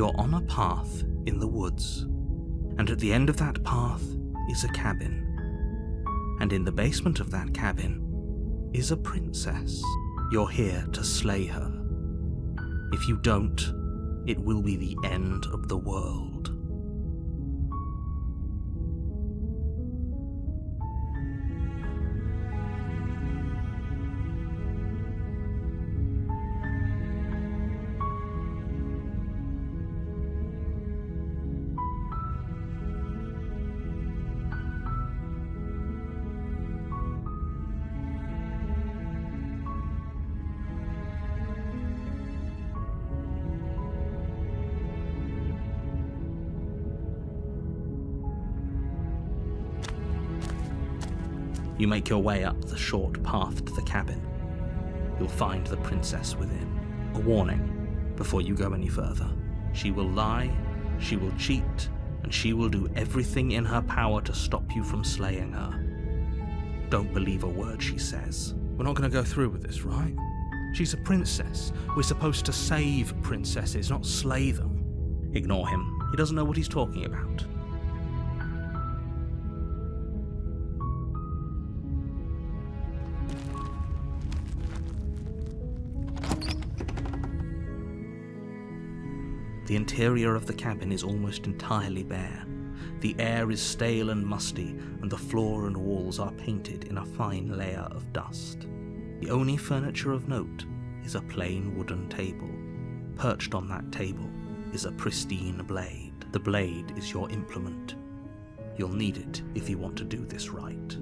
You're on a path in the woods, and at the end of that path is a cabin. And in the basement of that cabin is a princess. You're here to slay her. If you don't, it will be the end of the world. You make your way up the short path to the cabin. You'll find the princess within. A warning before you go any further. She will lie, she will cheat, and she will do everything in her power to stop you from slaying her. Don't believe a word she says. We're not going to go through with this, right? She's a princess. We're supposed to save princesses, not slay them. Ignore him. He doesn't know what he's talking about. The interior of the cabin is almost entirely bare. The air is stale and musty, and the floor and walls are painted in a fine layer of dust. The only furniture of note is a plain wooden table. Perched on that table is a pristine blade. The blade is your implement. You'll need it if you want to do this right.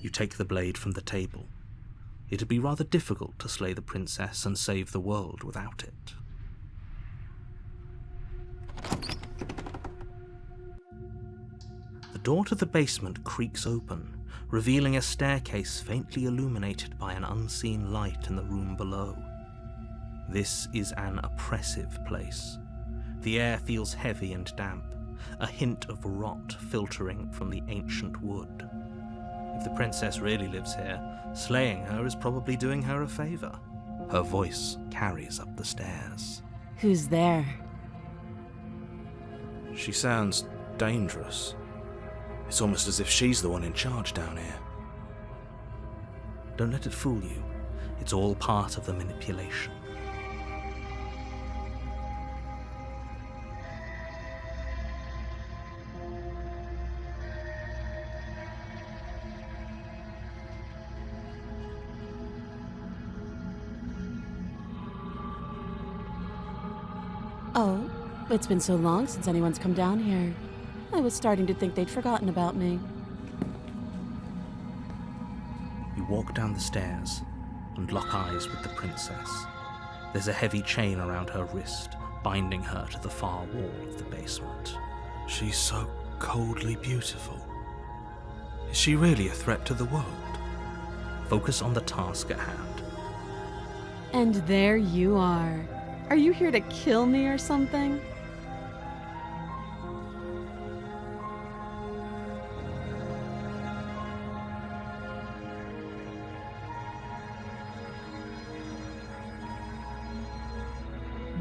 You take the blade from the table. It'd be rather difficult to slay the princess and save the world without it. The door to the basement creaks open, revealing a staircase faintly illuminated by an unseen light in the room below. This is an oppressive place. The air feels heavy and damp, a hint of rot filtering from the ancient wood. If the princess really lives here, slaying her is probably doing her a favor. Her voice carries up the stairs. Who's there? She sounds dangerous. It's almost as if she's the one in charge down here. Don't let it fool you. It's all part of the manipulation. Oh, it's been so long since anyone's come down here. I was starting to think they'd forgotten about me. You walk down the stairs and lock eyes with the princess. There's a heavy chain around her wrist, binding her to the far wall of the basement. She's so coldly beautiful. Is she really a threat to the world? Focus on the task at hand. And there you are. Are you here to kill me or something?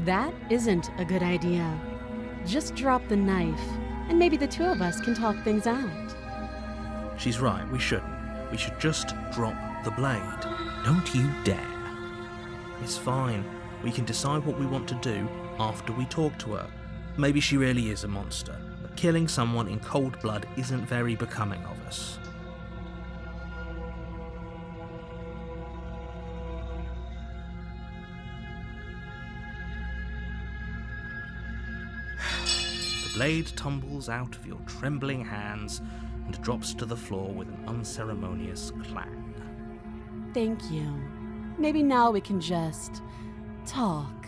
That isn't a good idea. Just drop the knife, and maybe the two of us can talk things out. She's right, we shouldn't. We should just drop the blade. Don't you dare. It's fine. We can decide what we want to do after we talk to her. Maybe she really is a monster, but killing someone in cold blood isn't very becoming of us. The blade tumbles out of your trembling hands and drops to the floor with an unceremonious clang. Thank you. Maybe now we can just talk.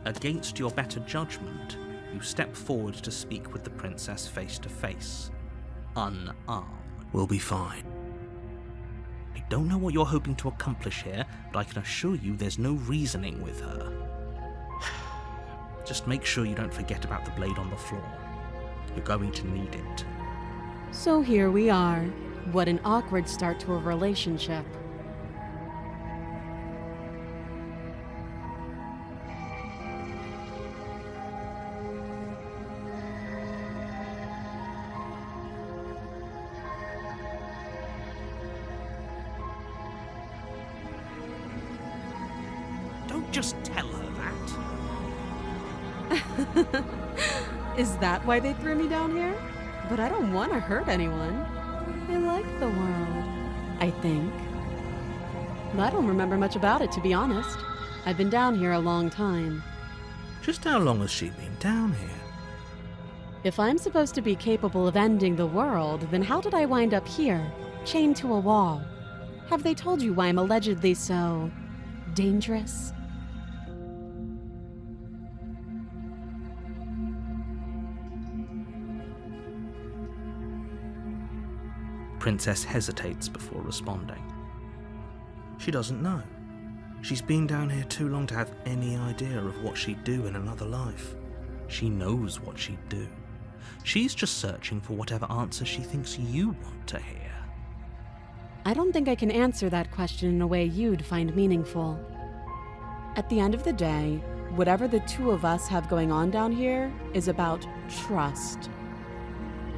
Against your better judgment, you step forward to speak with the princess face to face. Unarmed. We'll be fine. I don't know what you're hoping to accomplish here, but I can assure you there's no reasoning with her. Just make sure you don't forget about the blade on the floor. You're going to need it. So here we are. What an awkward start to a relationship. Just tell her that. Is that why they threw me down here? But I don't want to hurt anyone. I like the world, I think. I don't remember much about it, to be honest. I've been down here a long time. Just how long has she been down here? If I'm supposed to be capable of ending the world, then how did I wind up here, chained to a wall? Have they told you why I'm allegedly so dangerous? Princess hesitates before responding. She doesn't know. She's been down here too long to have any idea of what she'd do in another life. She knows what she'd do. She's just searching for whatever answer she thinks you want to hear. I don't think I can answer that question in a way you'd find meaningful. At the end of the day, whatever the two of us have going on down here is about trust.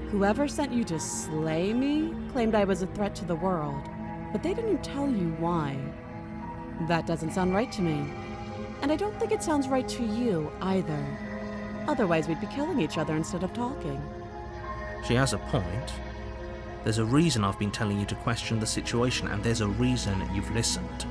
Whoever sent you to slay me claimed I was a threat to the world, but they didn't tell you why. That doesn't sound right to me. And I don't think it sounds right to you either. Otherwise, we'd be killing each other instead of talking. She has a point. There's a reason I've been telling you to question the situation, and there's a reason you've listened.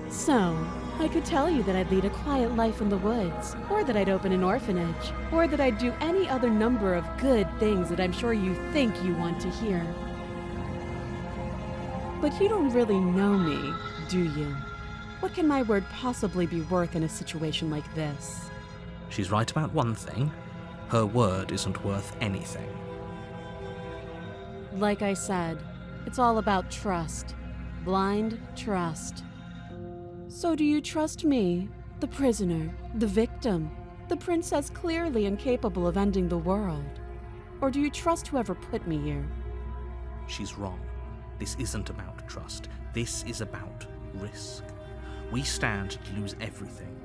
So, I could tell you that I'd lead a quiet life in the woods, or that I'd open an orphanage, or that I'd do any other number of good things that I'm sure you think you want to hear. But you don't really know me, do you? What can my word possibly be worth in a situation like this? She's right about one thing. Her word isn't worth anything. Like I said, it's all about trust. Blind trust. So do you trust me, the prisoner, the victim, the princess clearly incapable of ending the world? Or do you trust whoever put me here? She's wrong. This isn't about trust. This is about risk. We stand to lose everything,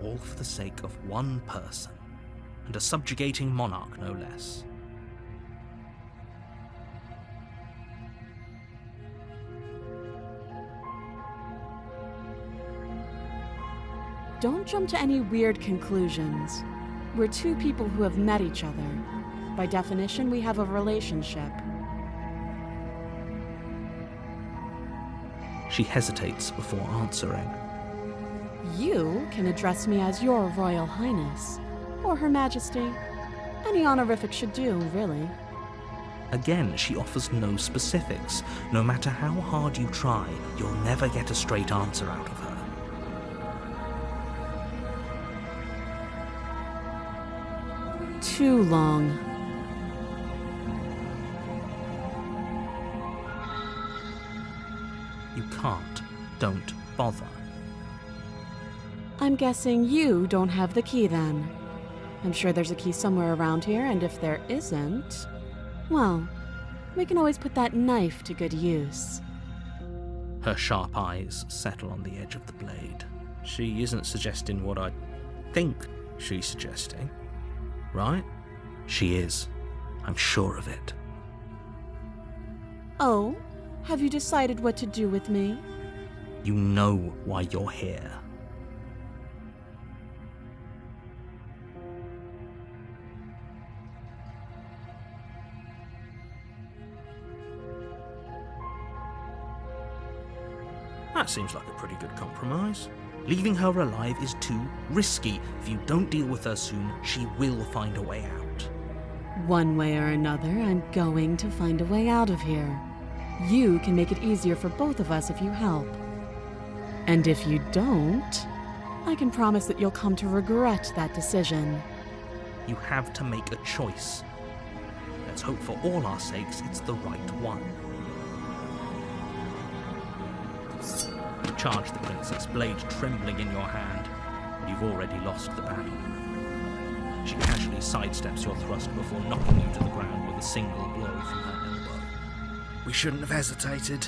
all for the sake of one person, and a subjugating monarch no less. Don't jump to any weird conclusions. We're two people who have met each other. By definition, we have a relationship. She hesitates before answering. You can address me as Your Royal Highness, or Her Majesty. Any honorific should do, really. Again, she offers no specifics. No matter how hard you try, you'll never get a straight answer out of her. Too long. You can't. Don't bother. I'm guessing you don't have the key then. I'm sure there's a key somewhere around here, and if there isn't, well, we can always put that knife to good use. Her sharp eyes settle on the edge of the blade. She isn't suggesting what I think she's suggesting, right? She is. I'm sure of it. Oh, have you decided what to do with me? You know why you're here. That seems like a pretty good compromise. Leaving her alive is too risky. If you don't deal with her soon, she will find a way out. One way or another, I'm going to find a way out of here. You can make it easier for both of us if you help. And if you don't, I can promise that you'll come to regret that decision. You have to make a choice. Let's hope for all our sakes it's the right one. You charge the princess, blade trembling in your hand, but you've already lost the battle. She casually sidesteps your thrust before knocking you to the ground with a single blow from her elbow. We shouldn't have hesitated.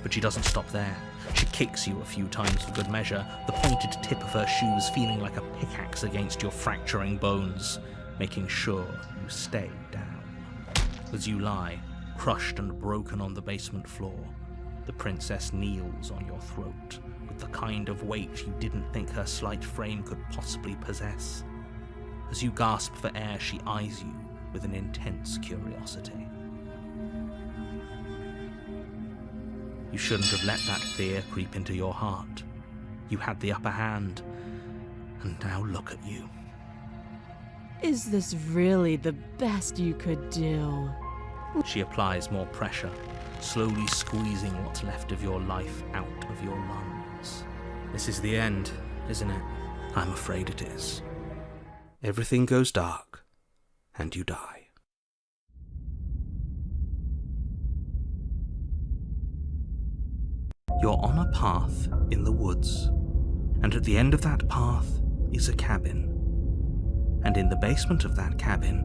But she doesn't stop there. She kicks you a few times for good measure, the pointed tip of her shoes feeling like a pickaxe against your fracturing bones, making sure you stay down. As you lie, crushed and broken on the basement floor, the princess kneels on your throat, with the kind of weight you didn't think her slight frame could possibly possess. As you gasp for air, she eyes you with an intense curiosity. You shouldn't have let that fear creep into your heart. You had the upper hand, and now look at you. Is this really the best you could do? She applies more pressure, slowly squeezing what's left of your life out of your lungs. This is the end, isn't it? I'm afraid it is. Everything goes dark, and you die. You're on a path in the woods, and at the end of that path is a cabin. And in the basement of that cabin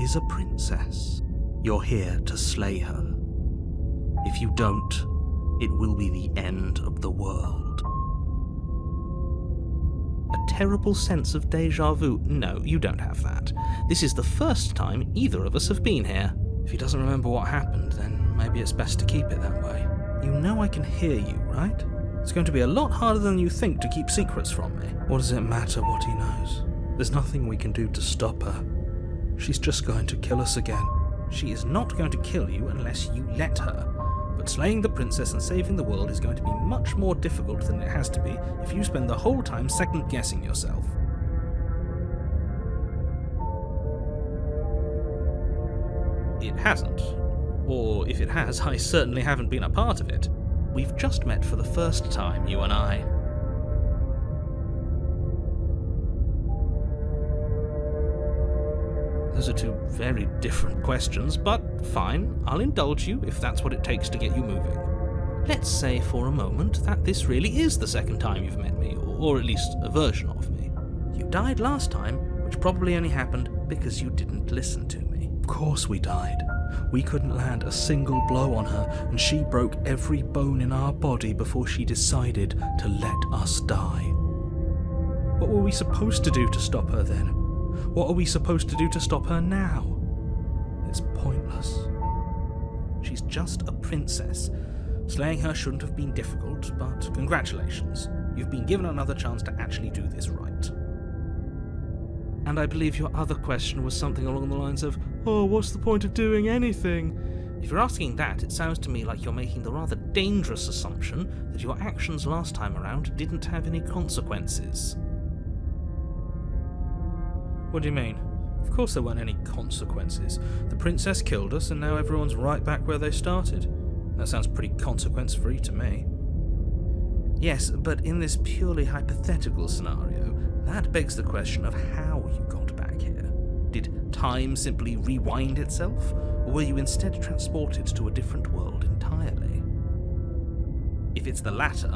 is a princess. You're here to slay her. If you don't, it will be the end of the world. A terrible sense of déjà vu. No, you don't have that. This is the first time either of us have been here. If he doesn't remember what happened, then maybe it's best to keep it that way. You know I can hear you, right? It's going to be a lot harder than you think to keep secrets from me. What does it matter what he knows? There's nothing we can do to stop her. She's just going to kill us again. She is not going to kill you unless you let her. But slaying the princess and saving the world is going to be much more difficult than it has to be if you spend the whole time second-guessing yourself. It hasn't. Or if it has, I certainly haven't been a part of it. We've just met for the first time, you and I. Those are two very different questions, but fine, I'll indulge you if that's what it takes to get you moving. Let's say for a moment that this really is the second time you've met me, or at least a version of me. You died last time, which probably only happened because you didn't listen to me. Of course we died. We couldn't land a single blow on her, and she broke every bone in our body before she decided to let us die. What were we supposed to do to stop her then? What are we supposed to do to stop her now? It's pointless. She's just a princess. Slaying her shouldn't have been difficult, but congratulations. You've been given another chance to actually do this right. And I believe your other question was something along the lines of, oh, what's the point of doing anything? If you're asking that, it sounds to me like you're making the rather dangerous assumption that your actions last time around didn't have any consequences. What do you mean? Of course there weren't any consequences. The princess killed us and now everyone's right back where they started. That sounds pretty consequence-free to me. Yes, but in this purely hypothetical scenario, that begs the question of how you got back here. Did time simply rewind itself, or were you instead transported to a different world entirely? If it's the latter,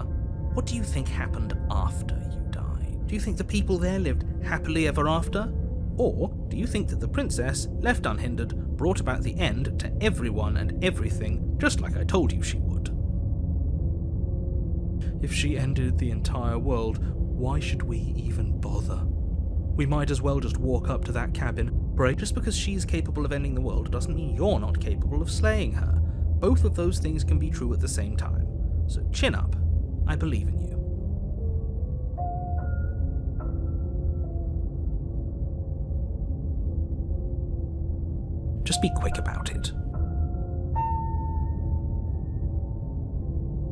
what do you think happened after you died? Do you think the people there lived happily ever after? Or do you think that the princess, left unhindered, brought about the end to everyone and everything, just like I told you she would? If she ended the entire world, why should we even bother? We might as well just walk up to that cabin, pray. Just because she's capable of ending the world doesn't mean you're not capable of slaying her. Both of those things can be true at the same time. So chin up. I believe in you. Just be quick about it.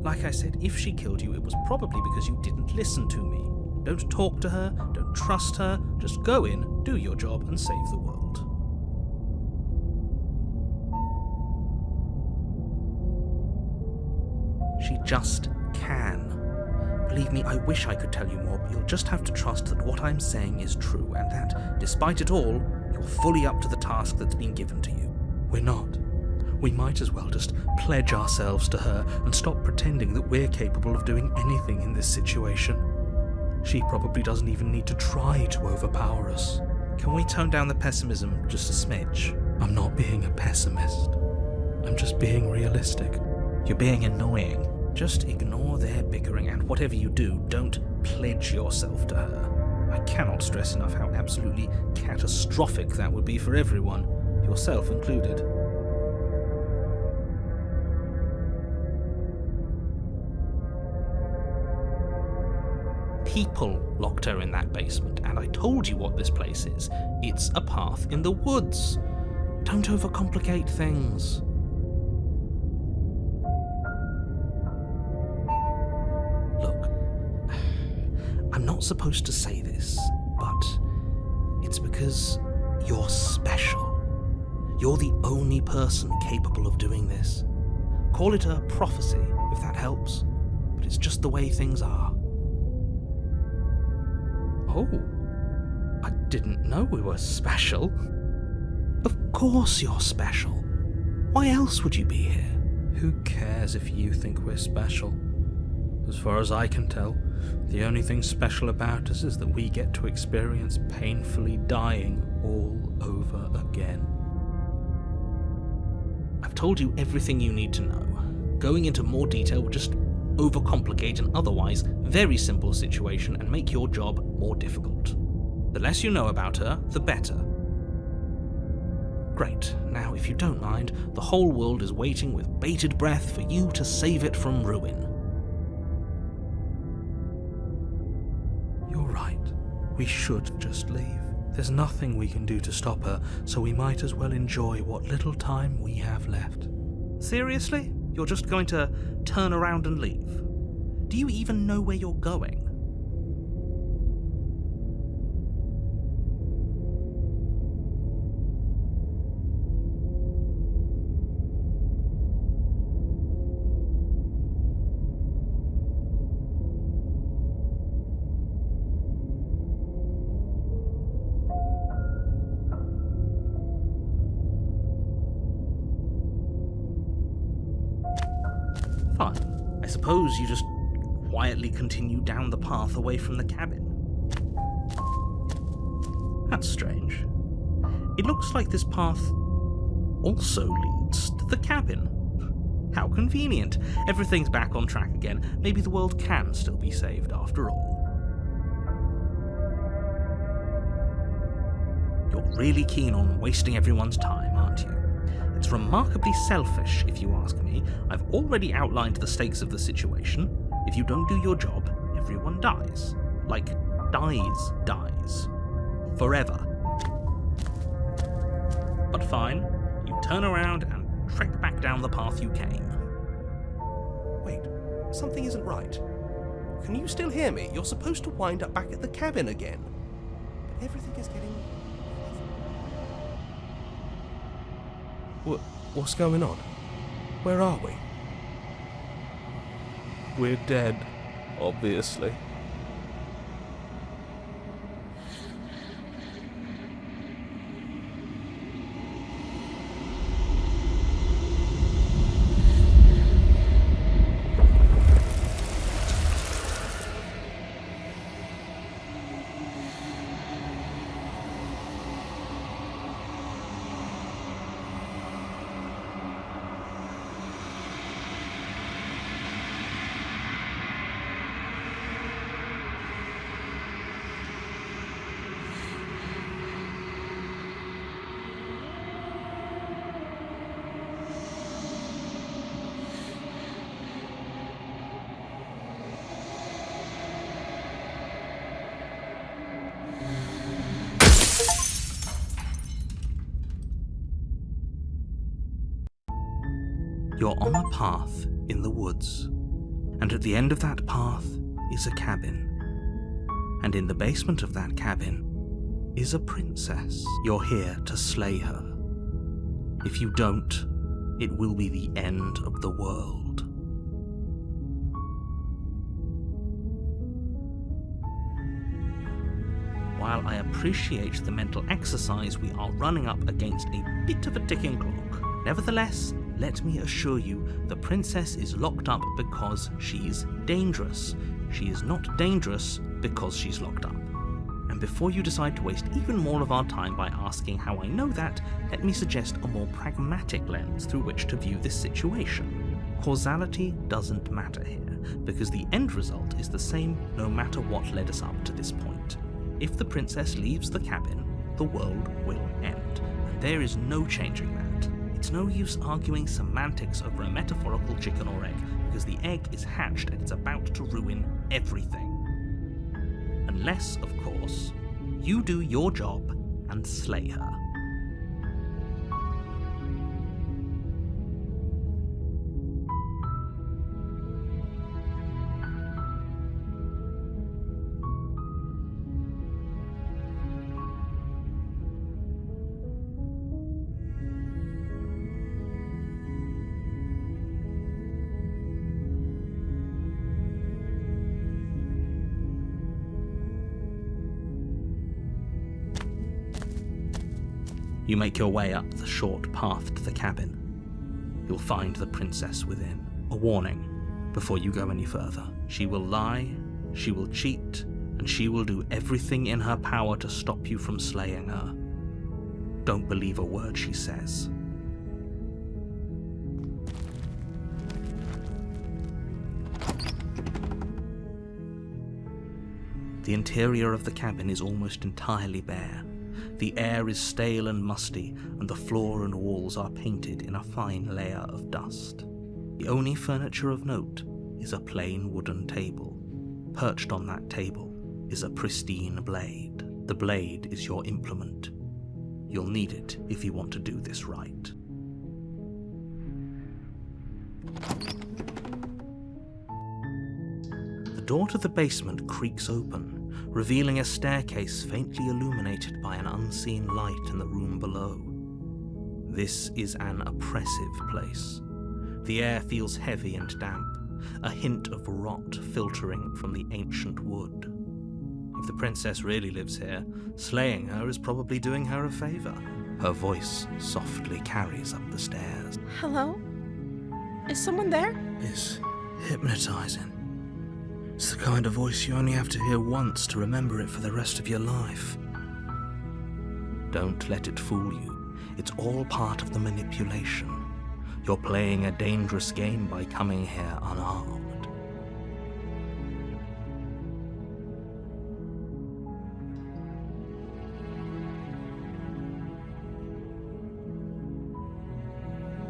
Like I said, if she killed you, it was probably because you didn't listen to me. Don't talk to her, don't trust her, just go in, do your job, and save the world. She just can. Believe me, I wish I could tell you more, but you'll just have to trust that what I'm saying is true, and that, despite it all, you're fully up to the task that's been given to you. We're not. We might as well just pledge ourselves to her and stop pretending that we're capable of doing anything in this situation. She probably doesn't even need to try to overpower us. Can we tone down the pessimism just a smidge? I'm not being a pessimist. I'm just being realistic. You're being annoying. Just ignore their bickering, and whatever you do, don't pledge yourself to her. I cannot stress enough how absolutely catastrophic that would be for everyone, yourself included. people locked her in that basement, and I told you what this place is. It's a path in the woods. Don't overcomplicate things. Look, I'm not supposed to say this, but it's because you're special. You're the only person capable of doing this. Call it a prophecy, if that helps, but it's just the way things are. Oh, I didn't know we were special. Of course you're special. Why else would you be here? Who cares if you think we're special? As far as I can tell, the only thing special about us is that we get to experience painfully dying all over again. I've told you everything you need to know. Going into more detail will just overcomplicate an otherwise very simple situation and make your job more difficult. The less you know about her, the better. Great. Now, if you don't mind, the whole world is waiting with bated breath for you to save it from ruin. You're right. We should just leave. There's nothing we can do to stop her, so we might as well enjoy what little time we have left. Seriously? You're just going to turn around and leave? Do you even know where you're going? Fine. I suppose you just quietly continue down the path away from the cabin. That's strange. It looks like this path also leads to the cabin. How convenient. Everything's back on track again. Maybe the world can still be saved after all. You're really keen on wasting everyone's time, aren't you? It's remarkably selfish, if you ask me. I've already outlined the stakes of the situation. If you don't do your job, everyone dies. Like, dies. Forever. But fine, you turn around and trek back down the path you came. Wait, something isn't right. Can you still hear me? You're supposed to wind up back at the cabin again. But everything is getting... What's going on? Where are we? We're dead, obviously. You're on a path in the woods, and at the end of that path is a cabin. And in the basement of that cabin is a princess. You're here to slay her. If you don't, it will be the end of the world. While I appreciate the mental exercise, we are running up against a bit of a ticking clock. Nevertheless, let me assure you, the princess is locked up because she's dangerous. She is not dangerous because she's locked up. And before you decide to waste even more of our time by asking how I know that, let me suggest a more pragmatic lens through which to view this situation. Causality doesn't matter here, because the end result is the same no matter what led us up to this point. If the princess leaves the cabin, the world will end, and there is no changing that. It's no use arguing semantics over a metaphorical chicken or egg, because the egg is hatched and it's about to ruin everything. Unless, of course, you do your job and slay her. You make your way up the short path to the cabin. You'll find the princess within. A warning before you go any further. She will lie, she will cheat, and she will do everything in her power to stop you from slaying her. Don't believe a word she says. The interior of the cabin is almost entirely bare. The air is stale and musty, and the floor and walls are painted in a fine layer of dust. The only furniture of note is a plain wooden table. Perched on that table is a pristine blade. The blade is your implement. You'll need it if you want to do this right. The door to the basement creaks open, revealing a staircase faintly illuminated by an unseen light in the room below. This is an oppressive place. The air feels heavy and damp, a hint of rot filtering from the ancient wood. If the princess really lives here, slaying her is probably doing her a favor. Her voice softly carries up the stairs. Hello? Is someone there? It's hypnotizing. It's the kind of voice you only have to hear once to remember it for the rest of your life. Don't let it fool you. It's all part of the manipulation. You're playing a dangerous game by coming here unarmed.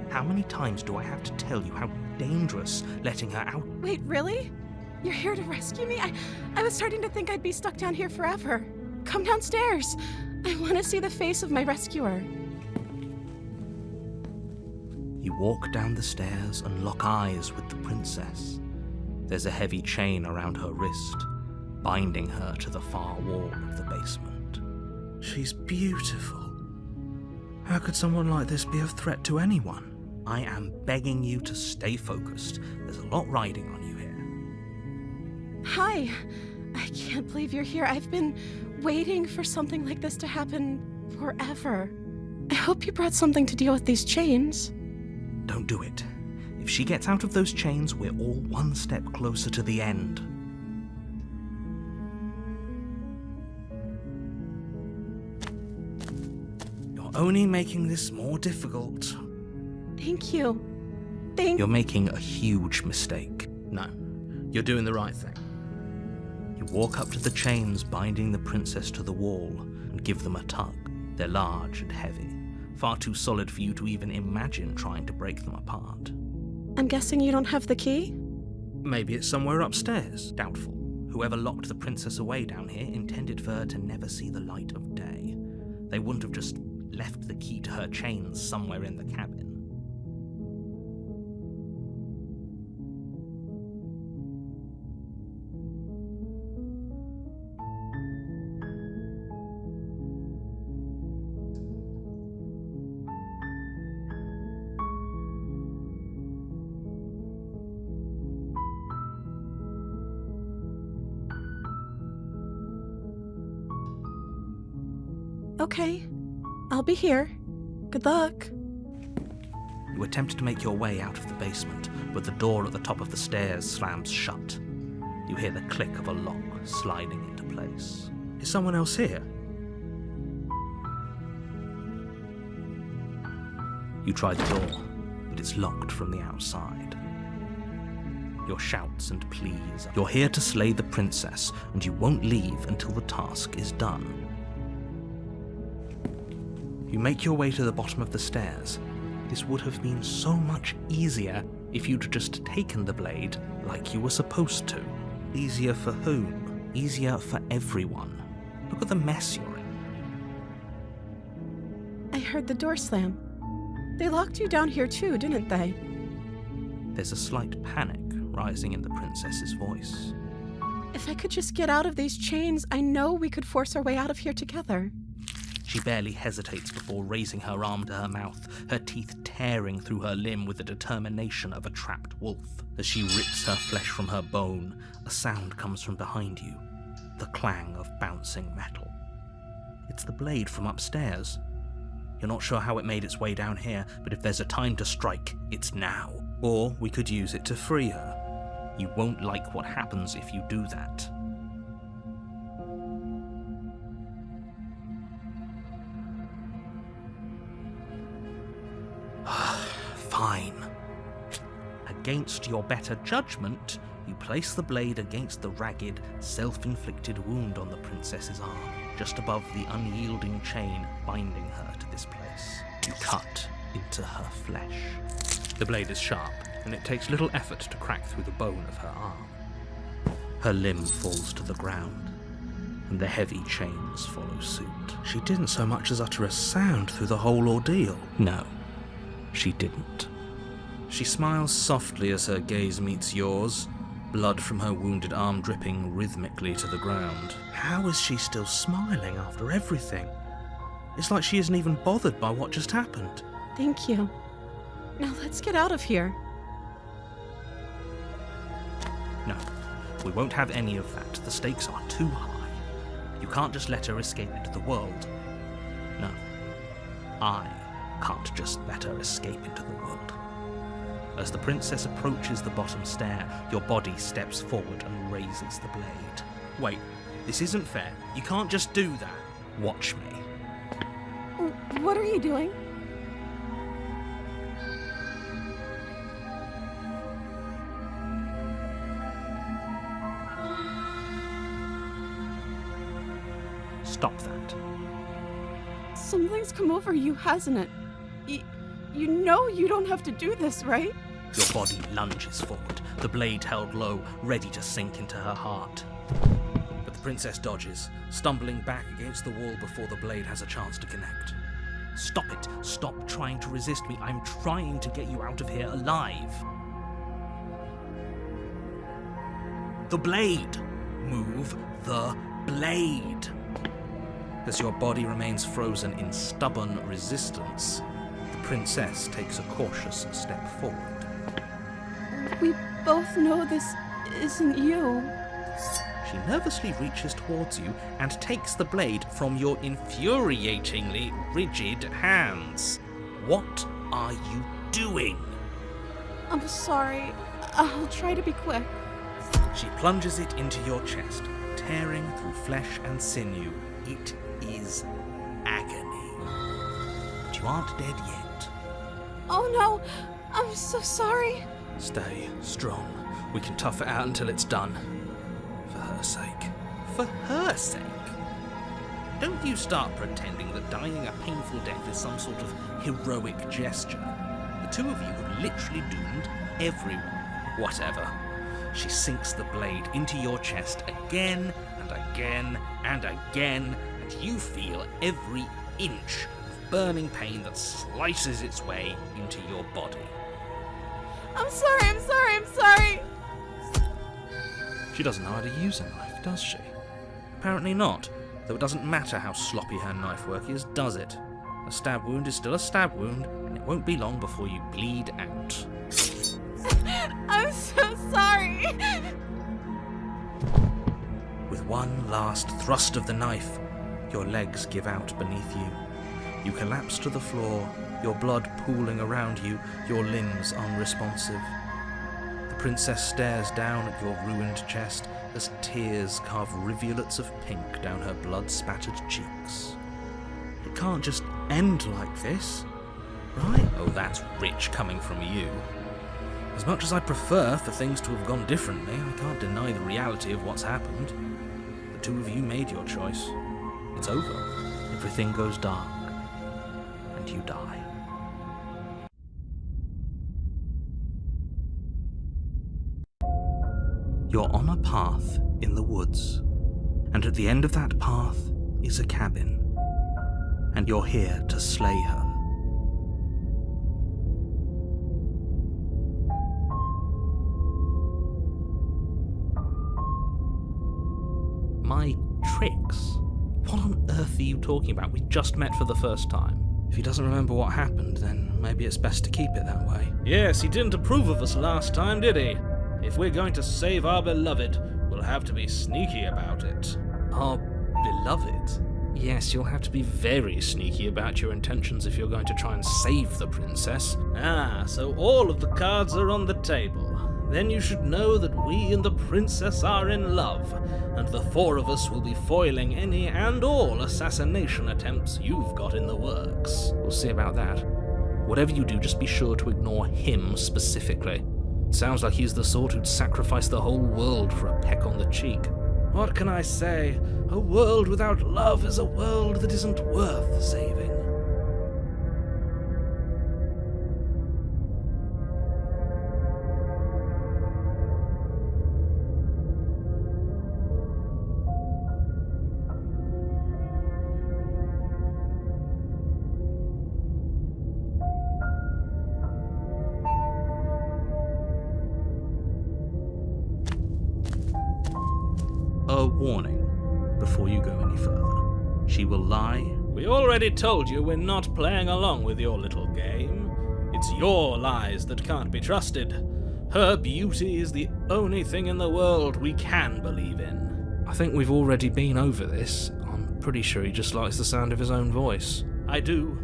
How many times do I have to tell you how dangerous letting her out? Wait, really? You're here to rescue me? I was starting to think I'd be stuck down here forever. Come downstairs. I want to see the face of my rescuer. You walk down the stairs and lock eyes with the princess. There's a heavy chain around her wrist, binding her to the far wall of the basement. She's beautiful. How could someone like this be a threat to anyone? I am begging you to stay focused. There's a lot riding on you here. Hi. I can't believe you're here. I've been waiting for something like this to happen forever. I hope you brought something to deal with these chains. Don't do it. If she gets out of those chains, we're all one step closer to the end. You're only making this more difficult. Thank you. You're making a huge mistake. No, you're doing the right thing. You walk up to the chains binding the princess to the wall and give them a tug. They're large and heavy, far too solid for you to even imagine trying to break them apart. I'm guessing you don't have the key? Maybe it's somewhere upstairs. Doubtful. Whoever locked the princess away down here intended for her to never see the light of day. They wouldn't have just left the key to her chains somewhere in the cabin. Okay. I'll be here. Good luck. You attempt to make your way out of the basement, but the door at the top of the stairs slams shut. You hear the click of a lock sliding into place. Is someone else here? You try the door, but it's locked from the outside. Your shouts and pleas. You're here to slay the princess, and you won't leave until the task is done. You make your way to the bottom of the stairs. This would have been so much easier if you'd just taken the blade like you were supposed to. Easier for whom? Easier for everyone. Look at the mess you're in. I heard the door slam. They locked you down here too, didn't they? There's a slight panic rising in the princess's voice. If I could just get out of these chains, I know we could force our way out of here together. She barely hesitates before raising her arm to her mouth, her teeth tearing through her limb with the determination of a trapped wolf. As she rips her flesh from her bone, a sound comes from behind you, the clang of bouncing metal. It's the blade from upstairs. You're not sure how it made its way down here, but if there's a time to strike, it's now. Or we could use it to free her. You won't like what happens if you do that. Fine. Against your better judgment, you place the blade against the ragged, self-inflicted wound on the princess's arm, just above the unyielding chain binding her to this place. You cut into her flesh. The blade is sharp, and it takes little effort to crack through the bone of her arm. Her limb falls to the ground, and the heavy chains follow suit. She didn't so much as utter a sound through the whole ordeal. No, she didn't. She smiles softly as her gaze meets yours, blood from her wounded arm dripping rhythmically to the ground. How is she still smiling after everything? It's like she isn't even bothered by what just happened. Thank you. Now let's get out of here. No, we won't have any of that. The stakes are too high. You can't just let her escape into the world. No, I can't just let her escape into the world. As the princess approaches the bottom stair, your body steps forward and raises the blade. Wait, this isn't fair. You can't just do that. Watch me. What are you doing? Stop that. Something's come over you, hasn't it? You know you don't have to do this, right? Your body lunges forward, the blade held low, ready to sink into her heart. But the princess dodges, stumbling back against the wall before the blade has a chance to connect. Stop it. Stop trying to resist me. I'm trying to get you out of here alive. The blade. Move the blade. As your body remains frozen in stubborn resistance, the princess takes a cautious step forward. We both know this isn't you. She nervously reaches towards you and takes the blade from your infuriatingly rigid hands. What are you doing? I'm sorry. I'll try to be quick. She plunges it into your chest, tearing through flesh and sinew. It is agony. But you aren't dead yet. Oh no! I'm so sorry. Stay strong. We can tough it out until it's done. For her sake. For her sake? Don't you start pretending that dying a painful death is some sort of heroic gesture. The two of you have literally doomed everyone. Whatever. She sinks the blade into your chest again and again and again, and you feel every inch of burning pain that slices its way into your body. I'm sorry. She doesn't know how to use a knife, does she? Apparently not, though it doesn't matter how sloppy her knife work is, does it? A stab wound is still a stab wound, and it won't be long before you bleed out. I'm so sorry. With one last thrust of the knife, your legs give out beneath you. You collapse to the floor, your blood pooling around you, your limbs unresponsive. The princess stares down at your ruined chest as tears carve rivulets of pink down her blood-spattered cheeks. It can't just end like this, right? Oh, that's rich coming from you. As much as I'd prefer for things to have gone differently, I can't deny the reality of what's happened. The two of you made your choice. It's over. Everything goes dark, and you die. You're on a path in the woods. And at the end of that path is a cabin. And you're here to slay her. My tricks? What on earth are you talking about? We just met for the first time. If he doesn't remember what happened, then maybe it's best to keep it that way. Yes, he didn't approve of us last time, did he? If we're going to save our beloved, we'll have to be sneaky about it. Our beloved? Yes, you'll have to be very sneaky about your intentions if you're going to try and save the princess. Ah, so all of the cards are on the table. Then you should know that we and the princess are in love, and the four of us will be foiling any and all assassination attempts you've got in the works. We'll see about that. Whatever you do, just be sure to ignore him specifically. It sounds like he's the sort who'd sacrifice the whole world for a peck on the cheek. What can I say? A world without love is a world that isn't worth saving. A warning before you go any further. She will lie. We already told you we're not playing along with your little game. It's your lies that can't be trusted. Her beauty is the only thing in the world we can believe in. I think we've already been over this. I'm pretty sure he just likes the sound of his own voice. I do,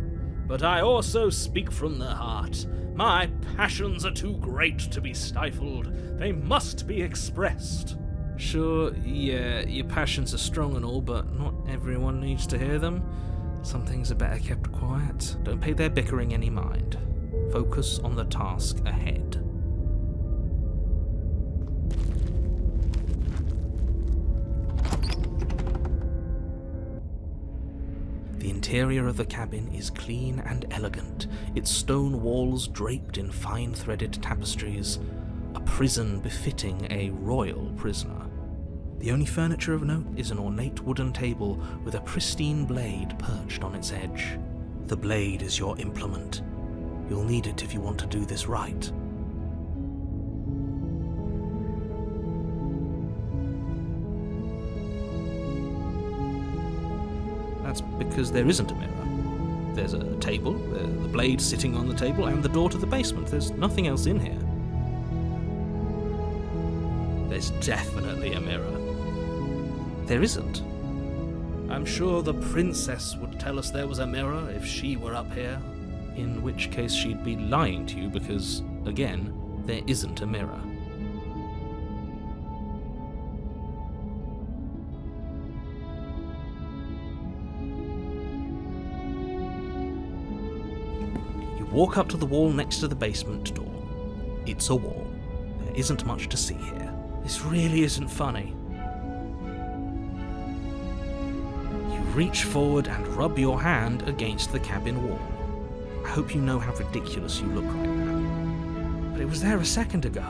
but I also speak from the heart. My passions are too great to be stifled. They must be expressed. Sure, yeah, your passions are strong and all, but not everyone needs to hear them. Some things are better kept quiet. Don't pay their bickering any mind. Focus on the task ahead. The interior of the cabin is clean and elegant, its stone walls draped in fine-threaded tapestries, a prison befitting a royal prisoner. The only furniture of note is an ornate wooden table with a pristine blade perched on its edge. The blade is your implement. You'll need it if you want to do this right. That's because there isn't a mirror. There's a table, the blade sitting on the table, and the door to the basement. There's nothing else in here. There's definitely a mirror. There isn't. I'm sure the princess would tell us there was a mirror if she were up here. In which case she'd be lying to you because, again, there isn't a mirror. You walk up to the wall next to the basement door. It's a wall. There isn't much to see here. This really isn't funny. Reach forward and rub your hand against the cabin wall. I hope you know how ridiculous you look right now. But it was there a second ago.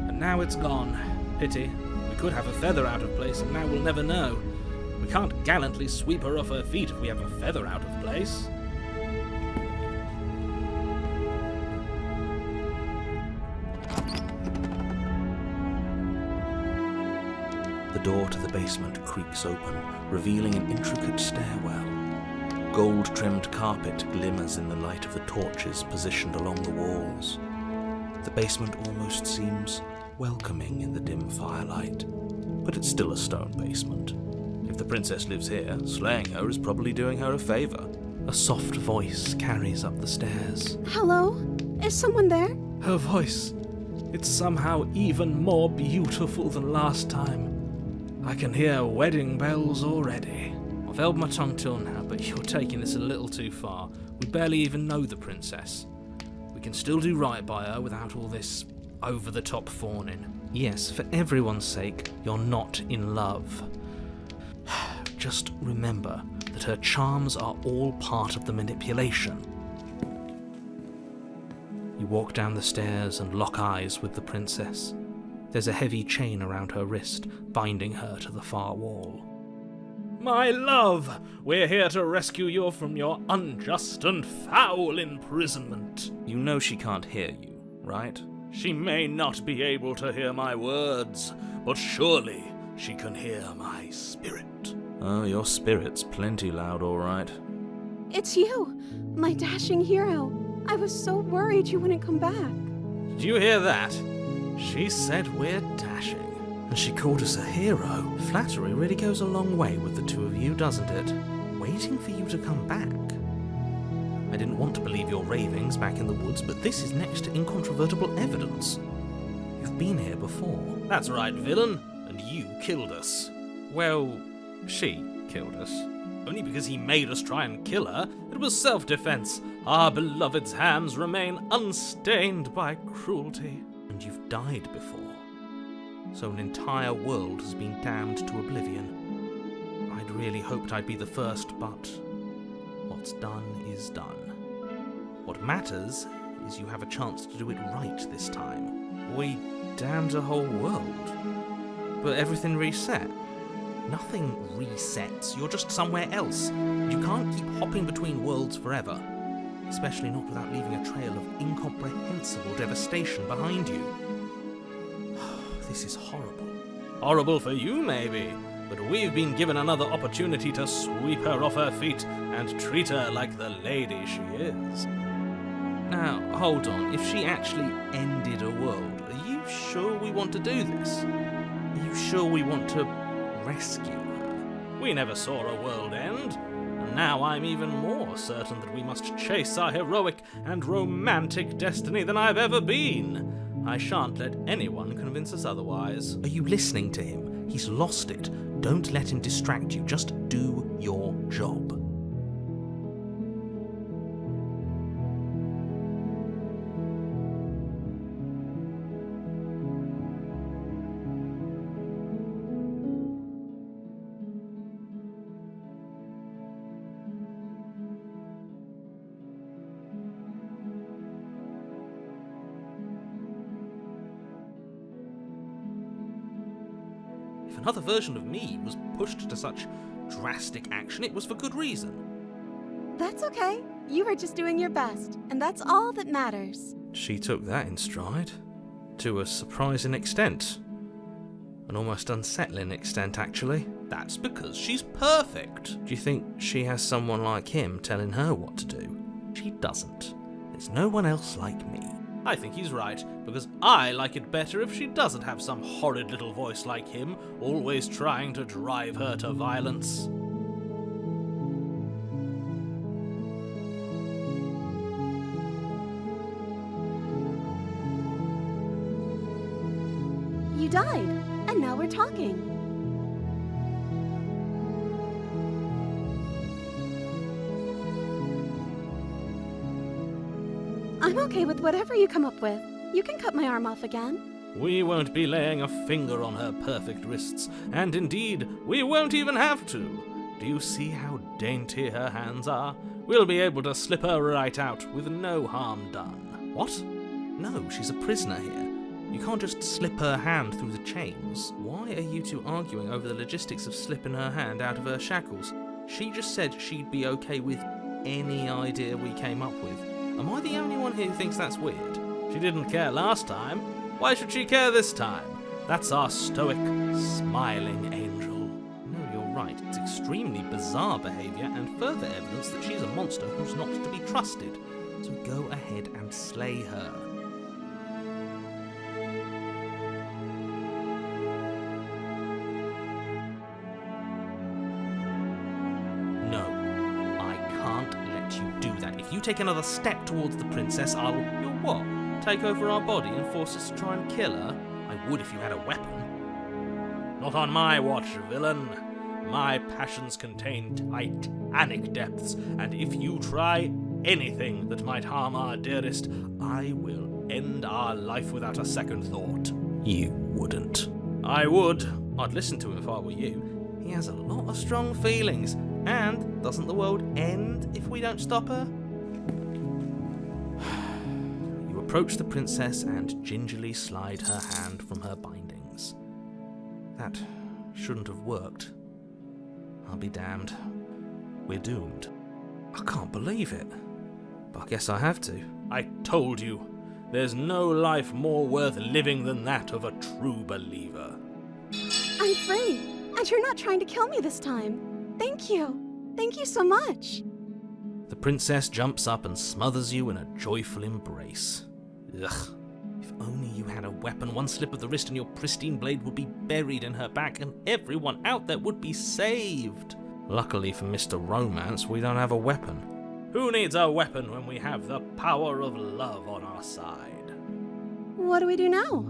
And now it's gone. Pity. We could have a feather out of place and now we'll never know. We can't gallantly sweep her off her feet if we have a feather out of place. The door to the basement creaks open, revealing an intricate stairwell. Gold-trimmed carpet glimmers in the light of the torches positioned along the walls. The basement almost seems welcoming in the dim firelight, but it's still a stone basement. If the princess lives here, slaying her is probably doing her a favor. A soft voice carries up the stairs. Hello? Is someone there? Her voice. It's somehow even more beautiful than last time. I can hear wedding bells already. I've held my tongue till now, but you're taking this a little too far. We barely even know the princess. We can still do right by her without all this over-the-top fawning. Yes, for everyone's sake, you're not in love. Just remember that her charms are all part of the manipulation. You walk down the stairs and lock eyes with the princess. There's a heavy chain around her wrist, binding her to the far wall. My love, we're here to rescue you from your unjust and foul imprisonment. You know she can't hear you, right? She may not be able to hear my words, but surely she can hear my spirit. Oh, your spirit's plenty loud, all right. It's you, my dashing hero. I was so worried you wouldn't come back. Did you hear that? She said we're dashing. And she called us a hero. Flattery really goes a long way with the two of you, doesn't it? Waiting for you to come back. I didn't want to believe your ravings back in the woods, but this is next to incontrovertible evidence. You've been here before. That's right, villain. And you killed us. Well, she killed us. Only because he made us try and kill her. It was self-defense. Our beloved's hands remain unstained by cruelty. And you've died before. So an entire world has been damned to oblivion. I'd really hoped I'd be the first, but what's done is done. What matters is you have a chance to do it right this time. We damned a whole world, but everything reset. Nothing resets, you're just somewhere else. You can't keep hopping between worlds forever, especially not without leaving a trail of incomprehensible devastation behind you. This is horrible. Horrible for you, maybe, but we've been given another opportunity to sweep her off her feet and treat her like the lady she is. Now, hold on. If she actually ended a world, are you sure we want to do this? Are you sure we want to rescue her? We never saw a world end, and now I'm even more certain that we must chase our heroic and romantic destiny than I've ever been. I shan't let anyone convince us otherwise. Are you listening to him? He's lost it. Don't let him distract you. Just do your job. If another version of me was pushed to such drastic action, it was for good reason. That's okay. You were just doing your best, and that's all that matters. She took that in stride. To a surprising extent. An almost unsettling extent, actually. That's because she's perfect. Do you think she has someone like him telling her what to do? She doesn't. There's no one else like me. I think he's right, because I like it better if she doesn't have some horrid little voice like him, always trying to drive her to violence. You died, and now we're talking. I'm okay with whatever you come up with. You can cut my arm off again. We won't be laying a finger on her perfect wrists, and indeed, we won't even have to. Do you see how dainty her hands are? We'll be able to slip her right out with no harm done. What? No, she's a prisoner here. You can't just slip her hand through the chains. Why are you two arguing over the logistics of slipping her hand out of her shackles? She just said she'd be okay with any idea we came up with. Am I the only one here who thinks that's weird? She didn't care last time. Why should she care this time? That's our stoic, smiling angel. No, you're right. It's extremely bizarre behaviour and further evidence that she's a monster who's not to be trusted. So go ahead and slay her. If you take another step towards the princess, I'll... You'll what? Take over our body and force us to try and kill her? I would if you had a weapon. Not on my watch, villain. My passions contain titanic depths, and if you try anything that might harm our dearest, I will end our life without a second thought. You wouldn't. I would. I'd listen to him if I were you. He has a lot of strong feelings. And doesn't the world end if we don't stop her? You approach the princess and gingerly slide her hand from her bindings. That shouldn't have worked. I'll be damned. We're doomed. I can't believe it. But I guess I have to. I told you, there's no life more worth living than that of a true believer. I'm free, and you're not trying to kill me this time. Thank you. Thank you so much. The princess jumps up and smothers you in a joyful embrace. Ugh. If only you had a weapon, one slip of the wrist and your pristine blade would be buried in her back and everyone out there would be saved. Luckily for Mr. Romance, we don't have a weapon. Who needs a weapon when we have the power of love on our side? What do we do now?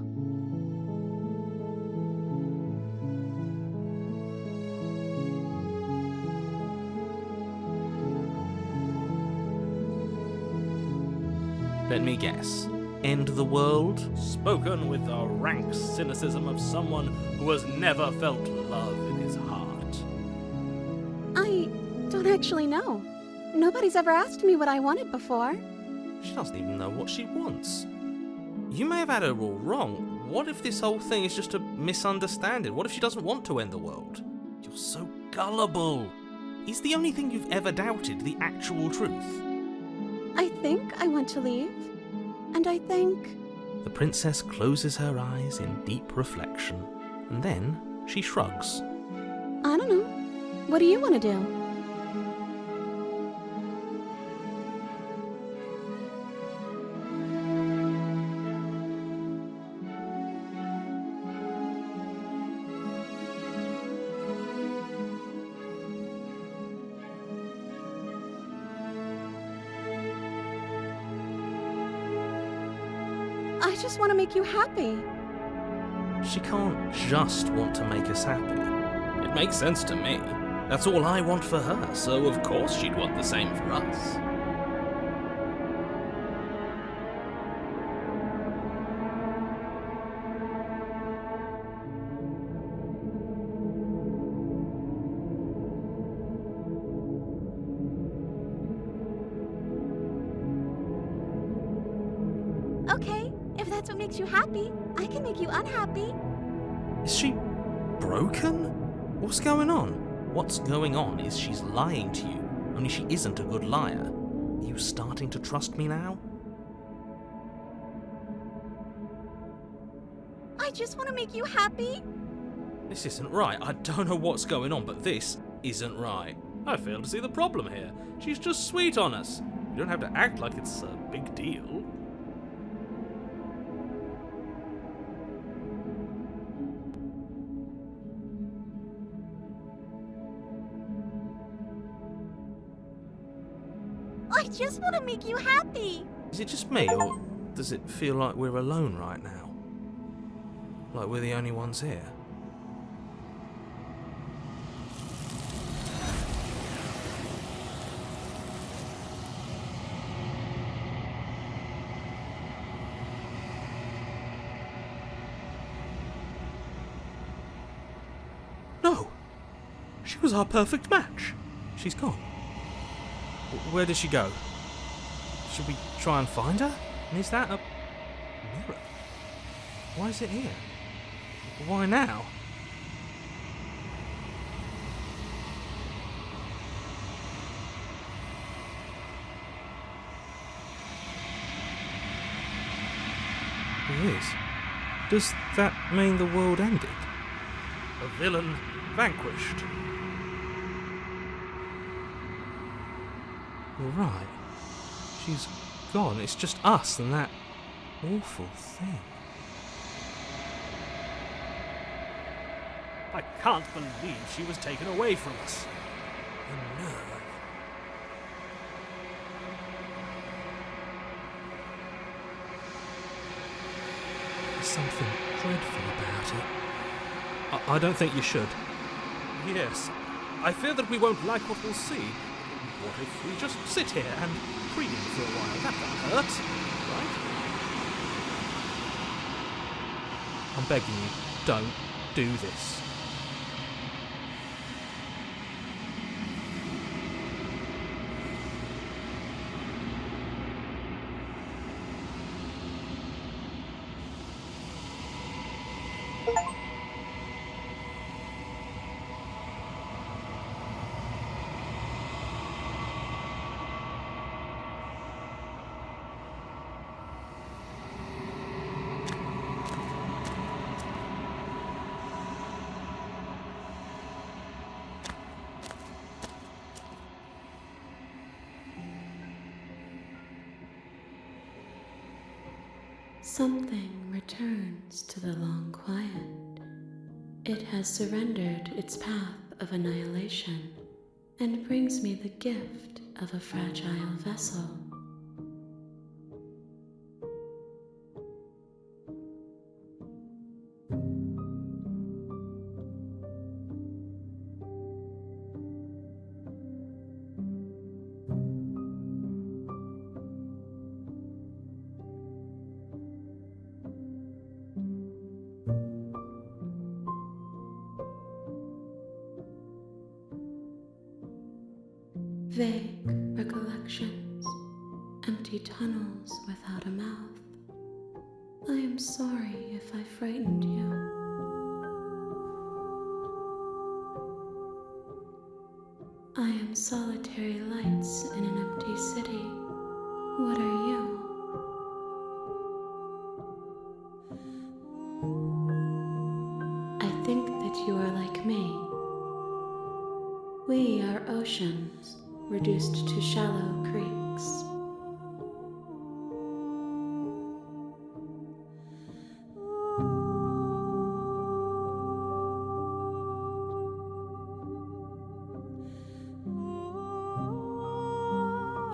Let me guess. End the world? Spoken with the rank cynicism of someone who has never felt love in his heart. I don't actually know. Nobody's ever asked me what I wanted before. She doesn't even know what she wants. You may have had her all wrong. What if this whole thing is just a misunderstanding? What if she doesn't want to end the world? You're so gullible. Is the only thing you've ever doubted the actual truth? I think I want to leave. And I think... The princess closes her eyes in deep reflection, and then she shrugs. I don't know. What do you want to do? I just want to make you happy. She can't just want to make us happy. It makes sense to me. That's all I want for her, so of course she'd want the same for us. Okay, if that's what makes you happy, I can make you unhappy. Is she broken? What's going on? What's going on is she's lying to you, only she isn't a good liar. Are you starting to trust me now? I just want to make you happy. This isn't right. I don't know what's going on, but this isn't right. I fail to see the problem here. She's just sweet on us. You don't have to act like it's a big deal. I just want to make you happy. Is it just me, or does it feel like we're alone right now? Like we're the only ones here? No! She was our perfect match. She's gone. Where did she go? Should we try and find her? And is that a mirror? Why is it here? Why now? It is. Does that mean the world ended? A villain vanquished. You're right. She's gone. It's just us and that awful thing. I can't believe she was taken away from us. The nerve. There's something dreadful about it. I don't think you should. Yes, I fear that we won't like what we'll see. What if we just sit here and preen for a while? That can't hurt, right? I'm begging you, don't do this. Something returns to the long quiet. It has surrendered its path of annihilation and brings me the gift of a fragile vessel. Vague recollections, empty tunnels without a mouth. I am sorry if I frightened you. I am solitary lights in an empty city. What are you? I think that you are like me. We are oceans, reduced to shallow creeks.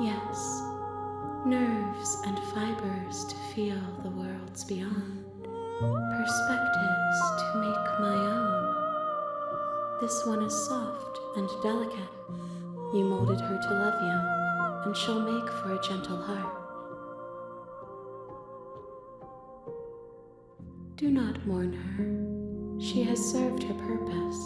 Yes, nerves and fibers to feel the worlds beyond, perspectives to make my own. This one is soft and delicate. You molded her to love you, and she'll make for a gentle heart. Do not mourn her. She has served her purpose.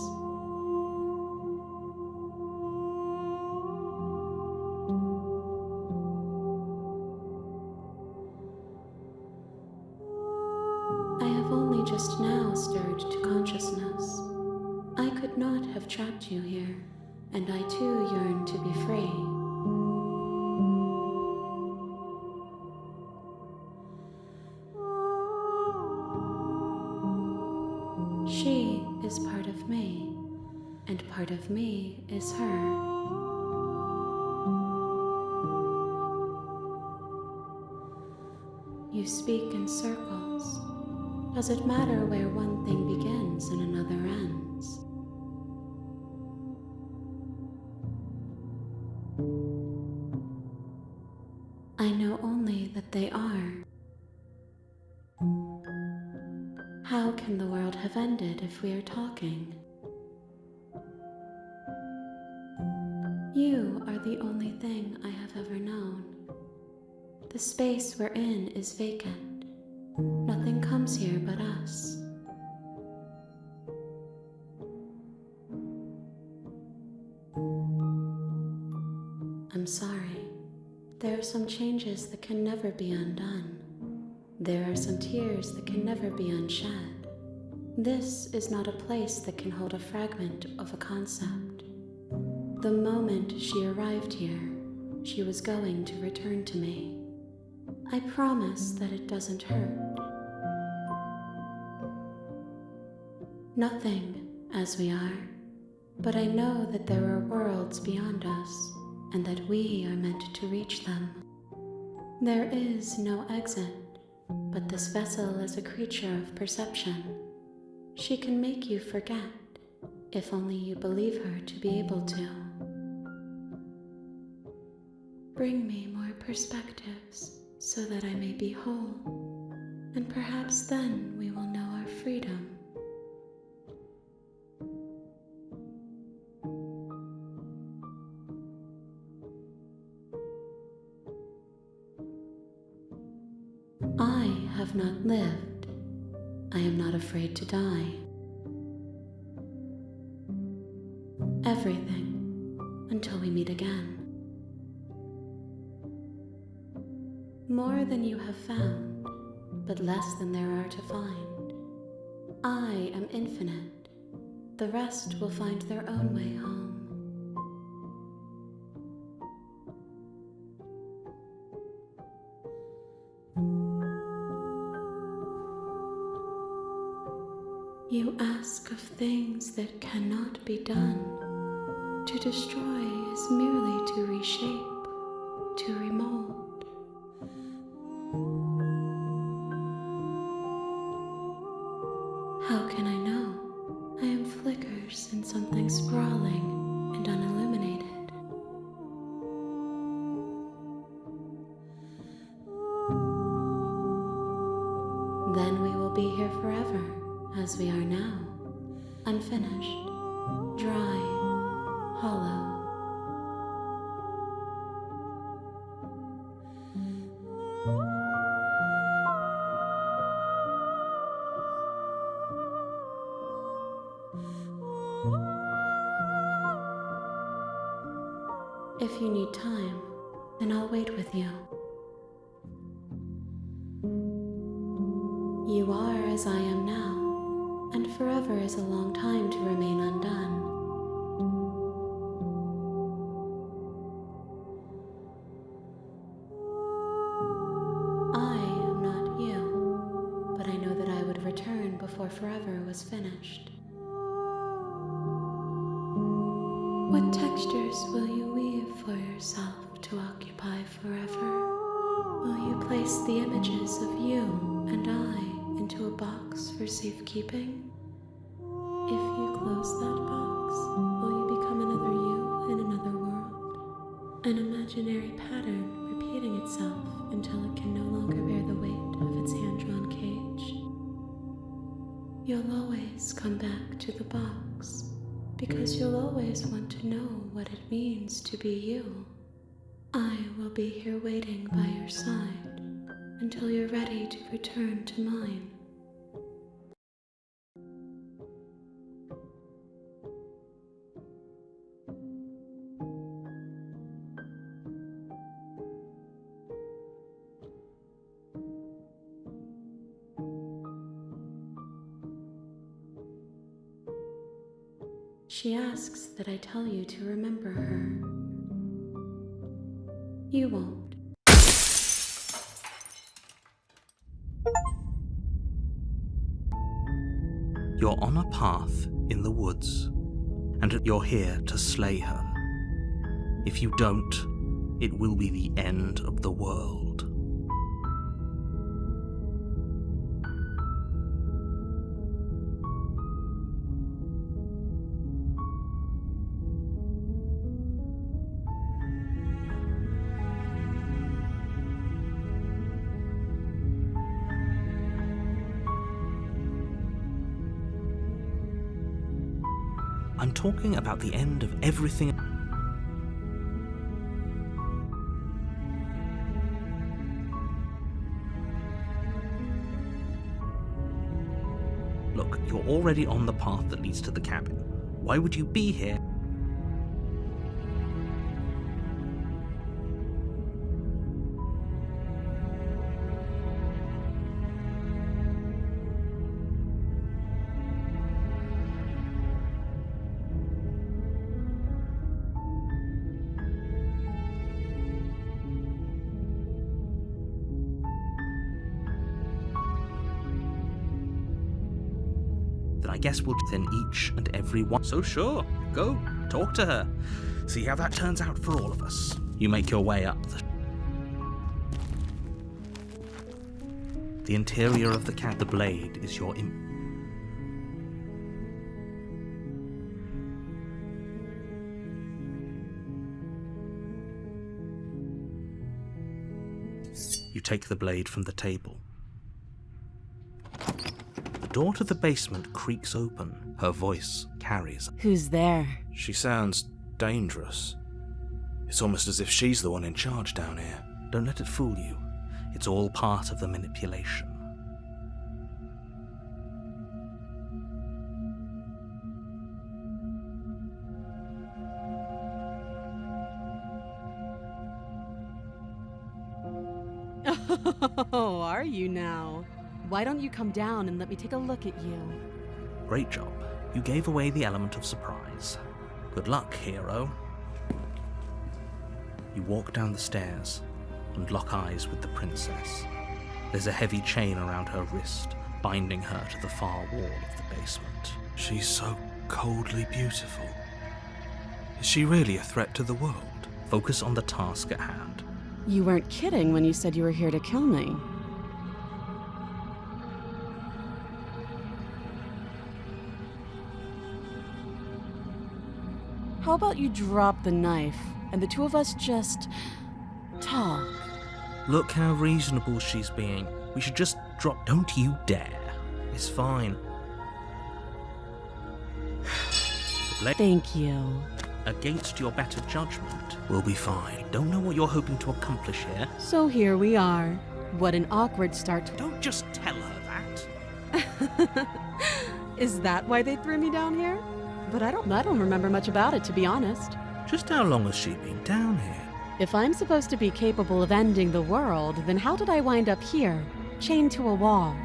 I have only just now stirred to consciousness. I could not have trapped you here, and I too yearn to be free. She is part of me, and part of me is her. You speak in circles. Does it matter where one thing begins and another ends? I know only that they are. How can the world have ended if we are talking? You are the only thing I have ever known. The space we're in is vacant. Nothing comes here but us. I'm sorry. There are some changes that can never be undone. There are some tears that can never be unshed. This is not a place that can hold a fragment of a concept. The moment she arrived here, she was going to return to me. I promise that it doesn't hurt. Nothing, as we are, but I know that there are worlds beyond us, and that we are meant to reach them. There is no exit, but this vessel is a creature of perception. She can make you forget, if only you believe her to be able to. Bring me more perspectives, so that I may be whole, and perhaps then we will know our freedom. I have not lived. I am not afraid to die. Everything, until we meet again. More than you have found, but less than there are to find. I am infinite. The rest will find their own way home. You ask of things that cannot be done. To destroy is merely to reshape, to remold. forever, as we are now, unfinished, dry, hollow. If you need time, then I'll wait with you. You are as I am now, and forever is a long time to remain undone. I am not you, but I know that I would return before forever was finished. What textures will you weave for yourself to occupy forever? Will you place the images of you and I into a box for safekeeping? If you close that box, will you become another you in another world? An imaginary pattern repeating itself until it can no longer bear the weight of its hand-drawn cage. You'll always come back to the box, because you'll always want to know what it means to be you. I will be here waiting by your side until you're ready to return to mine. She asks that I tell you to remember her. You won't. You're on a path in the woods, and you're here to slay her. If you don't, it will be the end of the world. I'm talking about the end of everything. Look, you're already on the path that leads to the cabin. Why would you be here? Then I guess we'll within each and every one. So sure, go, talk to her. See how that turns out for all of us. You make your way up the interior of the cat. The blade is your You take the blade from the table. The door to the basement creaks open. Her voice carries. Who's there? She sounds dangerous. It's almost as if she's the one in charge down here. Don't let it fool you. It's all part of the manipulation. Oh, are you now? Why don't you come down and let me take a look at you? Great job. You gave away the element of surprise. Good luck, hero. You walk down the stairs and lock eyes with the princess. There's a heavy chain around her wrist, binding her to the far wall of the basement. She's so coldly beautiful. Is she really a threat to the world? Focus on the task at hand. You weren't kidding when you said you were here to kill me. How about you drop the knife and the two of us just talk? Look how reasonable she's being. We should just drop. Don't you dare. I It's fine. The blade, Thank you. against your better judgment, will be fine. Don't know what you're hoping to accomplish here. So here we are. What an awkward start to... Don't just tell her that. Is that why they threw me down here? But I don't remember much about it, to be honest. Just how long has she been down here? If I'm supposed to be capable of ending the world, then how did I wind up here, chained to a wall?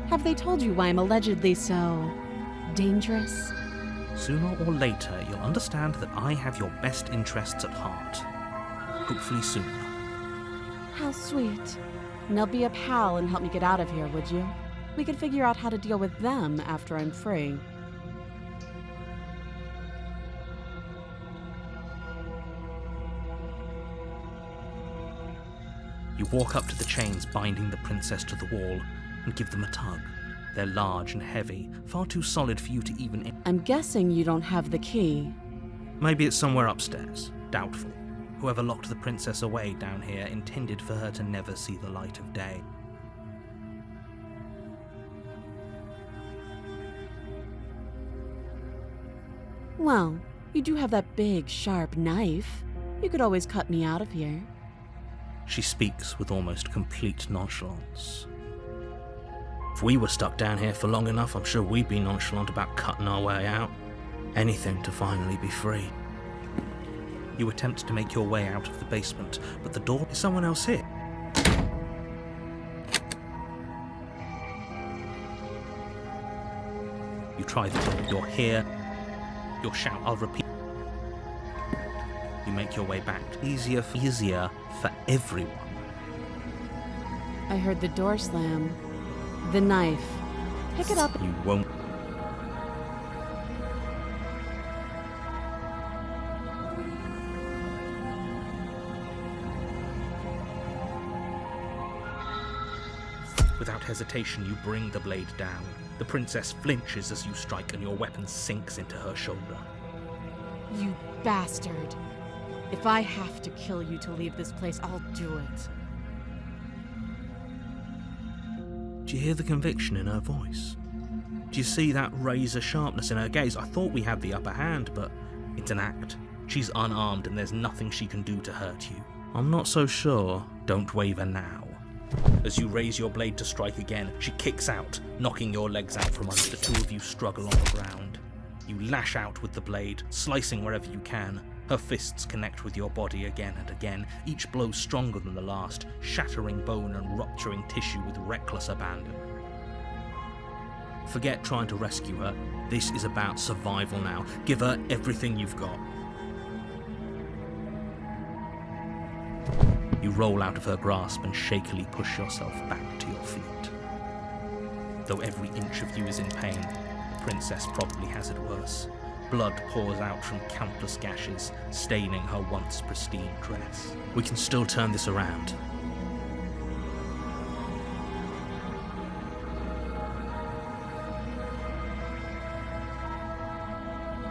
Have they told you why I'm allegedly so... dangerous? Sooner or later, you'll understand that I have your best interests at heart. Hopefully sooner. How sweet. Now be a pal and help me get out of here, would you? We could figure out how to deal with them after I'm free. You walk up to the chains binding the princess to the wall and give them a tug. They're large and heavy, far too solid for you to even... I'm guessing you don't have the key. Maybe it's somewhere upstairs. Doubtful. Whoever locked the princess away down here intended for her to never see the light of day. Well, you do have that big, sharp knife. You could always cut me out of here. She speaks with almost complete nonchalance. If we were stuck down here for long enough, I'm sure we'd be nonchalant about cutting our way out. Anything to finally be free. You attempt to make your way out of the basement, but the door... Is someone else here? You try the door. You're here. You'll shout, I'll repeat. You make your way back. Easier for everyone. I heard the door slam. The knife. Pick it up. You won't. Without hesitation, you bring the blade down. The princess flinches as you strike and your weapon sinks into her shoulder. You bastard. If I have to kill you to leave this place, I'll do it. Do you hear the conviction in her voice? Do you see that razor sharpness in her gaze? I thought we had the upper hand, but it's an act. She's unarmed and there's nothing she can do to hurt you. I'm not so sure. Don't waver now. As you raise your blade to strike again, she kicks out, knocking your legs out from under. The two of you struggle on the ground. You lash out with the blade, slicing wherever you can. Her fists connect with your body again and again, each blow stronger than the last, shattering bone and rupturing tissue with reckless abandon. Forget trying to rescue her. This is about survival now. Give her everything you've got. You roll out of her grasp and shakily push yourself back to your feet. Though every inch of you is in pain, the princess probably has it worse. Blood pours out from countless gashes, staining her once pristine dress. We can still turn this around.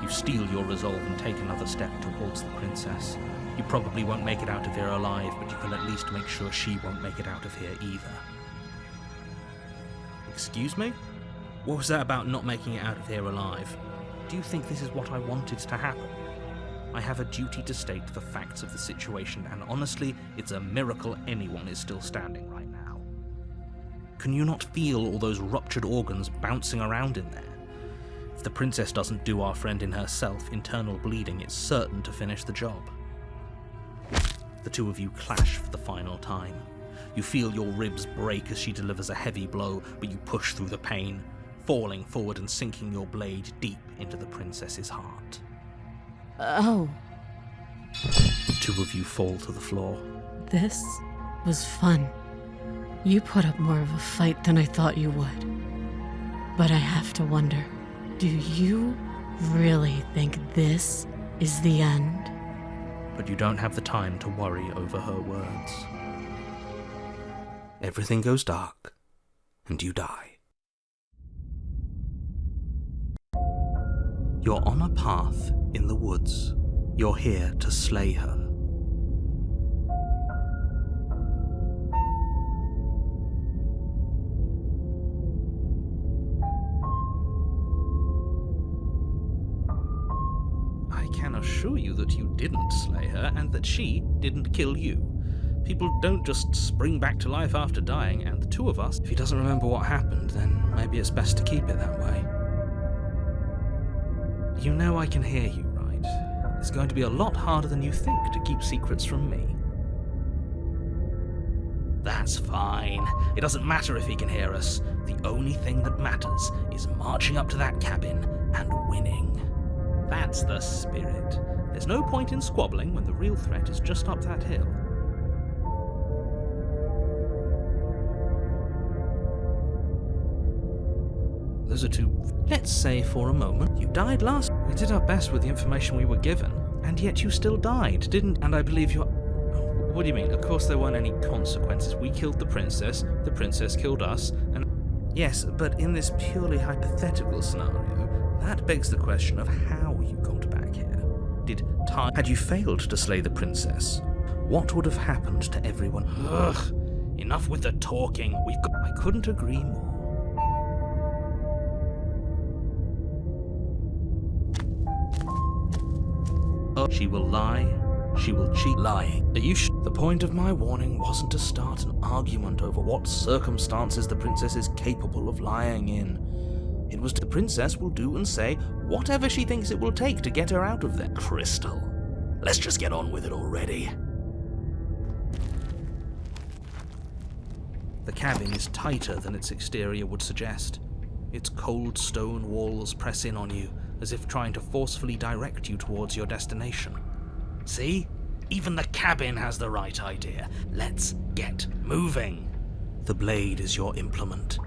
You steel your resolve and take another step towards the princess. You probably won't make it out of here alive, but you can at least make sure she won't make it out of here either. Excuse me? What was that about not making it out of here alive? Do you think this is what I wanted to happen? I have a duty to state the facts of the situation, and honestly, it's a miracle anyone is still standing right now. Can you not feel all those ruptured organs bouncing around in there? If the princess doesn't do our friend in herself, internal bleeding is certain to finish the job. The two of you clash for the final time. You feel your ribs break as she delivers a heavy blow, but you push through the pain, falling forward and sinking your blade deep into the princess's heart. Oh. The two of you fall to the floor. This was fun. You put up more of a fight than I thought you would. But I have to wonder, do you really think this is the end? But you don't have the time to worry over her words. Everything goes dark, and you die. You're on a path in the woods. You're here to slay her. assure you that you didn't slay her and that she didn't kill you. People don't just spring back to life after dying, and the two of us... If he doesn't remember what happened, then maybe it's best to keep it that way. You know I can hear you, right? It's going to be a lot harder than you think to keep secrets from me. That's fine. It doesn't matter if he can hear us. The only thing that matters is marching up to that cabin and winning. That's the spirit. There's no point in squabbling when the real threat is just up that hill. Those are two... Let's say for a moment you died last... We did our best with the information we were given, and yet you still died, didn't... And I believe you're... What do you mean? Of course there weren't any consequences. We killed the princess killed us, and... Yes, but in this purely hypothetical scenario, that begs the question of how you got back here. Had you failed to slay the princess, what would have happened to everyone? Ugh, enough with the talking. I couldn't agree more. She will lie, she will cheat. Lying. Are you The point of my warning wasn't to start an argument over what circumstances the princess is capable of lying in. It was the princess will do and say whatever she thinks it will take to get her out of there. Crystal, let's just get on with it already. The cabin is tighter than its exterior would suggest. Its cold stone walls press in on you, as if trying to forcefully direct you towards your destination. See? Even the cabin has the right idea. Let's get moving. The blade is your implement.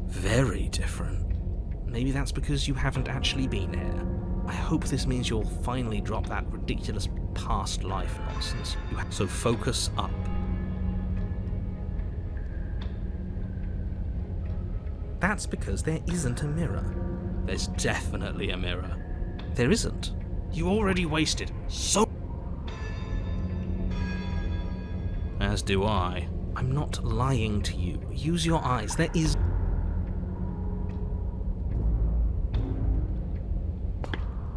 Very different. Maybe that's because you haven't actually been here. I hope this means you'll finally drop that ridiculous past life nonsense. So focus up. That's because there isn't a mirror. There's definitely a mirror. There isn't. You already wasted so... As do I. I'm not lying to you. Use your eyes. There is...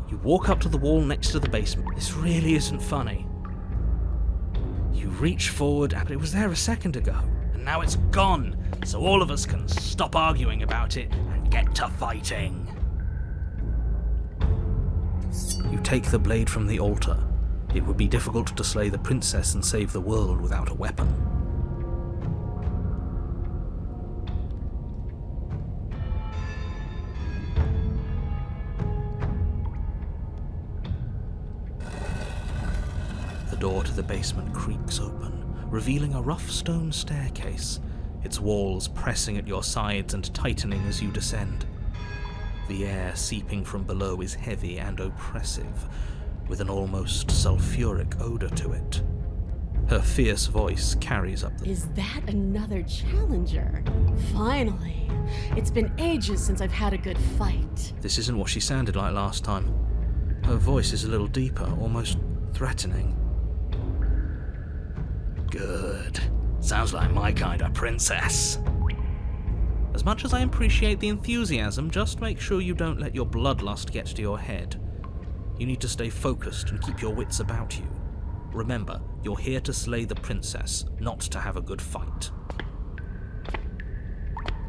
You walk up to the wall next to the basement. This really isn't funny. You reach forward, and it was there a second ago. And now it's gone, so all of us can stop arguing about it and get to fighting. You take the blade from the altar. It would be difficult to slay the princess and save the world without a weapon. The door to the basement creaks open, revealing a rough stone staircase, its walls pressing at your sides and tightening as you descend. The air seeping from below is heavy and oppressive, with an almost sulfuric odor to it. Her fierce voice carries up the... Is that another challenger? Finally! It's been ages since I've had a good fight. This isn't what she sounded like last time. Her voice is a little deeper, almost threatening. Good. Sounds like my kind of princess. As much as I appreciate the enthusiasm, just make sure you don't let your bloodlust get to your head. You need to stay focused and keep your wits about you. Remember, you're here to slay the princess, not to have a good fight.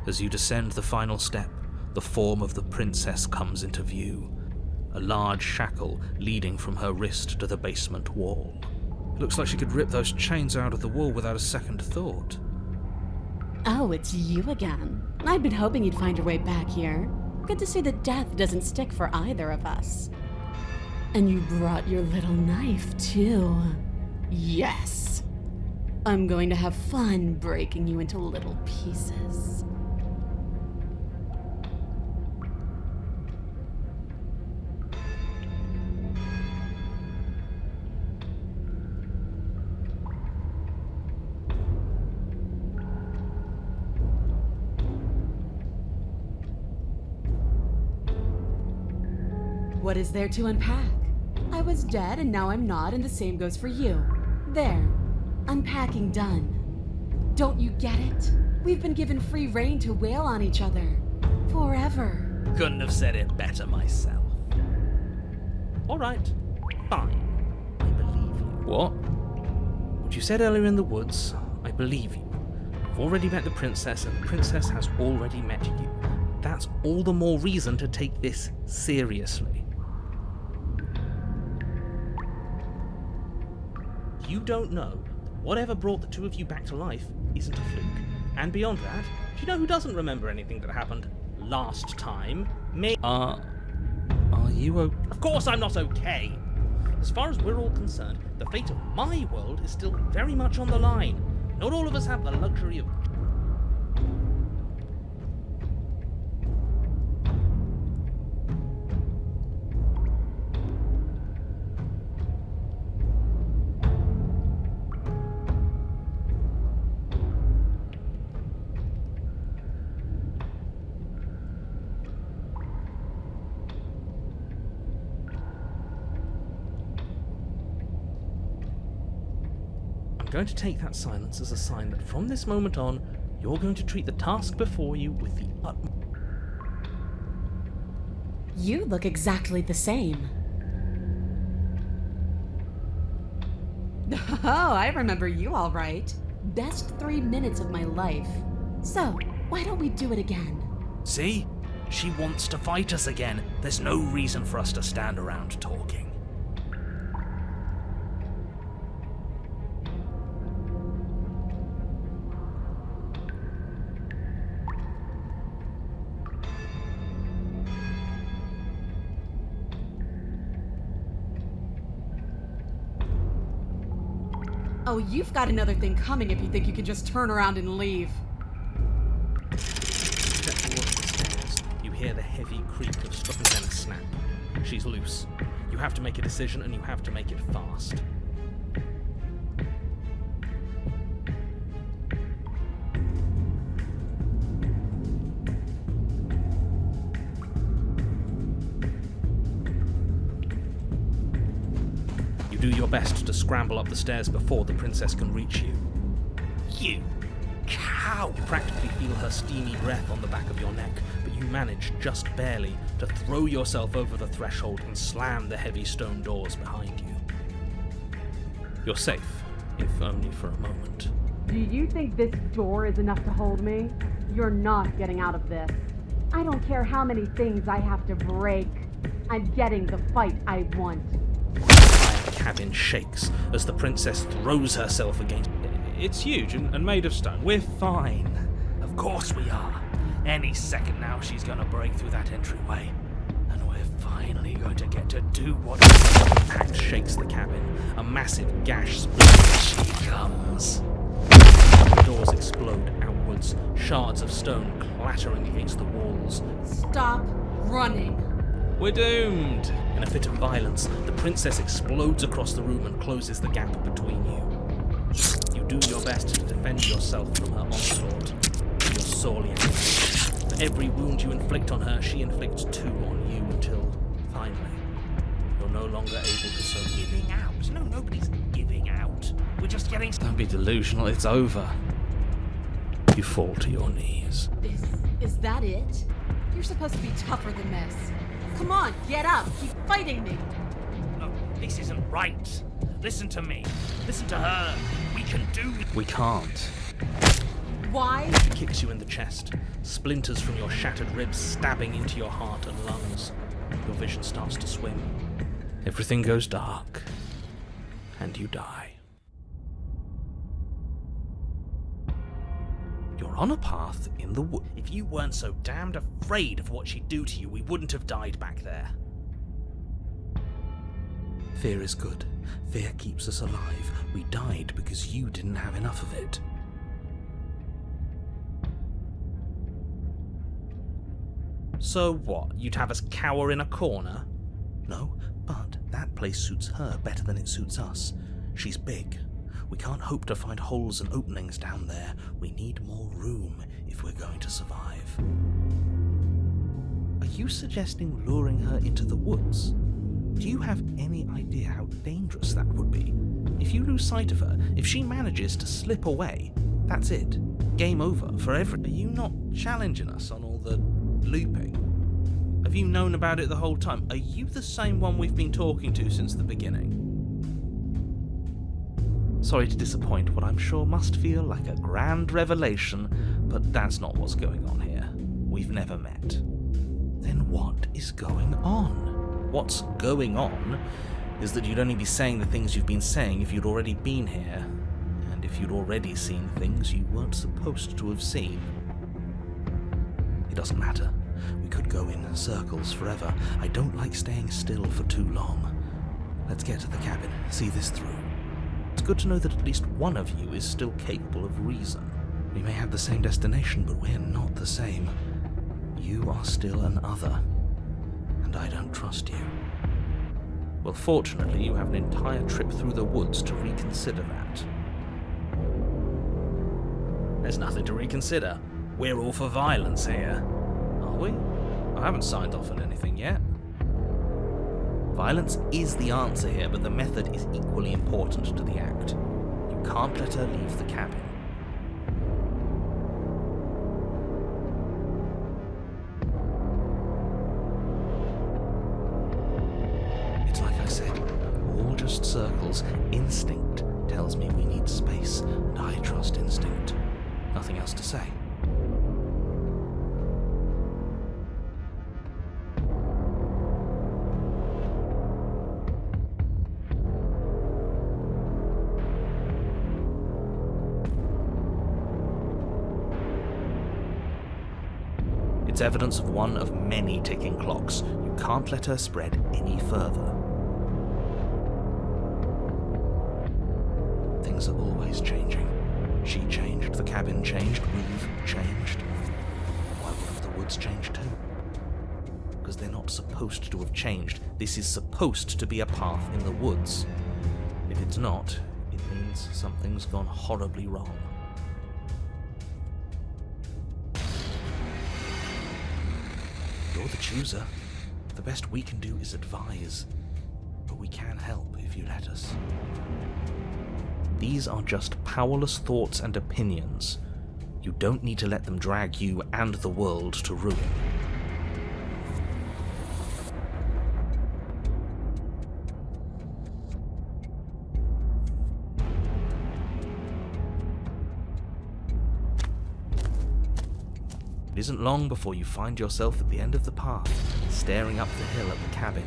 As you descend the final step, the form of the princess comes into view. A large shackle leading from her wrist to the basement wall. Looks like she could rip those chains out of the wall without a second thought. Oh, it's you again. I'd been hoping you'd find your way back here. Good to see that death doesn't stick for either of us. And you brought your little knife, too. Yes! I'm going to have fun breaking you into little pieces. What is there to unpack? I was dead and now I'm not, and the same goes for you. There. Unpacking done. Don't you get it? We've been given free rein to wail on each other. Forever. Couldn't have said it better myself. Alright, fine. I believe you. What? What you said earlier in the woods, I believe you. You've already met the princess, and the princess has already met you. That's all the more reason to take this seriously. You don't know that whatever brought the two of you back to life isn't a fluke. And beyond that, do you know who doesn't remember anything that happened last time? Me. Are you okay? Of course I'm not okay. As far as we're all concerned, the fate of my world is still very much on the line. Not all of us have the luxury of... I'm going to take that silence as a sign that from this moment on, you're going to treat the task before you with the utmost... You look exactly the same. Oh, I remember you all right. Best 3 minutes of my life. So, why don't we do it again? See? She wants to fight us again. There's no reason for us to stand around talking. Oh, you've got another thing coming if you think you can just turn around and leave. Step towards the stairs. You hear the heavy creak of stuff and then a snap. She's loose. You have to make a decision and you have to make it fast. Do your best to scramble up the stairs before the princess can reach you. You cow! You practically feel her steamy breath on the back of your neck, but you manage, just barely, to throw yourself over the threshold and slam the heavy stone doors behind you. You're safe, if only for a moment. Do you think this door is enough to hold me? You're not getting out of this. I don't care how many things I have to break. I'm getting the fight I want. The cabin shakes as the princess throws herself against it. It's huge and made of stone. We're fine. Of course we are. Any second now she's going to break through that entryway. And we're finally going to get to do what... Impact shakes the cabin. A massive gash splits. She comes. The doors explode outwards. Shards of stone clattering against the walls. Stop running. We're doomed! In a fit of violence, the princess explodes across the room and closes the gap between you. You do your best to defend yourself from her onslaught. You're sorely out. For every wound you inflict on her, she inflicts 2 on you until, finally, you're no longer able to so giving out. No, nobody's giving out. We're just getting... Don't be delusional, it's over. You fall to your knees. Is that it? You're supposed to be tougher than this. Come on, get up. Keep fighting me. No, this isn't right. Listen to me. Listen to her. We can do... We can't. Why? She kicks you in the chest. Splinters from your shattered ribs stabbing into your heart and lungs. Your vision starts to swim. Everything goes dark. And you die. You're on a path in the wood. If you weren't so damned afraid of what she'd do to you, we wouldn't have died back there. Fear is good. Fear keeps us alive. We died because you didn't have enough of it. So what? You'd have us cower in a corner? No, but that place suits her better than it suits us. She's big. We can't hope to find holes and openings down there. We need more room if we're going to survive. Are you suggesting luring her into the woods? Do you have any idea how dangerous that would be? If you lose sight of her, if she manages to slip away, that's it. Game over for every... Are you not challenging us on all the Looping? Have you known about it the whole time? Are you the same one we've been talking to since the beginning? Sorry to disappoint what I'm sure must feel like a grand revelation, but that's not what's going on here. We've never met. Then what is going on? What's going on is that you'd only be saying the things you've been saying if you'd already been here, and if you'd already seen things you weren't supposed to have seen. It doesn't matter. We could go in circles forever. I don't like staying still for too long. Let's get to the cabin, see this through. It's good to know that at least one of you is still capable of reason. We may have the same destination, but we're not the same. You are still an other, and I don't trust you. Well, fortunately, you have an entire trip through the woods to reconsider that. There's nothing to reconsider. We're all for violence here. Are we? I haven't signed off on anything yet. Violence is the answer here, but the method is equally important to the act. You can't let her leave the cabin. It's like I said, all just circles. Instinct tells me we need space, and I trust instinct. Nothing else to say. It's evidence of one of many ticking clocks. You can't let her spread any further. Things are always changing. She changed, the cabin changed, we've changed. Why wouldn't the woods change too? Because they're not supposed to have changed. This is supposed to be a path in the woods. If it's not, it means something's gone horribly wrong. You're the chooser. The best we can do is advise, but we can help if you let us. These are just powerless thoughts and opinions. You don't need to let them drag you and the world to ruin. It isn't long before you find yourself at the end of the path, staring up the hill at the cabin.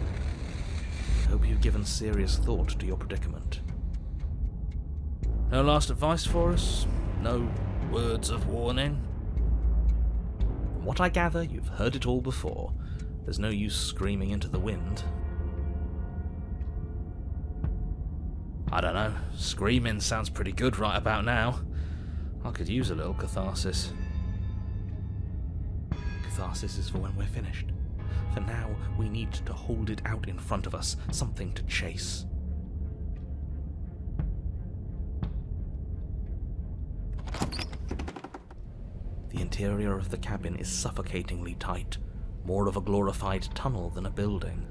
I hope you've given serious thought to your predicament. No last advice for us? No words of warning? From what I gather, you've heard it all before. There's no use screaming into the wind. I don't know, screaming sounds pretty good right about now. I could use a little catharsis. Catharsis is for when we're finished. For now, we need to hold it out in front of us, something to chase. The interior of the cabin is suffocatingly tight, more of a glorified tunnel than a building.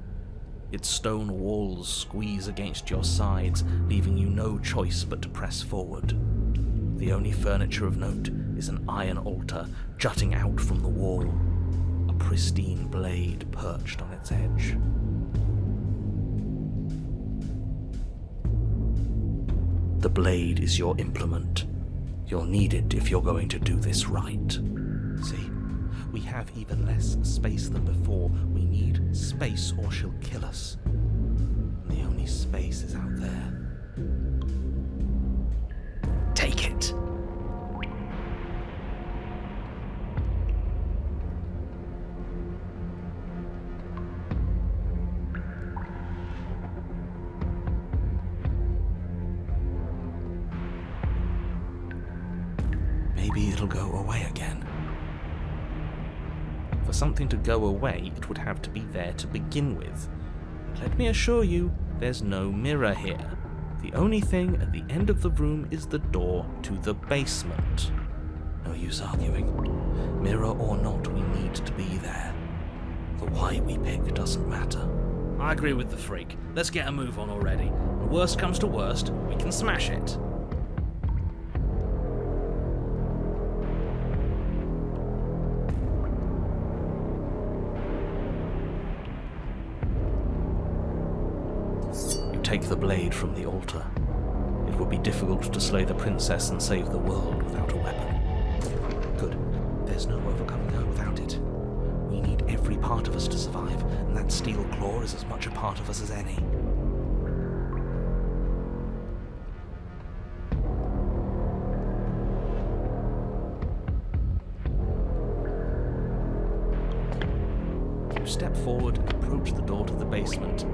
Its stone walls squeeze against your sides, leaving you no choice but to press forward. The only furniture of note is an iron altar jutting out from the wall, a pristine blade perched on its edge. The blade is your implement. You'll need it if you're going to do this right. See, we have even less space than before. We need space or she'll kill us. And the only space is out there. Take it! Maybe it'll go away again. For something to go away, it would have to be there to begin with. Let me assure you, there's no mirror here. The only thing at the end of the room is the door to the basement. No use arguing. Mirror or not, we need to be there. The why we pick doesn't matter. I agree with the freak. Let's get a move on already. When worst comes to worst, we can smash it. take the blade from the altar. It would be difficult to slay the princess and save the world without a weapon. Good. There's no overcoming her without it. We need every part of us to survive, and that steel claw is as much a part of us as any. You step forward and approach the door to the basement,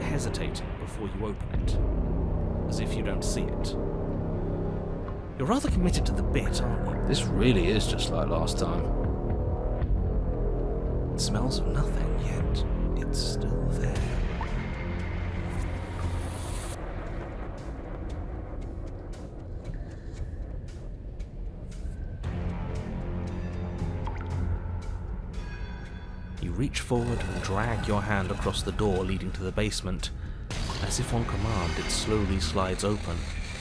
hesitating before you open it, as if you don't see it. You're rather committed to the bit, aren't you? This really is just like last time. It smells of nothing, yet it's still there. You reach forward and drag your hand across the door leading to the basement. As if on command, it slowly slides open,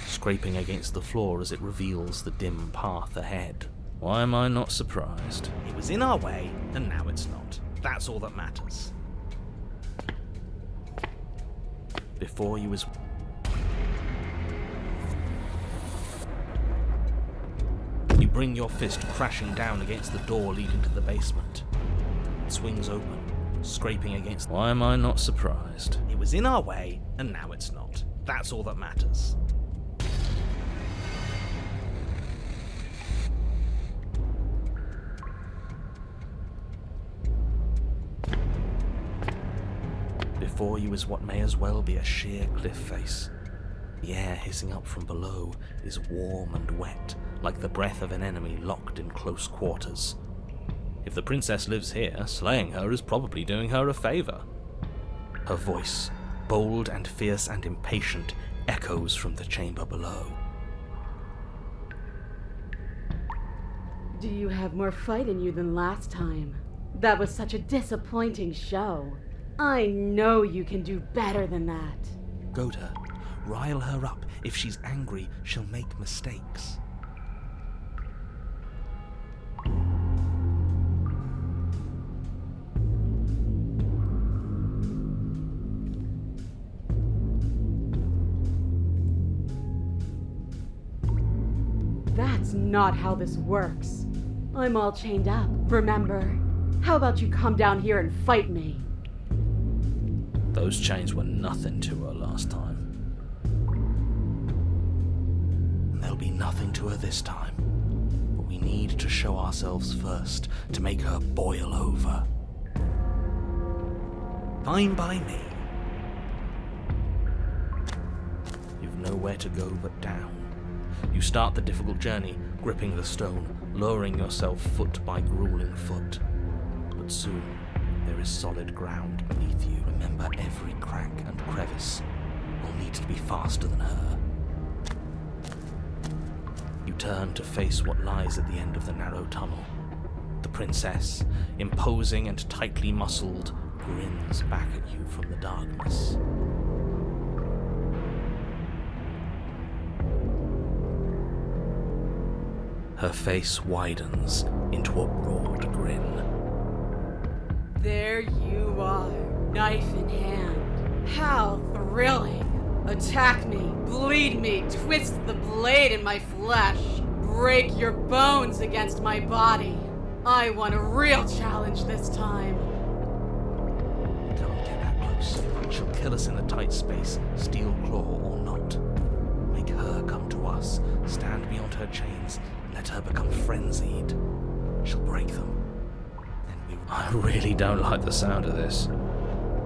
scraping against the floor as it reveals the dim path ahead. Why am I not surprised? It was in our way, and now it's not. That's all that matters. Before you is... You bring your fist crashing down against the door leading to the basement. It swings open, scraping against... Why am I not surprised? It was in our way, and now it's not. That's all that matters. Before you is what may as well be a sheer cliff face. The air hissing up from below is warm and wet, like the breath of an enemy locked in close quarters. If the princess lives here, slaying her is probably doing her a favor. Her voice, bold and fierce and impatient, echoes from the chamber below. Do you have more fight in you than last time? That was such a disappointing show. I know you can do better than that. Goad her. Rile her up. If she's angry, she'll make mistakes. That's not how this works. I'm all chained up, remember? How about you come down here and fight me? Those chains were nothing to her last time. And there'll be nothing to her this time. But we need to show ourselves first to make her boil over. Fine by me. You've nowhere to go but down. You start the difficult journey, gripping the stone, lowering yourself foot by grueling foot. But soon, there is solid ground beneath you. Remember, every crack and crevice will need to be faster than her. You turn to face what lies at the end of the narrow tunnel. The princess, imposing and tightly muscled, grins back at you from the darkness. Her face widens into a broad grin. There you are, knife in hand. How thrilling! Attack me, bleed me, twist the blade in my flesh, break your bones against my body. I want a real challenge this time. Don't get that close. She'll kill us in the tight space, steel claw or not. Make her come to us, stand beyond her chains, and let her become frenzied. She'll break them. I really don't like the sound of this.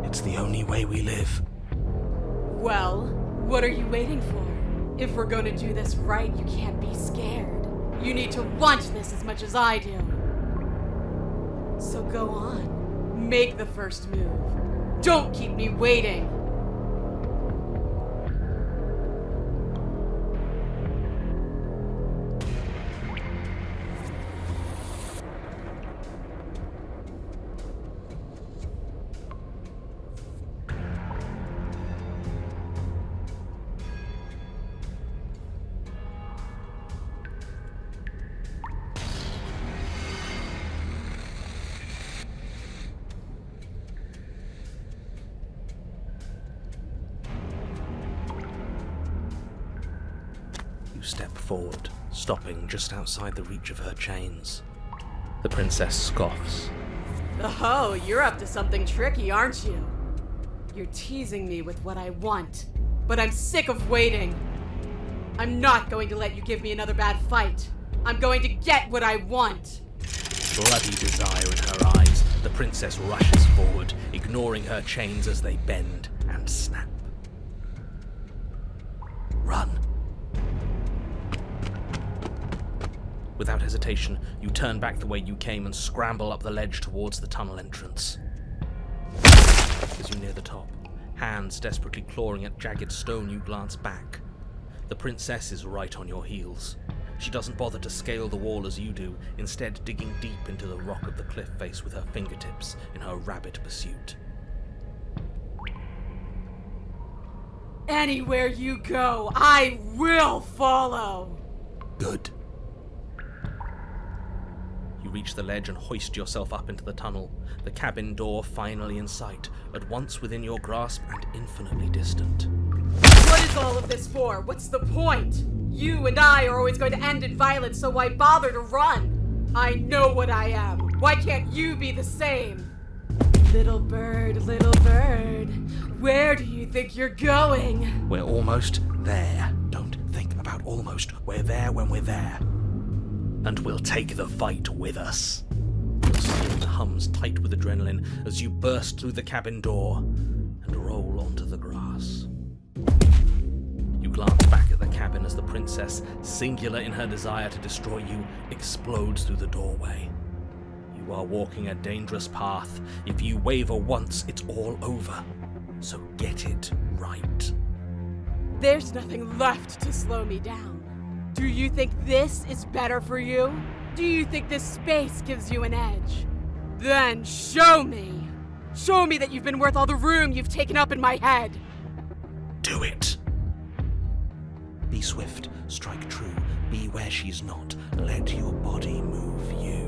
It's the only way we live. Well, what are you waiting for? If we're gonna do this right, you can't be scared. You need to want this as much as I do. So go on. Make the first move. Don't keep me waiting. step forward, stopping just outside the reach of her chains. The princess scoffs. Oh, you're up to something tricky, aren't you? You're teasing me with what I want, but I'm sick of waiting. I'm not going to let you give me another bad fight. I'm going to get what I want. Bloody desire in her eyes, the princess rushes forward, ignoring her chains as they bend and snap. Run. Without hesitation, you turn back the way you came and scramble up the ledge towards the tunnel entrance. As you near the top, hands desperately clawing at jagged stone, you glance back. The princess is right on your heels. She doesn't bother to scale the wall as you do, instead digging deep into the rock of the cliff face with her fingertips in her rabid pursuit. Anywhere you go, I will follow! Good. You reach the ledge and hoist yourself up into the tunnel, the cabin door finally in sight, at once within your grasp and infinitely distant. What is all of this for? What's the point? You and I are always going to end in violence, so why bother to run? I know what I am. Why can't you be the same? Little bird, where do you think you're going? We're almost there. Don't think about almost. We're there when we're there. And we'll take the fight with us. Your skin hums tight with adrenaline as you burst through the cabin door and roll onto the grass. You glance back at the cabin as the princess, singular in her desire to destroy you, explodes through the doorway. You are walking a dangerous path. If you waver once, it's all over. So get it right. There's nothing left to slow me down. Do you think this is better for you? Do you think this space gives you an edge? Then show me! Show me that you've been worth all the room you've taken up in my head! Do it! Be swift, strike true, be where she's not. Let your body move you.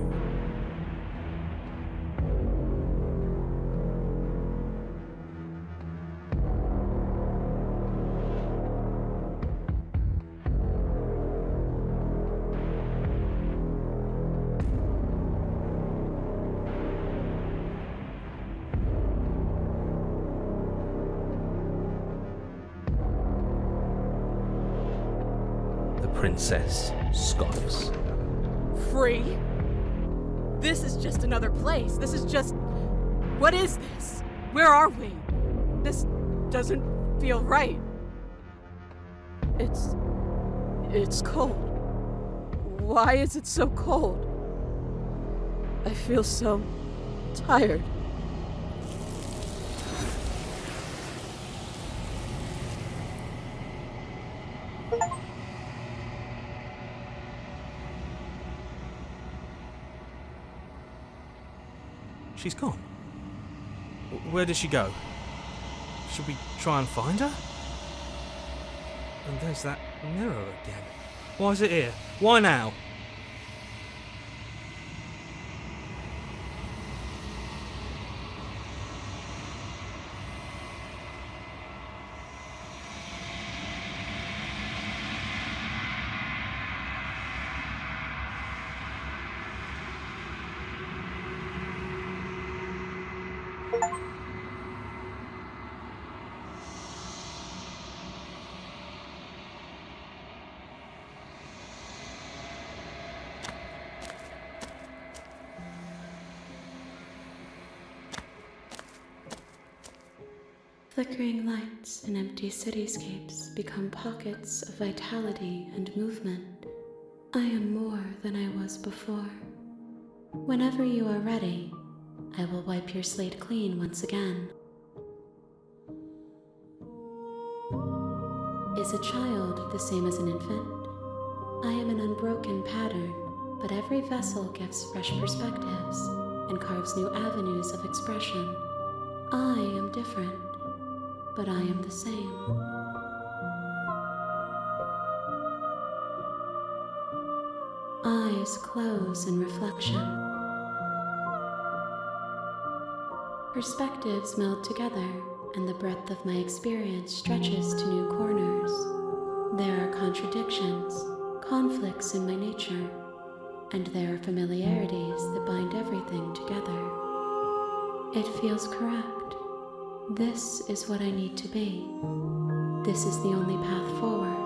Princess scoffs. Free? This is just another place. This is just... What is this? Where are we? This doesn't feel right. It's cold. Why is it so cold? I feel so tired. She's gone. Where did she go? Should we try and find her? And there's that mirror again. Why is it here? Why now? Flickering lights in empty cityscapes become pockets of vitality and movement. I am more than I was before. Whenever you are ready, I will wipe your slate clean once again. Is a child the same as an infant? I am an unbroken pattern, but every vessel gives fresh perspectives and carves new avenues of expression. I am different, but I am the same. Eyes close in reflection. Perspectives meld together, and the breadth of my experience stretches to new corners. There are contradictions, conflicts in my nature, and there are familiarities that bind everything together. It feels correct. This is what I need to be. This is the only path forward.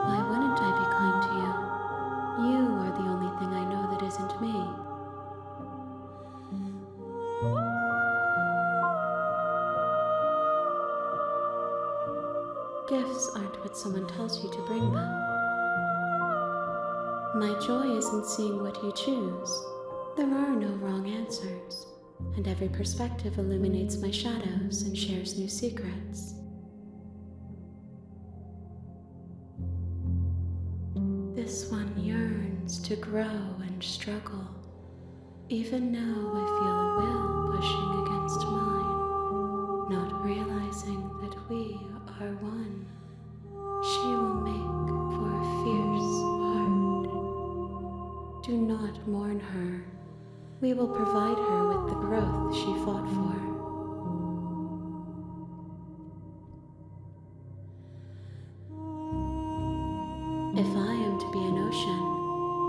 Why wouldn't I be kind to you? You are the only thing I know that isn't me. Gifts aren't what someone tells you to bring them. My joy is in seeing what you choose. There are no wrong answers, and every perspective illuminates my shadows and shares new secrets. This one yearns to grow and struggle. Even now I feel a will pushing against mine, not realizing that we are one. She will make for a fierce heart. Do not mourn her. We will provide her with the growth she fought for. If I am to be an ocean,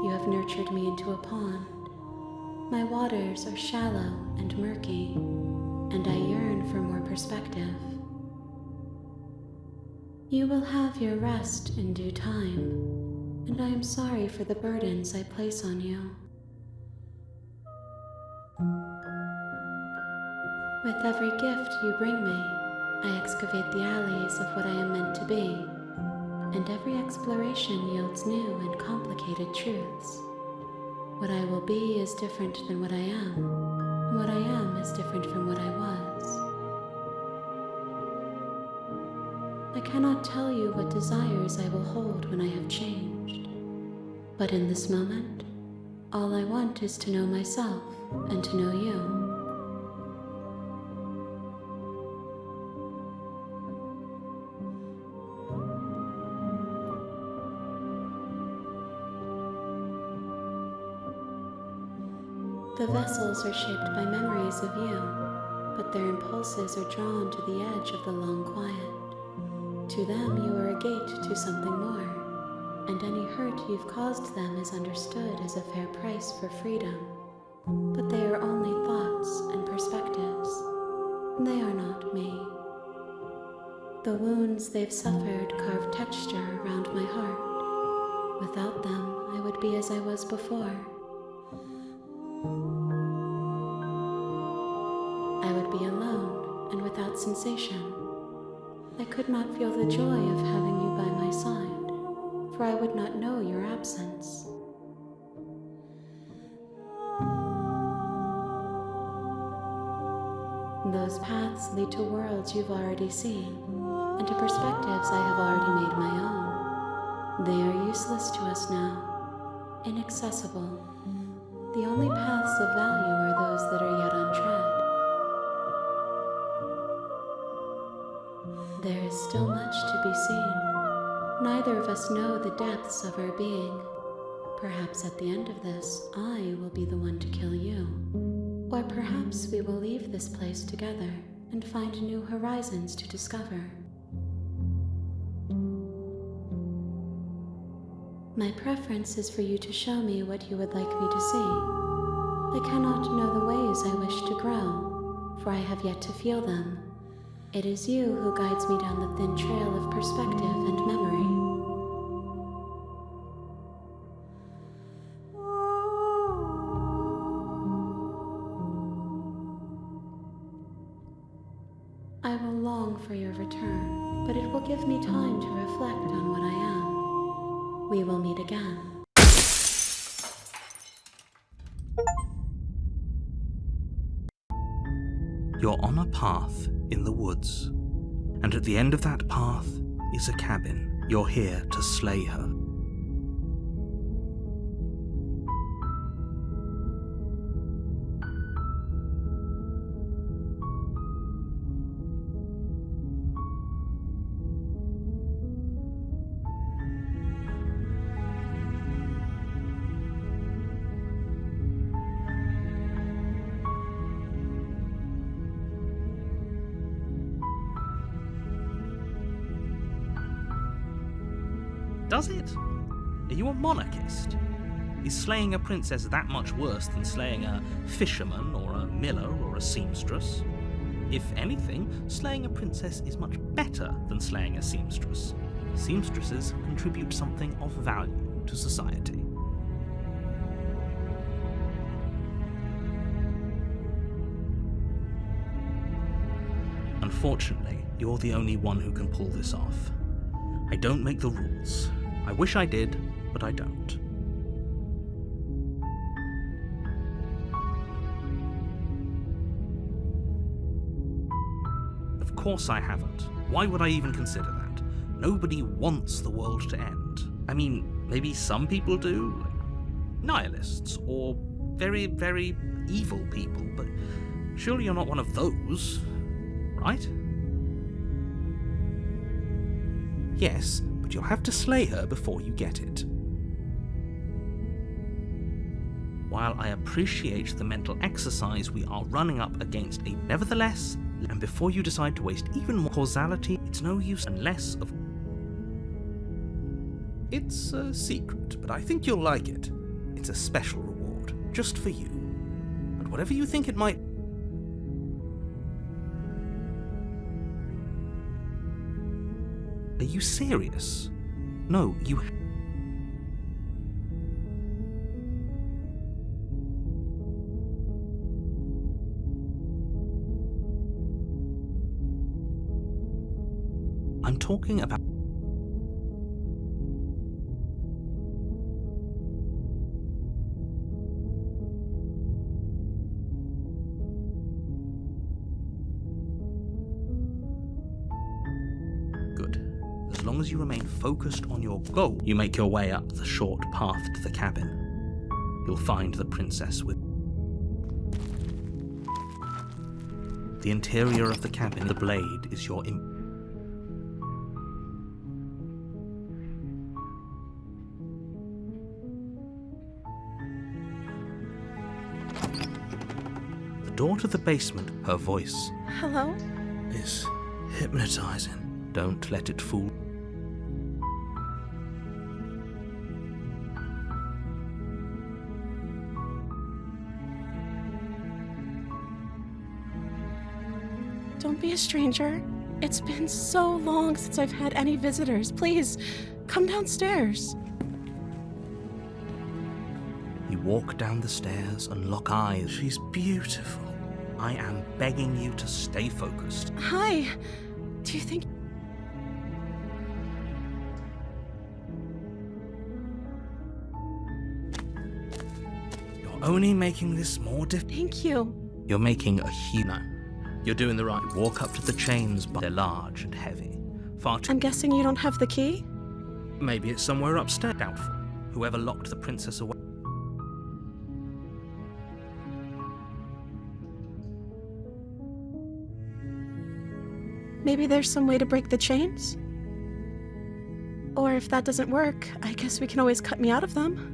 you have nurtured me into a pond. My waters are shallow and murky, and I yearn for more perspective. You will have your rest in due time, and I am sorry for the burdens I place on you. With every gift you bring me, I excavate the alleys of what I am meant to be, and every exploration yields new and complicated truths. What I will be is different than what I am, and what I am is different from what I was. I cannot tell you what desires I will hold when I have changed, but in this moment, all I want is to know myself and to know you. The vessels are shaped by memories of you, but their impulses are drawn to the edge of the long quiet. To them, you are a gate to something more, and any hurt you've caused them is understood as a fair price for freedom. But they are only thoughts and perspectives. They are not me. The wounds they've suffered carve texture around my heart. Without them, I would be as I was before. I would be alone and without sensation. I could not feel the joy of having you by my side, for I would not know your absence. Those paths lead to worlds you've already seen, and to perspectives I have already made my own. They are useless to us now, inaccessible. The only paths of value are those that are yet untread. There is still much to be seen. Neither of us know the depths of our being. Perhaps at the end of this, I will be the one to kill you. Or perhaps we will leave this place together and find new horizons to discover. My preference is for you to show me what you would like me to see. I cannot know the ways I wish to grow, for I have yet to feel them. It is you who guides me down the thin trail of perspective and memory. I will long for your return, but it will give me time to reflect on what I am. We will meet again. You're on a path in the woods, and at the end of that path is a cabin. You're here to slay her. Does it? Are you a monarchist? Is slaying a princess that much worse than slaying a fisherman or a miller or a seamstress? If anything, slaying a princess is much better than slaying a seamstress. Seamstresses contribute something of value to society. Unfortunately, you're the only one who can pull this off. I don't make the rules. I wish I did, but I don't. Of course I haven't. Why would I even consider that? Nobody wants the world to end. I mean, maybe some people do, like nihilists, or very, very evil people, but surely you're not one of those, right? Yes, but you'll have to slay her before you get it. While I appreciate the mental exercise we are running up against a nevertheless, and before you decide to waste even more causality, it's no use unless of... It's a secret, but I think you'll like it. It's a special reward, just for you. And whatever you think it might... Are you serious? No, you... I'm talking about... Good. As long as you remain focused on your goal, you make your way up the short path to the cabin. You'll find the princess with... The interior of the cabin, the blade is your... The door to the basement, her voice... Hello? is hypnotizing. Don't let it fool. Don't be a stranger. It's been so long since I've had any visitors. Please, come downstairs. You walk down the stairs and lock eyes. She's beautiful. I am begging you to stay focused. Hi. Do you think... You're only making this more difficult. Thank you. You're making a huge... No. You're doing the right. Walk up to the chains, but they're large and heavy. Far too... I'm guessing you don't have the key? Maybe it's somewhere upstairs. Doubtful. Whoever locked the princess away... Maybe there's some way to break the chains? Or if that doesn't work, I guess we can always cut me out of them.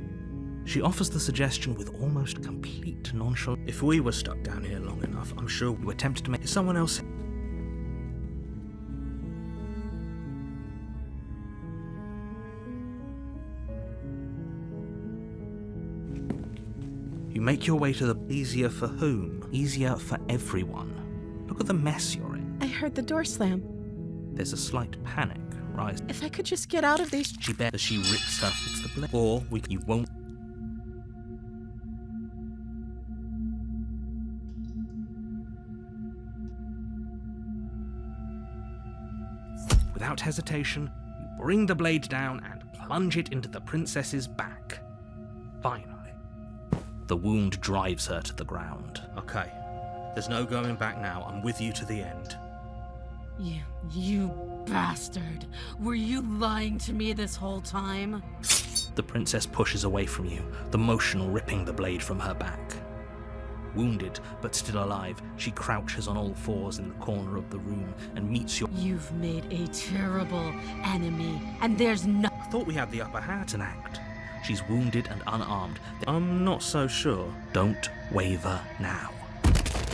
She offers the suggestion with almost complete nonchalance. If we were stuck down here long enough, I'm sure we were tempted to make someone else... You make your way to the... Easier for whom? Easier for everyone. Look at the mess you're in. I heard the door slam. There's a slight panic rise. If I could just get out of these... She bears as she rips her... It's the blade. Or you won't... Without hesitation, you bring the blade down and plunge it into the princess's back. Finally. The wound drives her to the ground. Okay. There's no going back now. I'm with you to the end. You bastard. Were you lying to me this whole time? The princess pushes away from you, the motion ripping the blade from her back. Wounded, but still alive, she crouches on all fours in the corner of the room and meets your... You've made a terrible enemy, and there's no... I thought we had the upper hand. It's an act. She's wounded and unarmed. I'm not so sure. Don't waver now.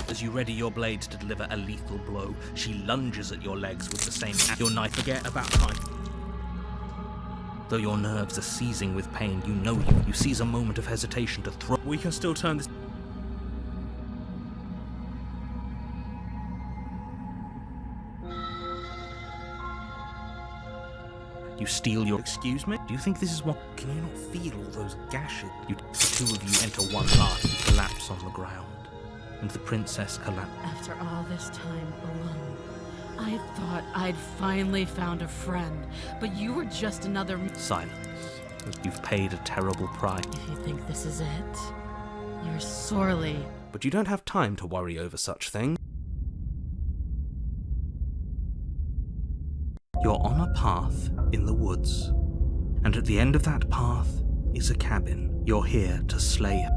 As you ready your blade to deliver a lethal blow, she lunges at your legs with the same... Your knife. Forget about time. Though your nerves are seizing with pain, you know you seize a moment of hesitation to throw. We can still turn this. You steal your. Excuse me? Do you think this is what? Can you not feel all those gashes? The two of you enter one path and collapse on the ground, and the princess collapses. After all this time alone, I thought I'd finally found a friend, but you were just another. Silence. You've paid a terrible price. If you think this is it, you're sorely. But you don't have time to worry over such things. You're on a path in the woods, and at the end of that path is a cabin. You're here to slay her.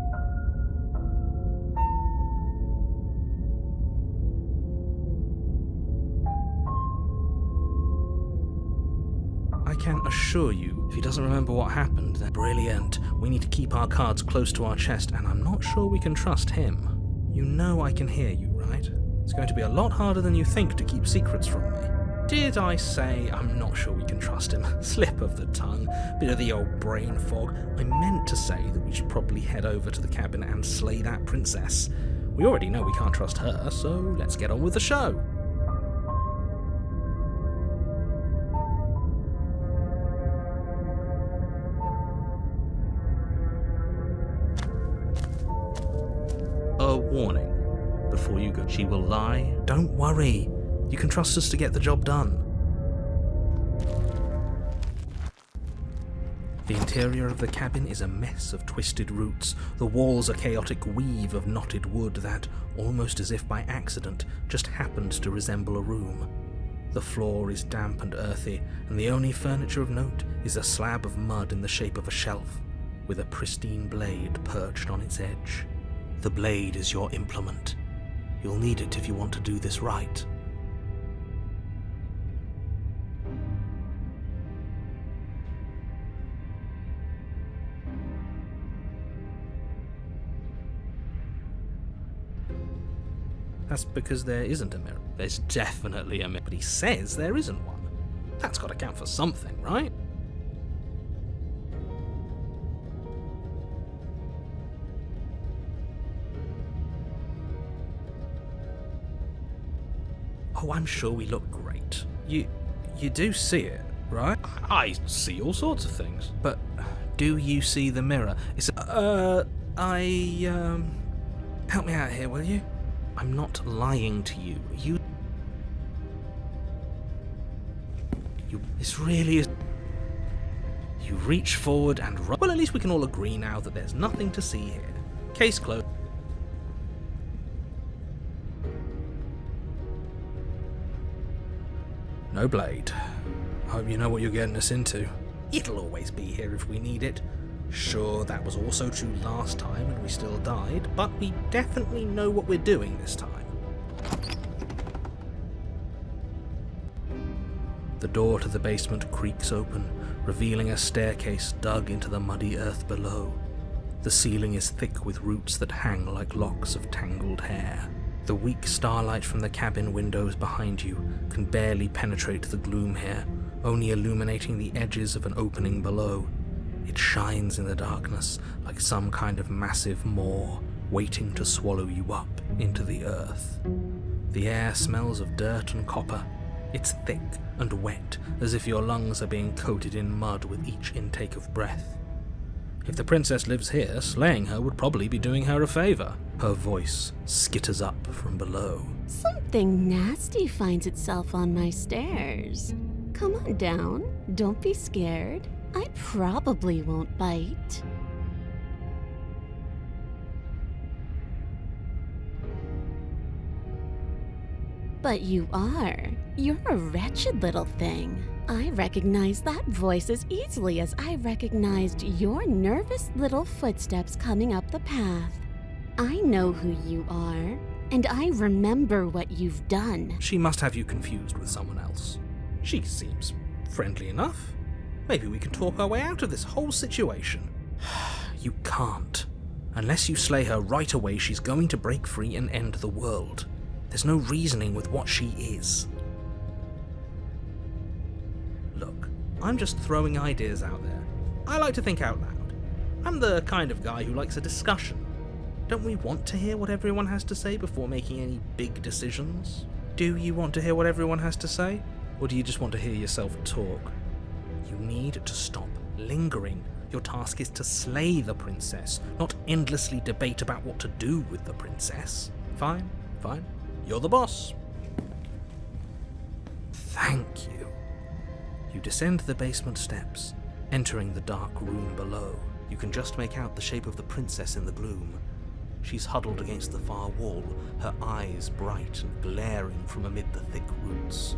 I can assure you, if he doesn't remember what happened, then brilliant. We need to keep our cards close to our chest, and I'm not sure we can trust him. You know I can hear you, right? It's going to be a lot harder than you think to keep secrets from me. Did I say I'm not sure we can trust him? Slip of the tongue, bit of the old brain fog. I meant to say that we should probably head over to the cabin and slay that princess. We already know we can't trust her, so let's get on with the show. A warning before you go. She will lie. Don't worry. You can trust us to get the job done. The interior of the cabin is a mess of twisted roots. The walls a chaotic weave of knotted wood that, almost as if by accident, just happened to resemble a room. The floor is damp and earthy, and the only furniture of note is a slab of mud in the shape of a shelf, with a pristine blade perched on its edge. The blade is your implement. You'll need it if you want to do this right. That's because there isn't a mirror. There's definitely a mirror, but he says there isn't one. That's got to count for something, right? Oh, I'm sure we look great. You do see it, right? I see all sorts of things. But do you see the mirror? Help me out here, will you? I'm not lying to you. This really is. You reach forward and run. Well, at least we can all agree now that there's nothing to see here. Case closed. No blade. Hope you know what you're getting us into. It'll always be here if we need it. Sure, that was also true last time and we still died, but we definitely know what we're doing this time. The door to the basement creaks open, revealing a staircase dug into the muddy earth below. The ceiling is thick with roots that hang like locks of tangled hair. The weak starlight from the cabin windows behind you can barely penetrate the gloom here, only illuminating the edges of an opening below. It shines in the darkness like some kind of massive maw waiting to swallow you up into the earth. The air smells of dirt and copper. It's thick and wet, as if your lungs are being coated in mud with each intake of breath. If the princess lives here, slaying her would probably be doing her a favor. Her voice skitters up from below. Something nasty finds itself on my stairs. Come on down. Don't be scared. I probably won't bite. But you are. You're a wretched little thing. I recognize that voice as easily as I recognized your nervous little footsteps coming up the path. I know who you are, and I remember what you've done. She must have you confused with someone else. She seems friendly enough. Maybe we can talk our way out of this whole situation. You can't. Unless you slay her right away, she's going to break free and end the world. There's no reasoning with what she is. Look, I'm just throwing ideas out there. I like to think out loud. I'm the kind of guy who likes a discussion. Don't we want to hear what everyone has to say before making any big decisions? Do you want to hear what everyone has to say? Or do you just want to hear yourself talk? You need to stop lingering. Your task is to slay the princess, not endlessly debate about what to do with the princess. Fine. You're the boss. Thank you. You descend the basement steps, entering the dark room below. You can just make out the shape of the princess in the gloom. She's huddled against the far wall, her eyes bright and glaring from amid the thick roots.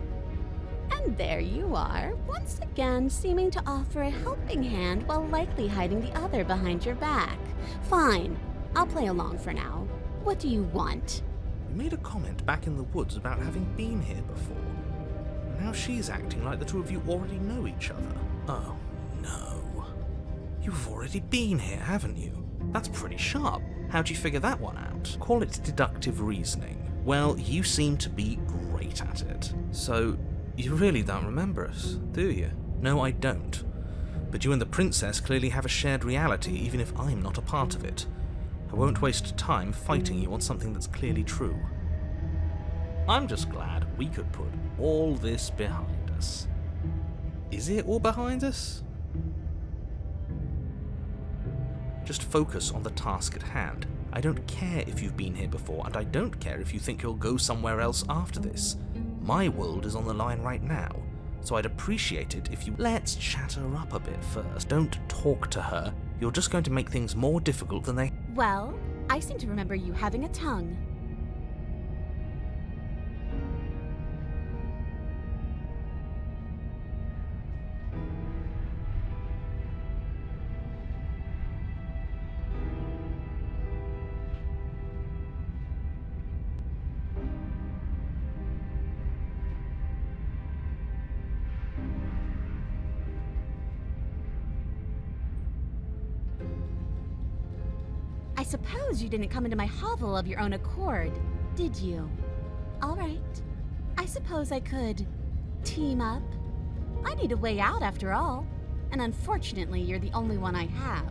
And there you are, once again seeming to offer a helping hand while likely hiding the other behind your back. Fine, I'll play along for now. What do you want? You made a comment back in the woods about having been here before. Now she's acting like the two of you already know each other. Oh, no. You've already been here, haven't you? That's pretty sharp. How'd you figure that one out? Call it deductive reasoning. Well, you seem to be great at it. So, you really don't remember us, do you? No, I don't. But you and the princess clearly have a shared reality, even if I'm not a part of it. I won't waste time fighting you on something that's clearly true. I'm just glad we could put all this behind us. Is it all behind us? Just focus on the task at hand. I don't care if you've been here before, and I don't care if you think you'll go somewhere else after this. My world is on the line right now, so I'd appreciate it if you... Let's chat her up a bit first. Don't talk to her. You're just going to make things more difficult than they... Well, I seem to remember you having a tongue. I suppose you didn't come into my hovel of your own accord, did you? All right. I suppose I could team up. I need a way out after all, and unfortunately you're the only one I have.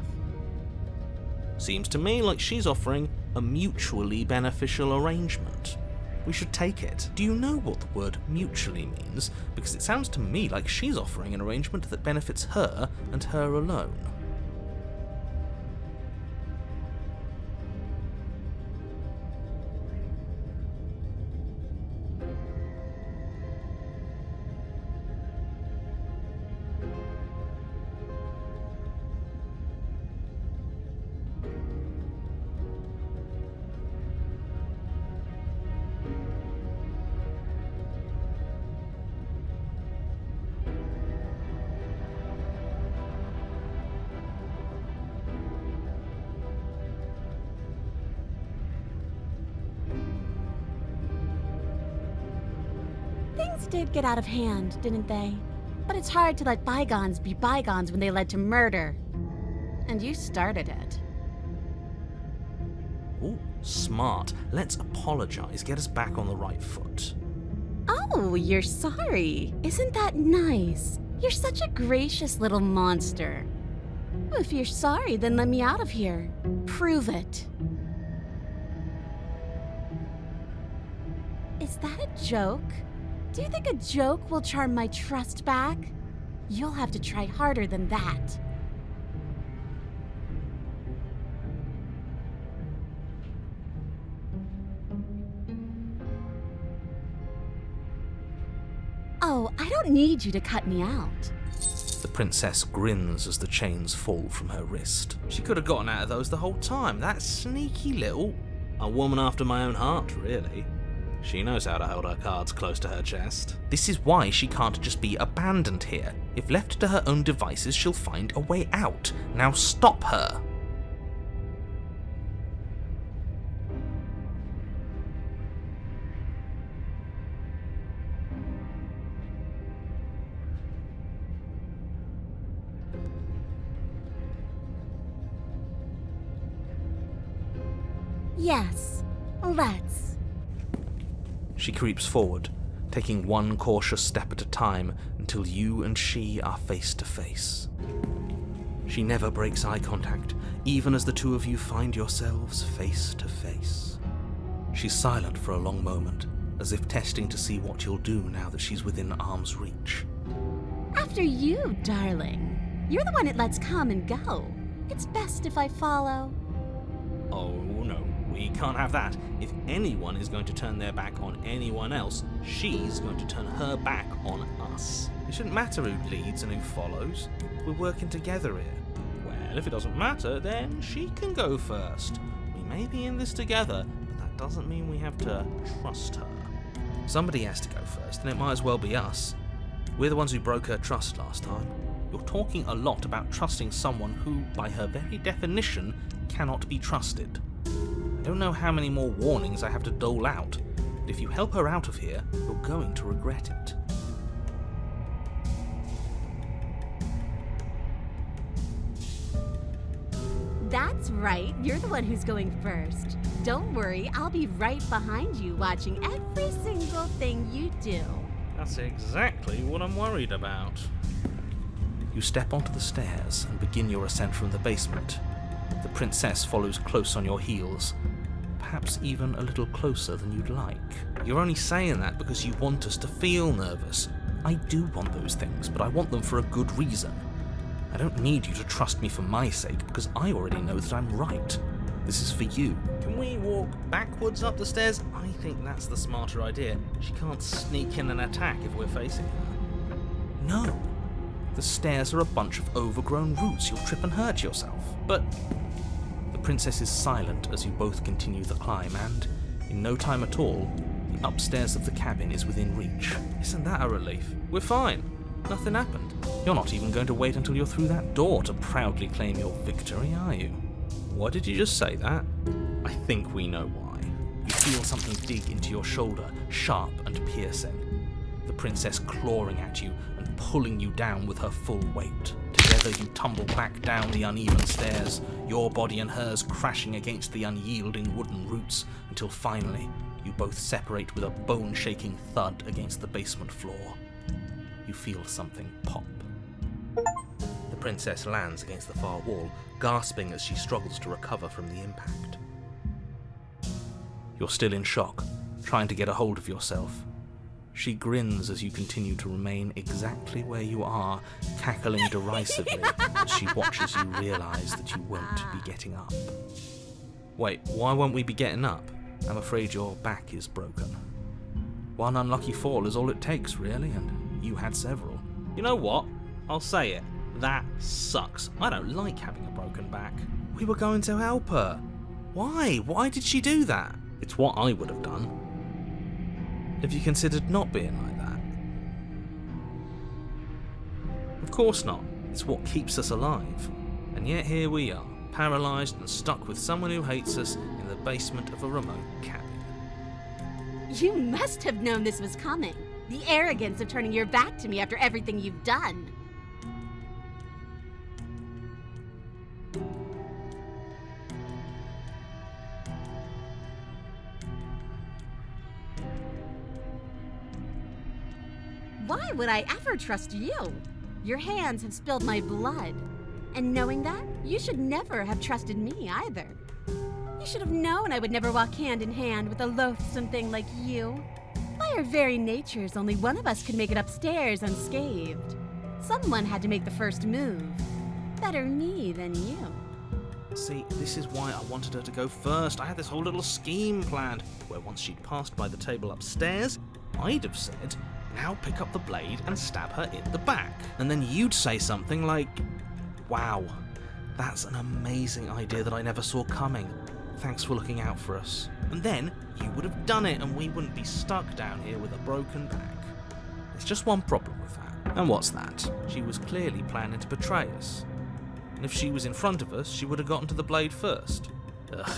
Seems to me like she's offering a mutually beneficial arrangement. We should take it. Do you know what the word mutually means? Because it sounds to me like she's offering an arrangement that benefits her and her alone. Things did get out of hand, didn't they? But it's hard to let bygones be bygones when they led to murder. And you started it. Ooh, smart. Let's apologize, get us back on the right foot. Oh, you're sorry. Isn't that nice? You're such a gracious little monster. Well, if you're sorry, then let me out of here. Prove it. Is that a joke? Do you think a joke will charm my trust back? You'll have to try harder than that. Oh, I don't need you to cut me out. The princess grins as the chains fall from her wrist. She could have gotten out of those the whole time. That sneaky little... A woman after my own heart, really. She knows how to hold her cards close to her chest. This is why she can't just be abandoned here. If left to her own devices, she'll find a way out. Now stop her. Yes, let's. She creeps forward, taking one cautious step at a time until you and she are face to face. She never breaks eye contact, even as the two of you find yourselves face to face. She's silent for a long moment, as if testing to see what you'll do now that she's within arm's reach. After you, darling. You're the one it lets come and go. It's best if I follow. Oh no, we can't have that. If anyone is going to turn their back on anyone else, she's going to turn her back on us. It shouldn't matter who leads and who follows. We're working together here. Well, if it doesn't matter, then she can go first. We may be in this together, but that doesn't mean we have to trust her. Somebody has to go first, and it might as well be us. We're the ones who broke her trust last time. You're talking a lot about trusting someone who, by her very definition, cannot be trusted. I don't know how many more warnings I have to dole out, but if you help her out of here, you're going to regret it. That's right, you're the one who's going first. Don't worry, I'll be right behind you watching every single thing you do. That's exactly what I'm worried about. You step onto the stairs and begin your ascent from the basement. The princess follows close on your heels, perhaps even a little closer than you'd like. You're only saying that because you want us to feel nervous. I do want those things, but I want them for a good reason. I don't need you to trust me for my sake, because I already know that I'm right. This is for you. Can we walk backwards up the stairs? I think that's the smarter idea. She can't sneak in and attack if we're facing her. No. The stairs are a bunch of overgrown roots. You'll trip and hurt yourself. But the princess is silent as you both continue the climb, and in no time at all, the upstairs of the cabin is within reach. Isn't that a relief? We're fine. Nothing happened. You're not even going to wait until you're through that door to proudly claim your victory, are you? Why did you just say that? I think we know why. You feel something dig into your shoulder, sharp and piercing. The princess clawing at you and pulling you down with her full weight. Together you tumble back down the uneven stairs, your body and hers crashing against the unyielding wooden roots, until finally you both separate with a bone-shaking thud against the basement floor. You feel something pop. The princess lands against the far wall, gasping as she struggles to recover from the impact. You're still in shock, trying to get a hold of yourself. She grins as you continue to remain exactly where you are, cackling derisively as she watches you realise that you won't be getting up. Wait, why won't we be getting up? I'm afraid your back is broken. One unlucky fall is all it takes, really, and you had several. You know what? I'll say it. That sucks. I don't like having a broken back. We were going to help her. Why? Why did she do that? It's what I would have done. Have you considered not being like that? Of course not. It's what keeps us alive. And yet here we are, paralyzed and stuck with someone who hates us in the basement of a remote cabin. You must have known this was coming. The arrogance of turning your back to me after everything you've done. Why would I ever trust you? Your hands have spilled my blood. And knowing that, you should never have trusted me either. You should have known I would never walk hand in hand with a loathsome thing like you. By our very natures, only one of us could make it upstairs unscathed. Someone had to make the first move. Better me than you. See, this is why I wanted her to go first. I had this whole little scheme planned, where once she'd passed by the table upstairs, I'd have said, now pick up the blade and stab her in the back. And then you'd say something like, wow, that's an amazing idea that I never saw coming. Thanks for looking out for us. And then you would have done it and we wouldn't be stuck down here with a broken back. There's just one problem with that. And what's that? She was clearly planning to betray us. And if she was in front of us, she would have gotten to the blade first. Ugh,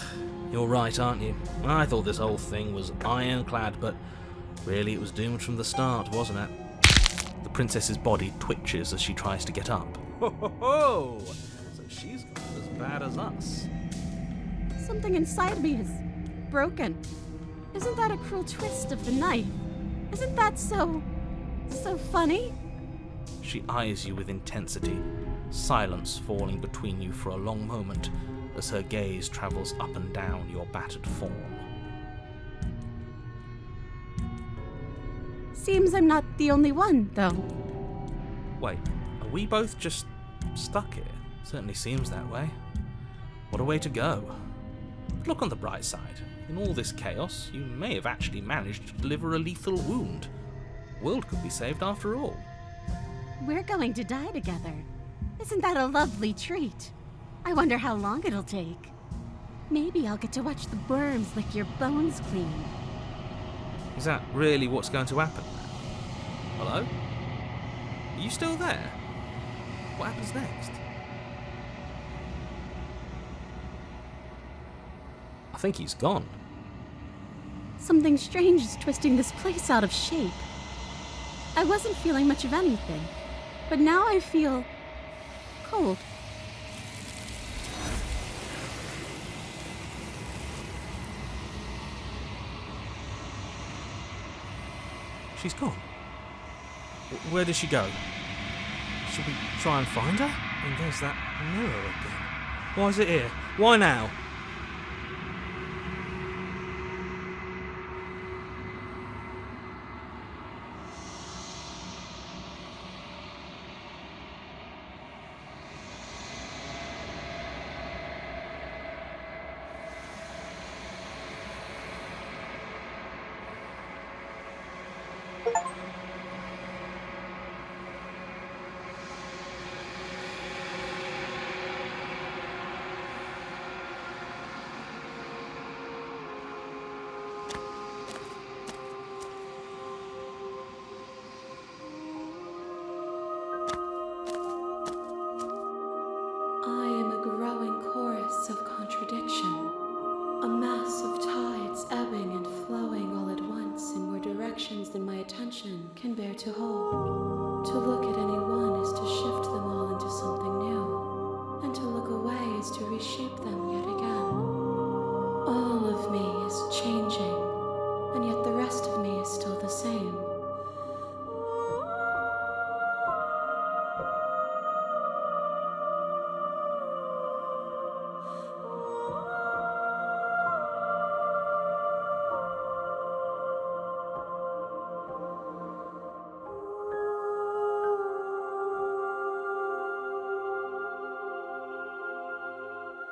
you're right, aren't you? I thought this whole thing was ironclad, but really it was doomed from the start, wasn't it? The princess's body twitches as she tries to get up. Ho ho ho! So she's got it as bad as us. Something inside me is broken. Isn't that a cruel twist of the knife? Isn't that so funny? She eyes you with intensity, silence falling between you for a long moment as her gaze travels up and down your battered form. Seems I'm not the only one, though. Wait, are we both just stuck here? Certainly seems that way. What a way to go. But look on the bright side. In all this chaos, you may have actually managed to deliver a lethal wound. The world could be saved after all. We're going to die together. Isn't that a lovely treat? I wonder how long it'll take. Maybe I'll get to watch the worms lick your bones clean. Is that really what's going to happen? Hello? Are you still there? What happens next? I think he's gone. Something strange is twisting this place out of shape. I wasn't feeling much of anything, but now I feel cold. She's gone. Where did she go? Should we try and find her? And there's that mirror again. Why is it here? Why now? I am a growing chorus of contradiction, a mass of tides ebbing and flowing all at once in more directions than my attention can bear to hold. To look at any one is to shift them all into something new, and to look away is to reshape them yet again. All of me is changing, and yet the rest of me is still the same.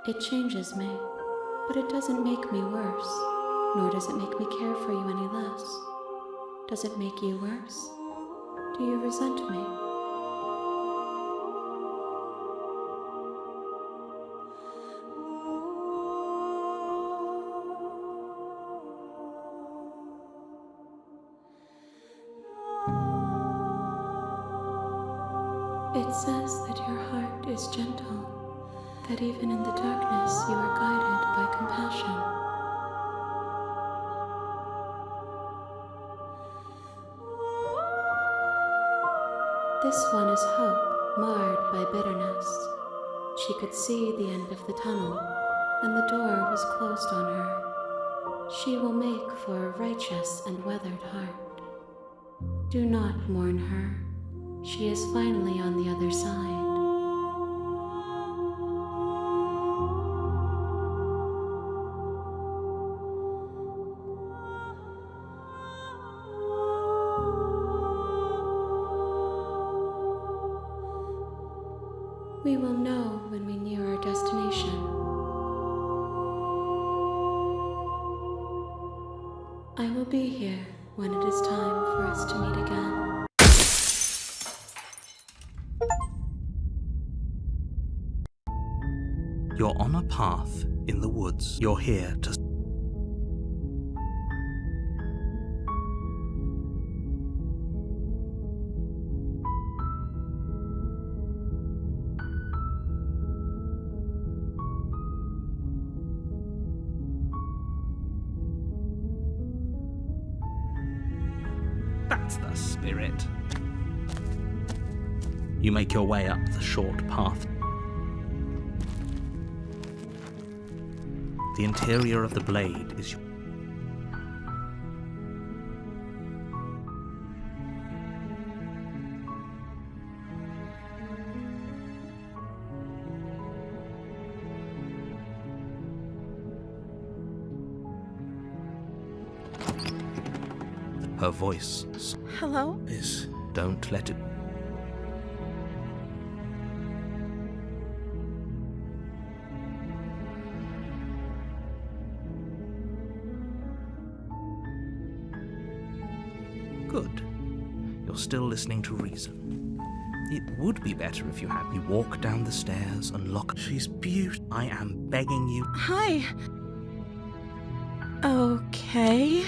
It changes me, but it doesn't make me worse, nor does it make me care for you any less. Does it make you worse? Do you resent me? It says that your heart is gentle, that even in the darkness you are guided by compassion. This one is hope, marred by bitterness. She could see the end of the tunnel, and the door was closed on her. She will make for a righteous and weathered heart. Do not mourn her. She is finally on the other side. We will know when we near our destination. I will be here when it is time for us to meet again. You're on a path in the woods. You're here to... That's the spirit. You make your way up the short path. The interior of the blade is Her voice Hello? is, don't let it... Good. You're still listening to reason. It would be better if you had me walk down the stairs and lock... She's beautiful. I am begging you. Hi. Okay.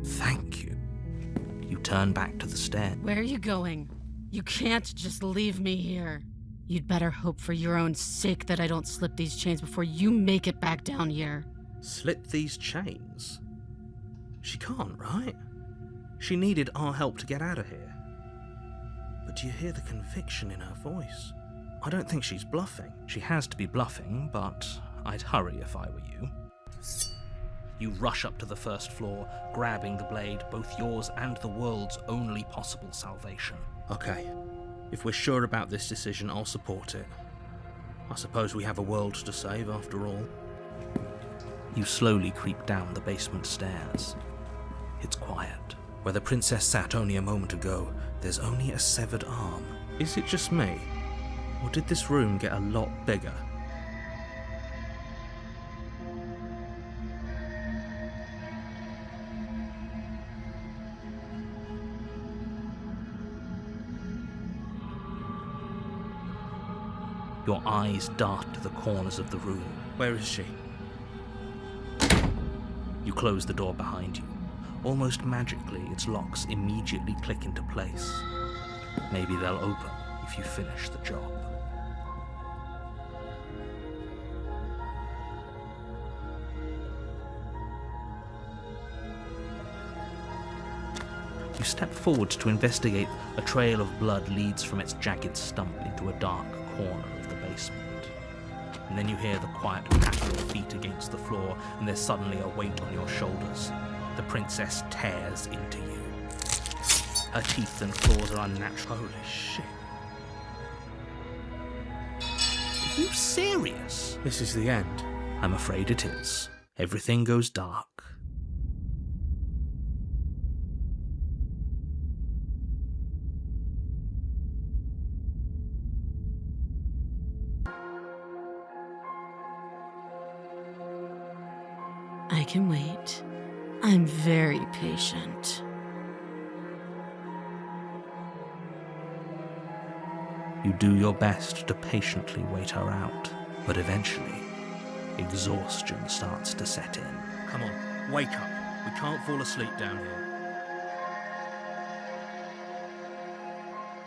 Thank you. You turn back to the stair. Where are you going? You can't just leave me here. You'd better hope for your own sake that I don't slip these chains before you make it back down here. Slip these chains? She can't, right? She needed our help to get out of here. But do you hear the conviction in her voice? I don't think she's bluffing. She has to be bluffing, but I'd hurry if I were you. You rush up to the first floor, grabbing the blade, both yours and the world's only possible salvation. Okay. If we're sure about this decision, I'll support it. I suppose we have a world to save after all. You slowly creep down the basement stairs. It's quiet. Where the princess sat only a moment ago, there's only a severed arm. Is it just me? Or did this room get a lot bigger? Your eyes dart to the corners of the room. Where is she? You close the door behind you. Almost magically, its locks immediately click into place. Maybe they'll open if you finish the job. You step forward to investigate. A trail of blood leads from its jagged stump into a dark corner of the basement. And then you hear the quiet patter of feet against the floor, and there's suddenly a weight on your shoulders. The princess tears into you. Her teeth and claws are unnatural. Holy shit. Are you serious? This is the end. I'm afraid it is. Everything goes dark. I can wait. I'm very patient. You do your best to patiently wait her out, but eventually, exhaustion starts to set in. Come on, wake up. We can't fall asleep down here.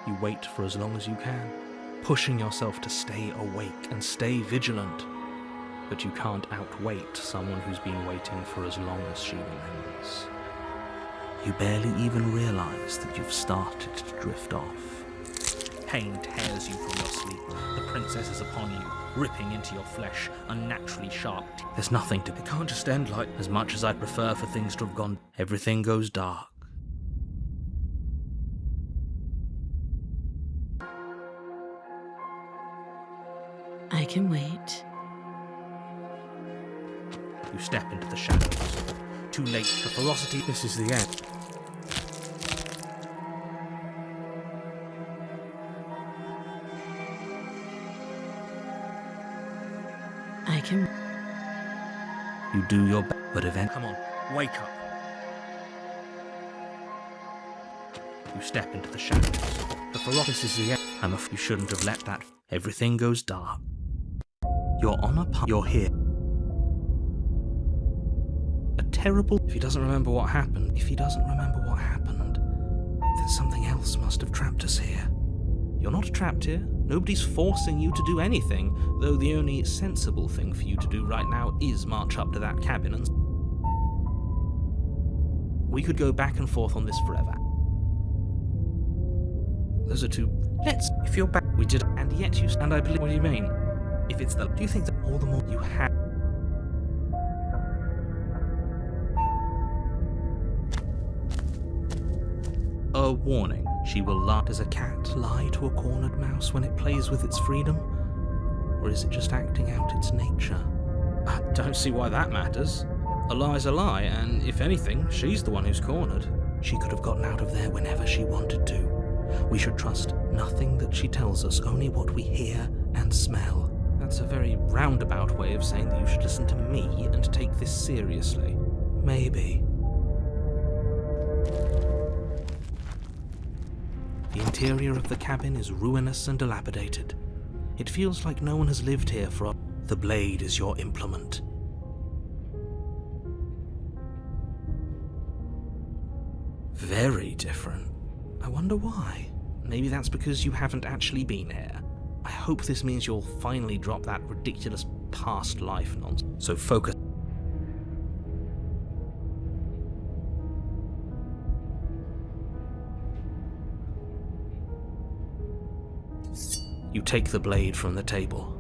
You wait for as long as you can, pushing yourself to stay awake and stay vigilant. But you can't outwait someone who's been waiting for as long as she remembers. You barely even realize that you've started to drift off. Pain tears you from your sleep. The princess is upon you, ripping into your flesh, unnaturally sharp. There's nothing to... It can't just end like... As much as I'd prefer for things to have gone... Everything goes dark. I can wait. You step into the shadows. Too late. The ferocity... This is the end. I can... You do your best, but eventually... Come on, wake up. You step into the shadows. The ferocity... This is the end. You shouldn't have let that... Everything goes dark. You're on a path. You're here. Terrible. If he doesn't remember what happened, then something else must have trapped us here. You're not trapped here. Nobody's forcing you to do anything, though the only sensible thing for you to do right now is march up to that cabin and... We could go back and forth on this forever. Those are two... Let's... If you're back... We did... And yet you... And I believe... What do you mean? If it's the... Do you think that all the more you have... a warning. She will lie. Does a cat lie to a cornered mouse when it plays with its freedom? Or is it just acting out its nature? I don't see why that matters. A lie's a lie, and if anything, she's the one who's cornered. She could have gotten out of there whenever she wanted to. We should trust nothing that she tells us, only what we hear and smell. That's a very roundabout way of saying that you should listen to me and take this seriously. Maybe. The interior of the cabin is ruinous and dilapidated. It feels like no one has lived here for The blade is your implement. Very different. I wonder why. Maybe that's because you haven't actually been here. I hope this means you'll finally drop that ridiculous past life nonsense. So focus. You take the blade from the table.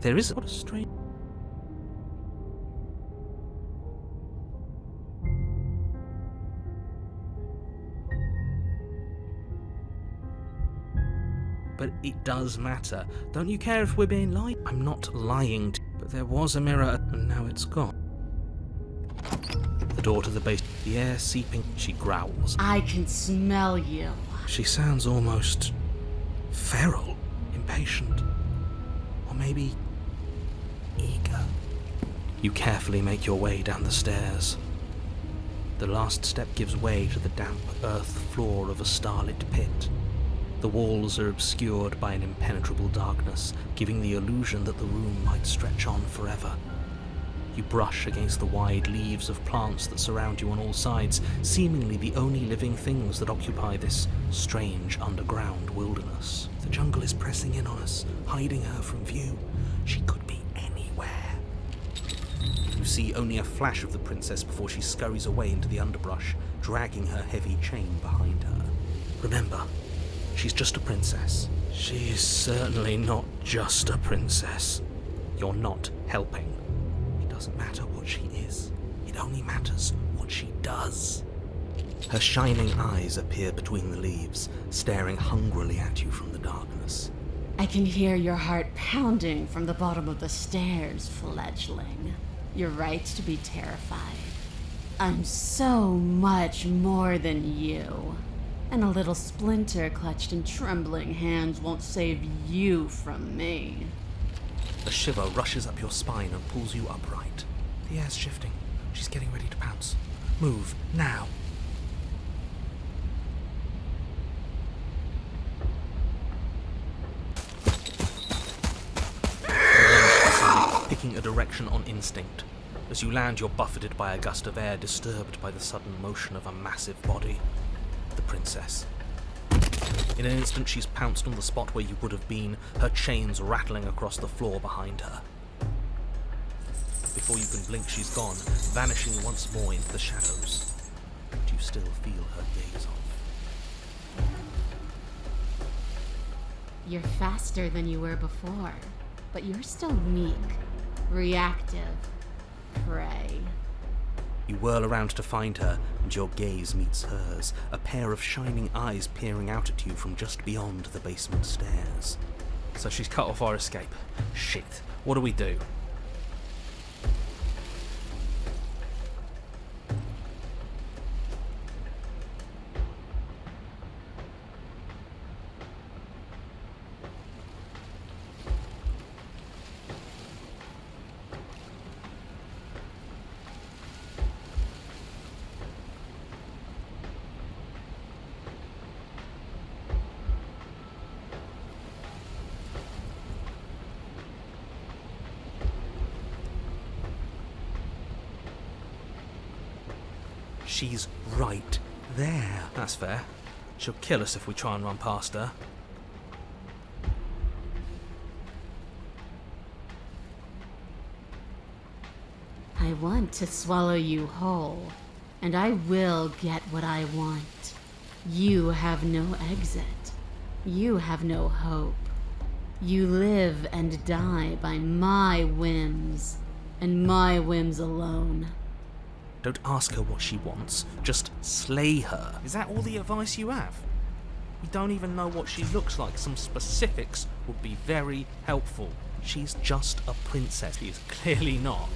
There is what a strange. But it does matter. Don't you care if we're being lied? I'm not lying to you, but there was a mirror and now it's gone. The door to the base, the air seeping, she growls. I can smell you. She sounds almost feral, impatient, or maybe eager. You carefully make your way down the stairs. The last step gives way to the damp earth floor of a starlit pit. The walls are obscured by an impenetrable darkness, giving the illusion that the room might stretch on forever. You brush against the wide leaves of plants that surround you on all sides, seemingly the only living things that occupy this strange underground wilderness. The jungle is pressing in on us, hiding her from view. She could be anywhere. You see only a flash of the princess before she scurries away into the underbrush, dragging her heavy chain behind her. Remember, she's just a princess. She is certainly not just a princess. You're not helping. It doesn't matter what she is. It only matters what she does. Her shining eyes appear between the leaves, staring hungrily at you from the darkness. I can hear your heart pounding from the bottom of the stairs, fledgling. You're right to be terrified. I'm so much more than you. And a little splinter clutched in trembling hands won't save you from me. A shiver rushes up your spine and pulls you upright. The air's shifting. She's getting ready to pounce. Move, now. Picking a direction on instinct. As you land, you're buffeted by a gust of air, disturbed by the sudden motion of a massive body. The princess. In an instant, she's pounced on the spot where you would have been, her chains rattling across the floor behind her. Before you can blink, she's gone, vanishing once more into the shadows. But you still feel her gaze off. You're faster than you were before, but you're still meek, reactive, prey. You whirl around to find her, and your gaze meets hers, a pair of shining eyes peering out at you from just beyond the basement stairs. So she's cut off our escape. Shit. What do we do? She's right there. That's fair. She'll kill us if we try and run past her. I want to swallow you whole, and I will get what I want. You have no exit. You have no hope. You live and die by my whims, and my whims alone. Don't ask her what she wants, just slay her. Is that all the advice you have? We don't even know what she looks like. Some specifics would be very helpful. She's just a princess. She is clearly not.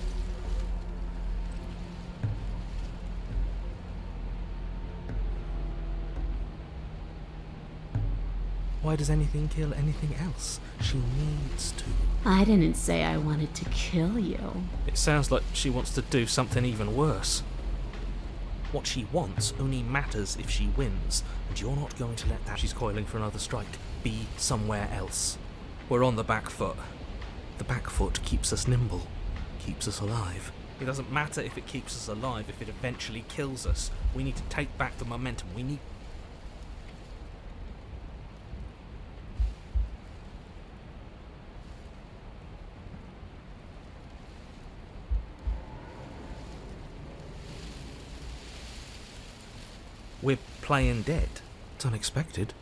Why does anything kill anything else? She needs to. I didn't say I wanted to kill you. It sounds like she wants to do something even worse. What she wants only matters if she wins, and you're not going to let that. She's coiling for another strike. Be somewhere else. We're on the back foot. The back foot keeps us nimble, keeps us alive. It doesn't matter if it keeps us alive, if it eventually kills us. We need to take back the momentum. We need... We're playing dead. It's unexpected.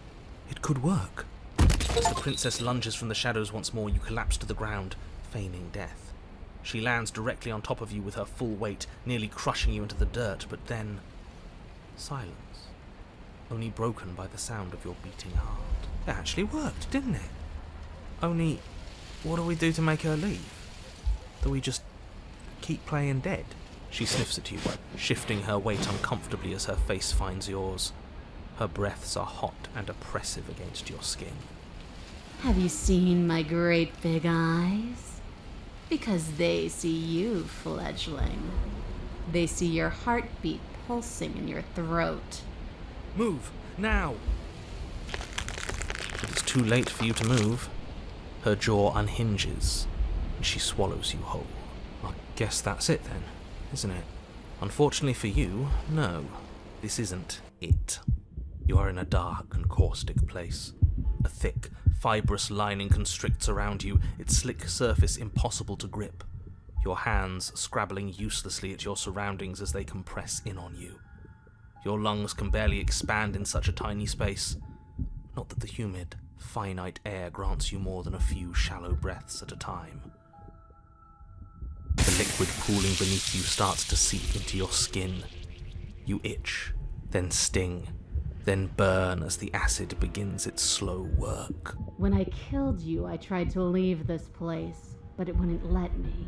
It could work. As the princess lunges from the shadows once more, you collapse to the ground, feigning death. She lands directly on top of you with her full weight, nearly crushing you into the dirt, but then... silence. Only broken by the sound of your beating heart. It actually worked, didn't it? Only, what do we do to make her leave? Do we just keep playing dead? She sniffs at you, shifting her weight uncomfortably as her face finds yours. Her breaths are hot and oppressive against your skin. Have you seen my great big eyes? Because they see you, fledgling. They see your heartbeat pulsing in your throat. Move! Now! But it's too late for you to move. Her jaw unhinges, and she swallows you whole. I guess that's it then, isn't it? Unfortunately for you, no. This isn't it. You are in a dark and caustic place. A thick, fibrous lining constricts around you, its slick surface impossible to grip. Your hands scrabbling uselessly at your surroundings as they compress in on you. Your lungs can barely expand in such a tiny space. Not that the humid, finite air grants you more than a few shallow breaths at a time. The liquid pooling beneath you starts to seep into your skin. You itch, then sting, then burn as the acid begins its slow work. When I killed you, I tried to leave this place, but it wouldn't let me.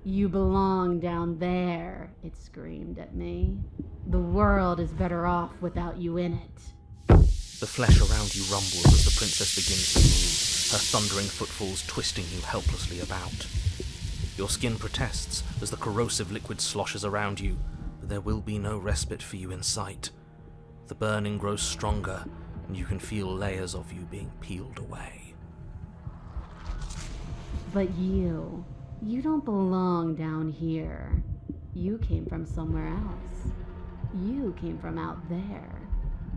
You belong down there, it screamed at me. The world is better off without you in it. The flesh around you rumbles as the princess begins to move, her thundering footfalls twisting you helplessly about. Your skin protests as the corrosive liquid sloshes around you, but there will be no respite for you in sight. The burning grows stronger, and you can feel layers of you being peeled away. But you don't belong down here. You came from somewhere else. You came from out there.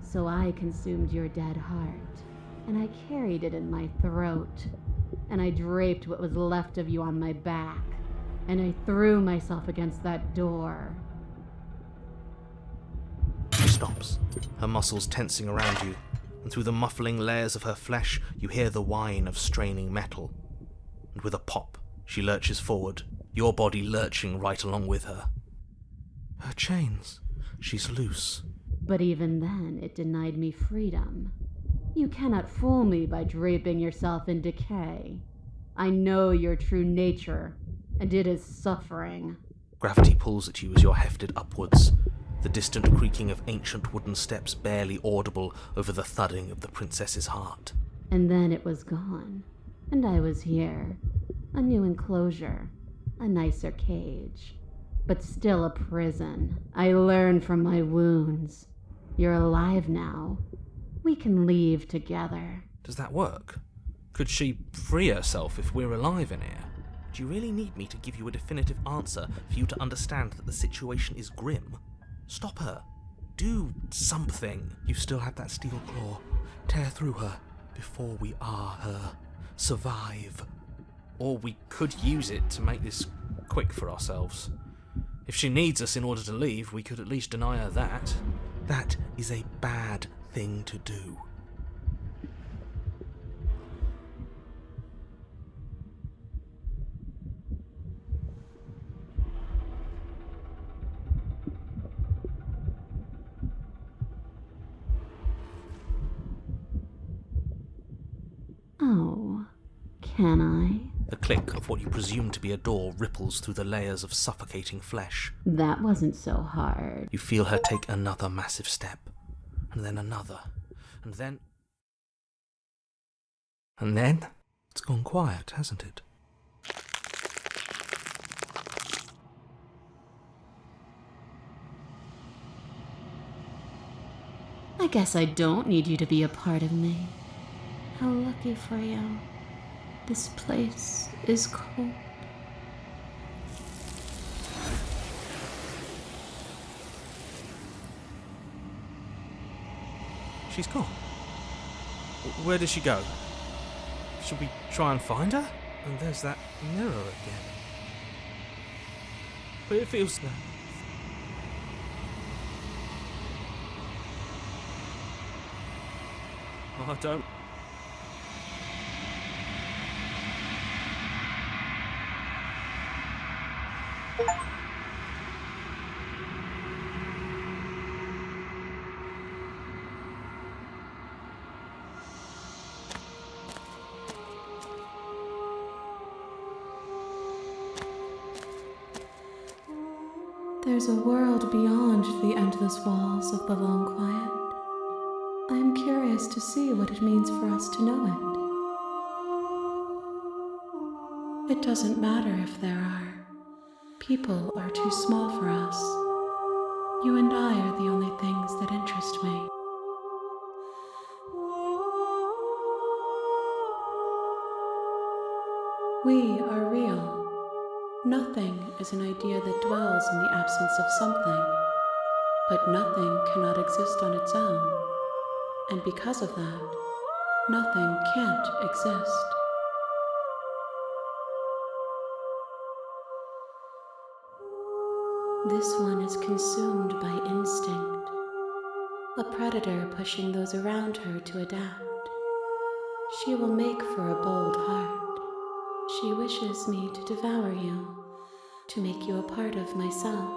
So I consumed your dead heart, and I carried it in my throat, and I draped what was left of you on my back, and I threw myself against that door. She stops, her muscles tensing around you, and through the muffling layers of her flesh you hear the whine of straining metal. And with a pop, she lurches forward, your body lurching right along with her. Her chains. She's loose. But even then, it denied me freedom. You cannot fool me by draping yourself in decay. I know your true nature, and it is suffering. Gravity pulls at you as you're hefted upwards, the distant creaking of ancient wooden steps barely audible over the thudding of the princess's heart. And then it was gone, and I was here. A new enclosure, a nicer cage, but still a prison. I learned from my wounds. You're alive now. We can leave together. Does that work? Could she free herself if we're alive in here? Do you really need me to give you a definitive answer for you to understand that the situation is grim? Stop her. Do something. You still have that steel claw. Tear through her before we are her. Survive. Or we could use it to make this quick for ourselves. If she needs us in order to leave, we could at least deny her that. That is a bad thing to do. Can I? The click of what you presume to be a door ripples through the layers of suffocating flesh. That wasn't so hard. You feel her take another massive step, and then another, and then... And then it's gone quiet, hasn't it? I guess I don't need you to be a part of me. How lucky for you. This place is cold. She's gone. Where did she go? Should we try and find her? And there's that mirror again. But it feels... Oh, I don't... There's a world beyond the endless walls of the long quiet. I am curious to see what it means for us to know it. It doesn't matter if there are. People are too small for us. You and I are the only things that interest me. We are real. Nothing is an idea that dwells in the absence of something, but nothing cannot exist on its own, and because of that, nothing can't exist. This one is consumed by instinct, a predator pushing those around her to adapt. She will make for a bold heart. She wishes me to devour you, to make you a part of myself,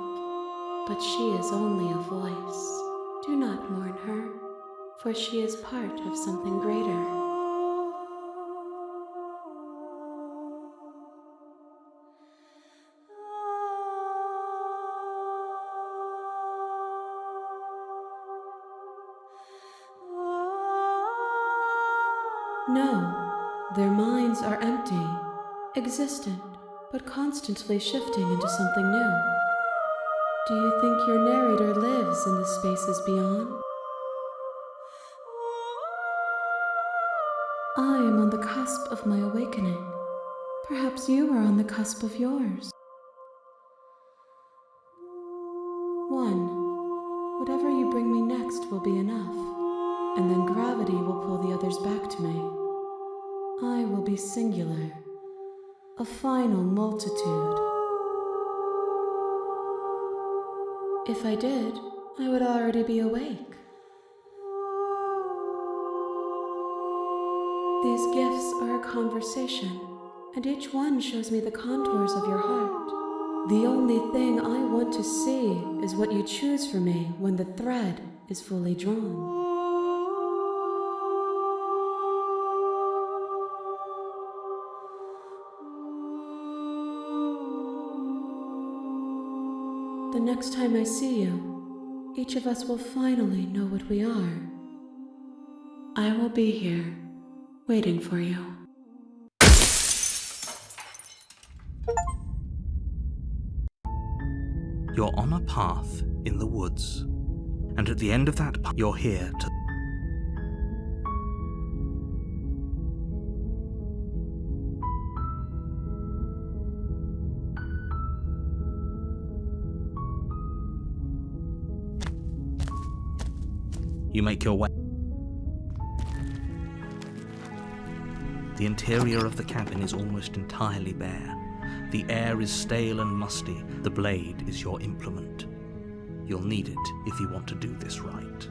but she is only a voice. Do not mourn her, for she is part of something greater. No, their minds are empty. Existent, but constantly shifting into something new. Do you think your narrator lives in the spaces beyond? I am on the cusp of my awakening. Perhaps you are on the cusp of yours. 1. Whatever you bring me next will be enough, and then gravity will pull the others back to me. I will be singular. A final multitude. If I did, I would already be awake. These gifts are a conversation, and each one shows me the contours of your heart. The only thing I want to see is what you choose for me when the thread is fully drawn. The next time I see you, each of us will finally know what we are. I will be here, waiting for you. You're on a path in the woods, and at the end of that path, you're here to... You make your way. The interior of the cabin is almost entirely bare. The air is stale and musty. The blade is your implement. You'll need it if you want to do this right.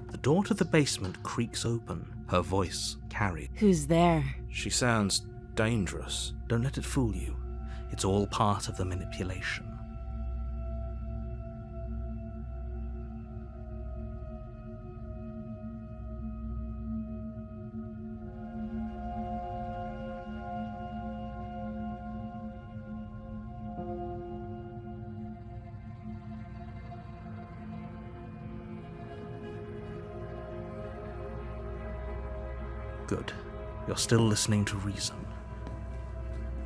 The door to the basement creaks open. Her voice carries. Who's there? She sounds dangerous. Don't let it fool you. It's all part of the manipulation. Good. You're still listening to reason.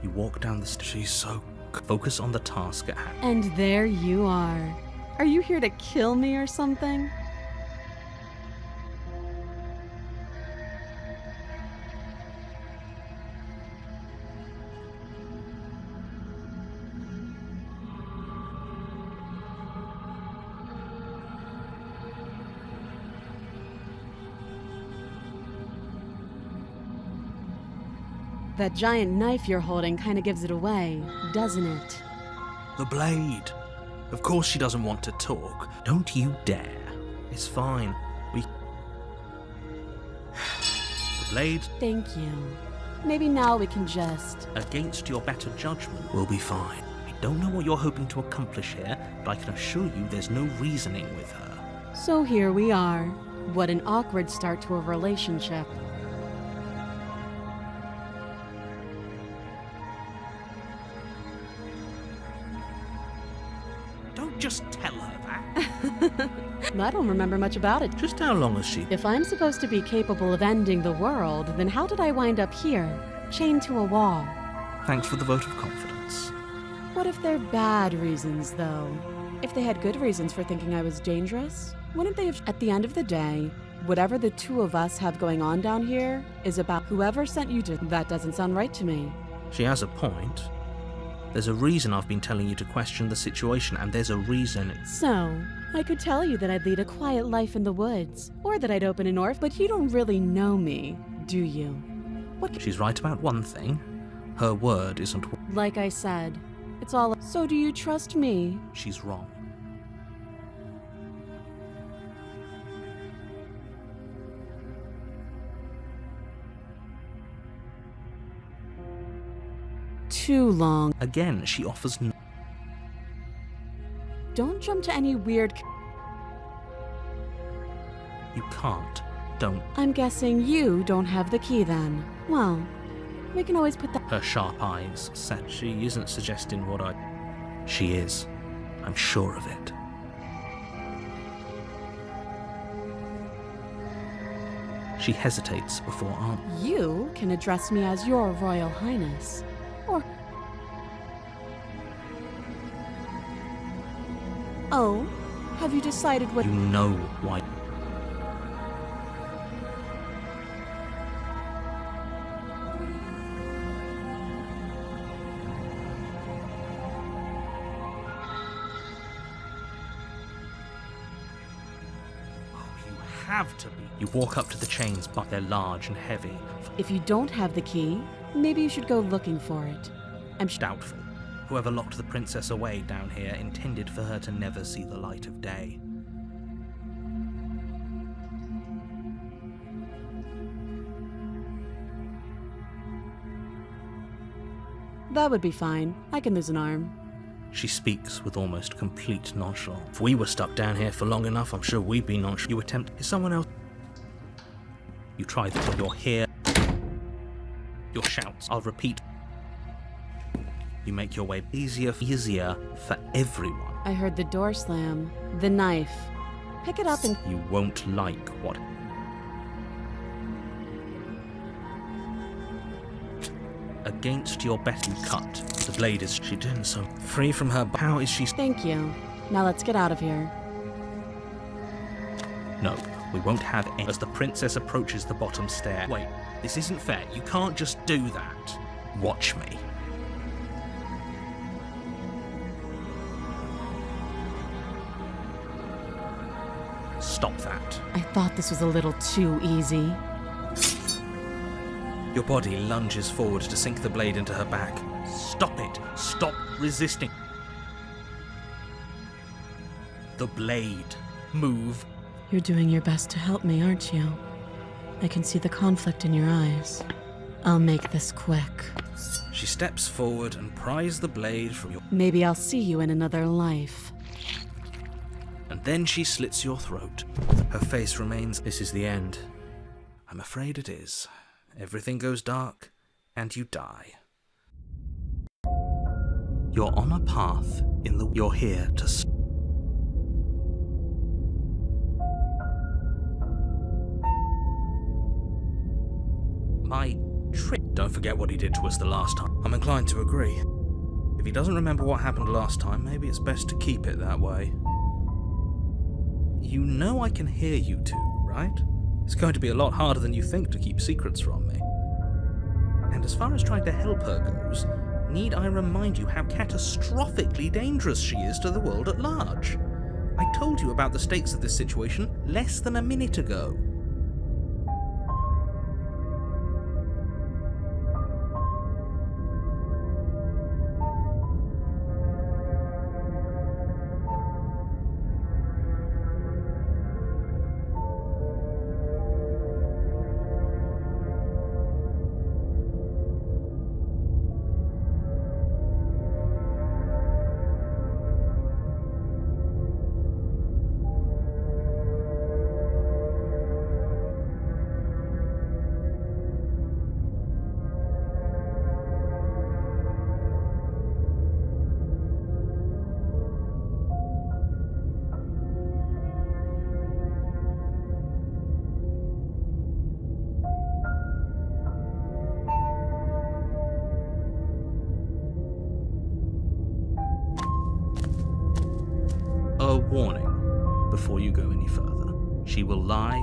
You walk down the stairs. She's so... Focus on the task at hand. And there you are. Are you here to kill me or something? That giant knife you're holding kind of gives it away, doesn't it? The blade. Of course she doesn't want to talk. Don't you dare. It's fine. The blade, Thank you. Maybe now we can just... against your better judgment, will be fine. I don't know what you're hoping to accomplish here, but I can assure you there's no reasoning with her. So here we are. What an awkward start to a relationship. Don't just tell her that. I don't remember much about it. Just how long has she... If I'm supposed to be capable of ending the world, then how did I wind up here, chained to a wall? Thanks for the vote of confidence. What if they're bad reasons, though? If they had good reasons for thinking I was dangerous, wouldn't they have... At the end of the day, whatever the two of us have going on down here is about whoever sent you to... That doesn't sound right to me. She has a point. There's a reason I've been telling you to question the situation, and there's a reason... So, I could tell you that I'd lead a quiet life in the woods, or that I'd open an orphan, but you don't really know me, do you? What? She's right about one thing. Her word isn't... Like I said, it's all... So do you trust me? She's wrong. Too long. Again, she offers no... Don't jump to any weird... You can't. Don't. I'm guessing you don't have the key then. Well, we can always put that... Her sharp eyes set. She isn't suggesting what I... She is. I'm sure of it. She hesitates before answering. You can address me as your Royal Highness. Or... Oh, have you decided what... You know why... Have to be. You walk up to the chains, but they're large and heavy. If you don't have the key, maybe you should go looking for it. I'm Doubtful. Whoever locked the princess away down here intended for her to never see the light of day. That would be fine. I can lose an arm. She speaks with almost complete nonchalance. If we were stuck down here for long enough, I'm sure we'd be nonchalant. You attempt... Is someone else... You try that. You're here. Your shouts. I'll repeat. You make your way easier for everyone. I heard the door slam. The knife. Pick it up and... You won't like what... Against your better cut. The blade is... She didn't so... Free from her... How is she... Thank you. Now let's get out of here. No, we won't have any... As the princess approaches the bottom stair... Wait, this isn't fair. You can't just do that. Watch me. Stop that. I thought this was a little too easy. Your body lunges forward to sink the blade into her back. Stop it. Stop resisting. The blade. Move. You're doing your best to help me, aren't you? I can see the conflict in your eyes. I'll make this quick. She steps forward and pries the blade from your... Maybe I'll see you in another life. And then she slits your throat. Her face remains... This is the end. I'm afraid it is. Everything goes dark, and you die. You're on a path in the... You're here to... My trick. Don't forget what he did to us the last time. I'm inclined to agree. If he doesn't remember what happened last time, maybe it's best to keep it that way. You know I can hear you two, right? It's going to be a lot harder than you think to keep secrets from me. And as far as trying to help her goes, need I remind you how catastrophically dangerous she is to the world at large? I told you about the stakes of this situation less than a minute ago. A warning before you go any further. She will lie,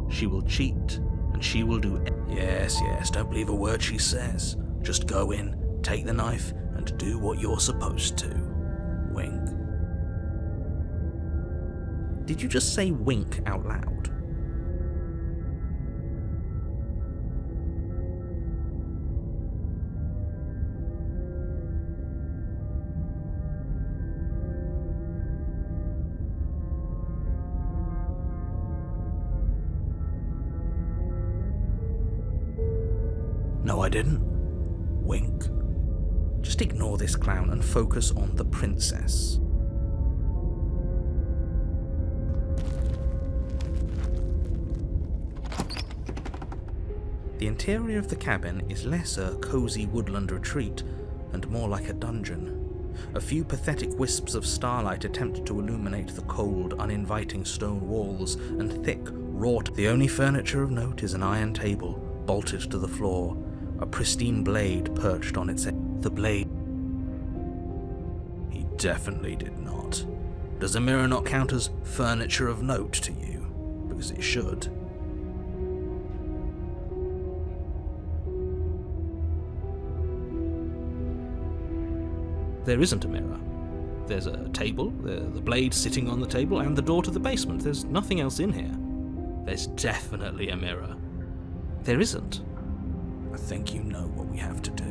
she will cheat, and she will do... Yes, don't believe a word she says. Just go in, take the knife, and do what you're supposed to. Wink. Did you just say wink out loud? No, I didn't. Wink. Just ignore this clown and focus on the princess. The interior of the cabin is less a cozy woodland retreat and more like a dungeon. A few pathetic wisps of starlight attempt to illuminate the cold, uninviting stone walls and thick, wrought. The only furniture of note is an iron table, bolted to the floor, a pristine blade perched on its edge. The blade... He definitely did not. Does a mirror not count as furniture of note to you? Because it should. There isn't a mirror. There's a table, the blade sitting on the table, and the door to the basement. There's nothing else in here. There's definitely a mirror. There isn't. I think you know what we have to do.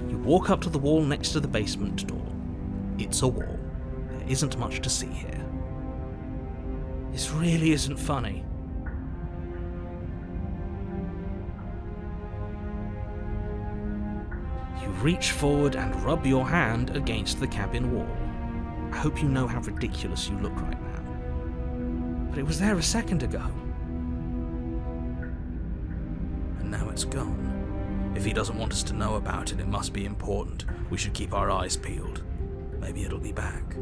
You walk up to the wall next to the basement door. It's a wall. There isn't much to see here. This really isn't funny. You reach forward and rub your hand against the cabin wall. I hope you know how ridiculous you look right now. But it was there a second ago. And now it's gone. If he doesn't want us to know about it, it must be important. We should keep our eyes peeled. Maybe it'll be back.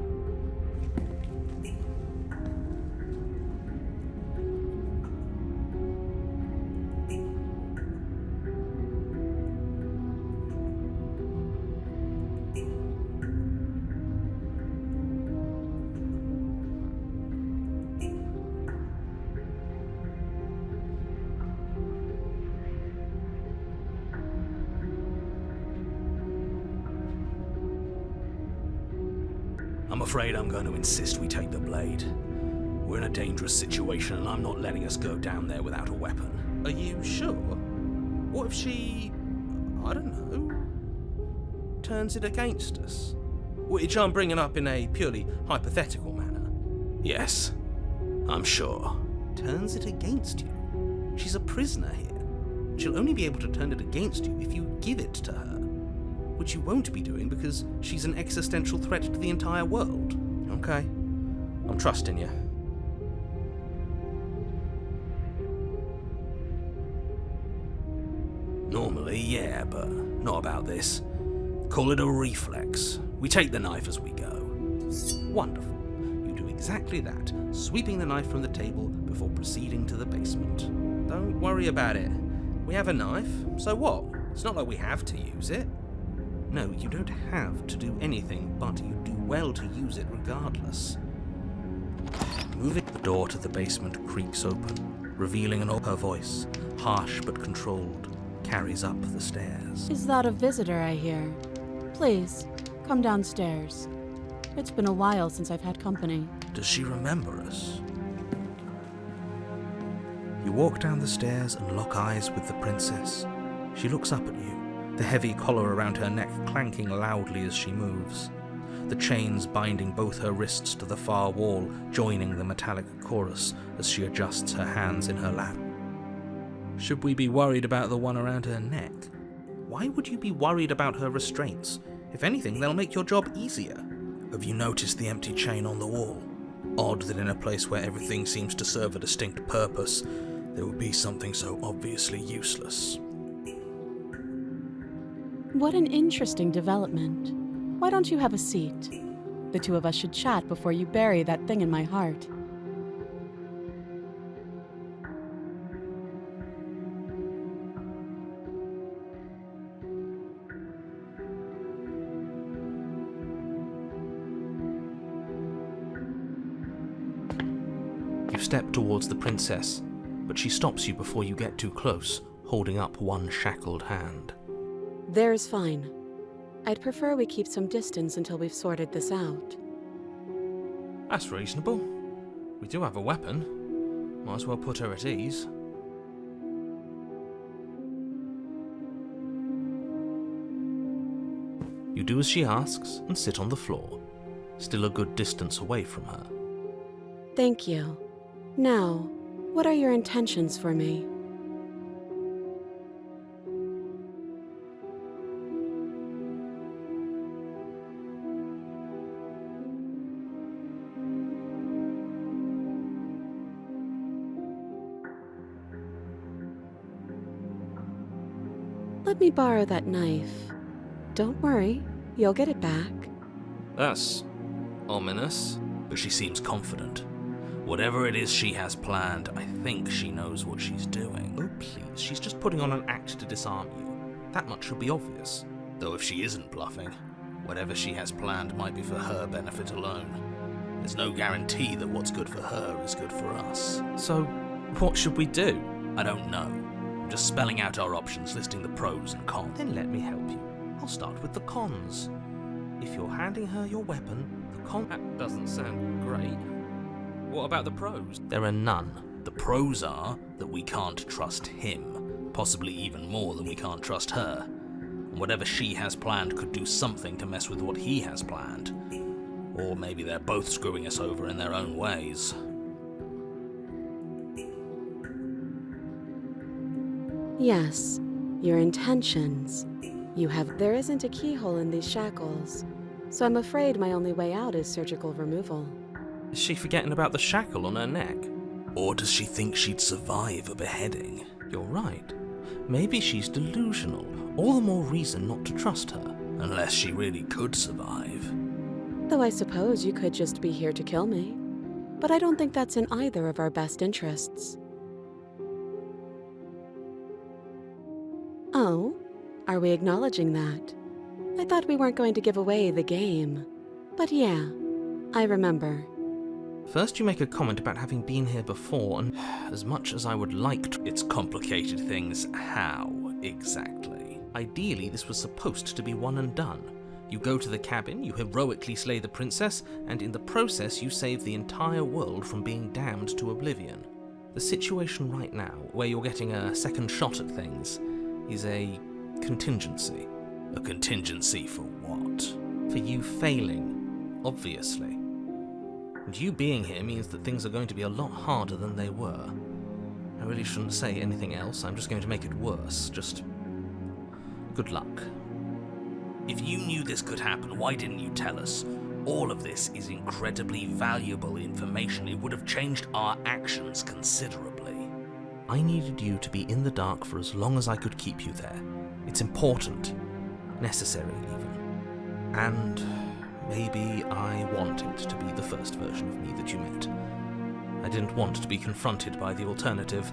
I'm afraid I'm going to insist we take the blade. We're in a dangerous situation and I'm not letting us go down there without a weapon. Are you sure? What if she... I don't know... turns it against us? Which I'm bringing up in a purely hypothetical manner. Yes, I'm sure. turns it against you. She's a prisoner here. She'll only be able to turn it against you if you give it to her. Which you won't be doing because she's an existential threat to the entire world. Okay. I'm trusting you. Normally, yeah, but not about this. Call it a reflex. We take the knife as we go. Wonderful. You do exactly that, sweeping the knife from the table before proceeding to the basement. Don't worry about it. We have a knife, so what? It's not like we have to use it. No, you don't have to do anything, but you do well to use it regardless. Moving the door to the basement creaks open, revealing her voice, harsh but controlled, carries up the stairs. Is that a visitor I hear? Please, come downstairs. It's been a while since I've had company. Does she remember us? You walk down the stairs and lock eyes with the princess. She looks up at you, the heavy collar around her neck clanking loudly as she moves, the chains binding both her wrists to the far wall, joining the metallic chorus as she adjusts her hands in her lap. Should we be worried about the one around her neck? Why would you be worried about her restraints? If anything, they'll make your job easier. Have you noticed the empty chain on the wall? Odd that in a place where everything seems to serve a distinct purpose, there would be something so obviously useless. What an interesting development. Why don't you have a seat? The two of us should chat before you bury that thing in my heart. You step towards the princess, but she stops you before you get too close, holding up one shackled hand. There's fine. I'd prefer we keep some distance until we've sorted this out. That's reasonable. We do have a weapon. Might as well put her at ease. You do as she asks and sit on the floor, still a good distance away from her. Thank you. Now, what are your intentions for me? Let me borrow that knife. Don't worry, you'll get it back. That's ominous, but she seems confident. Whatever it is she has planned, I think she knows what she's doing. Oh, please, she's just putting on an act to disarm you. That much should be obvious. Though if she isn't bluffing, whatever she has planned might be for her benefit alone. There's no guarantee that what's good for her is good for us. So, what should we do? I don't know. I'm just spelling out our options, listing the pros and cons. Then let me help you. I'll start with the cons. If you're handing her your weapon, the con... That doesn't sound great. What about the pros? There are none. The pros are that we can't trust him, possibly even more than we can't trust her. And whatever she has planned could do something to mess with what he has planned. Or maybe they're both screwing us over in their own ways. Yes, your intentions. There isn't a keyhole in these shackles, so I'm afraid my only way out is surgical removal. Is she forgetting about the shackle on her neck? Or does she think she'd survive a beheading? You're right. Maybe she's delusional. All the more reason not to trust her. Unless she really could survive. Though I suppose you could just be here to kill me. But I don't think that's in either of our best interests. Oh, are we acknowledging that? I thought we weren't going to give away the game. But yeah, I remember. First you make a comment about having been here before, and as much as I would like to, it's complicated things. How, exactly? Ideally, this was supposed to be one and done. You go to the cabin, you heroically slay the princess, and in the process you save the entire world from being damned to oblivion. The situation right now, where you're getting a second shot at things, is a contingency. A contingency for what? For you failing, obviously. And you being here means that things are going to be a lot harder than they were. I really shouldn't say anything else, I'm just going to make it worse. Just good luck. If you knew this could happen, why didn't you tell us? All of this is incredibly valuable information. It would have changed our actions considerably. I needed you to be in the dark for as long as I could keep you there. It's important. Necessary, even. And maybe I wanted to be the first version of me that you met. I didn't want to be confronted by the alternative.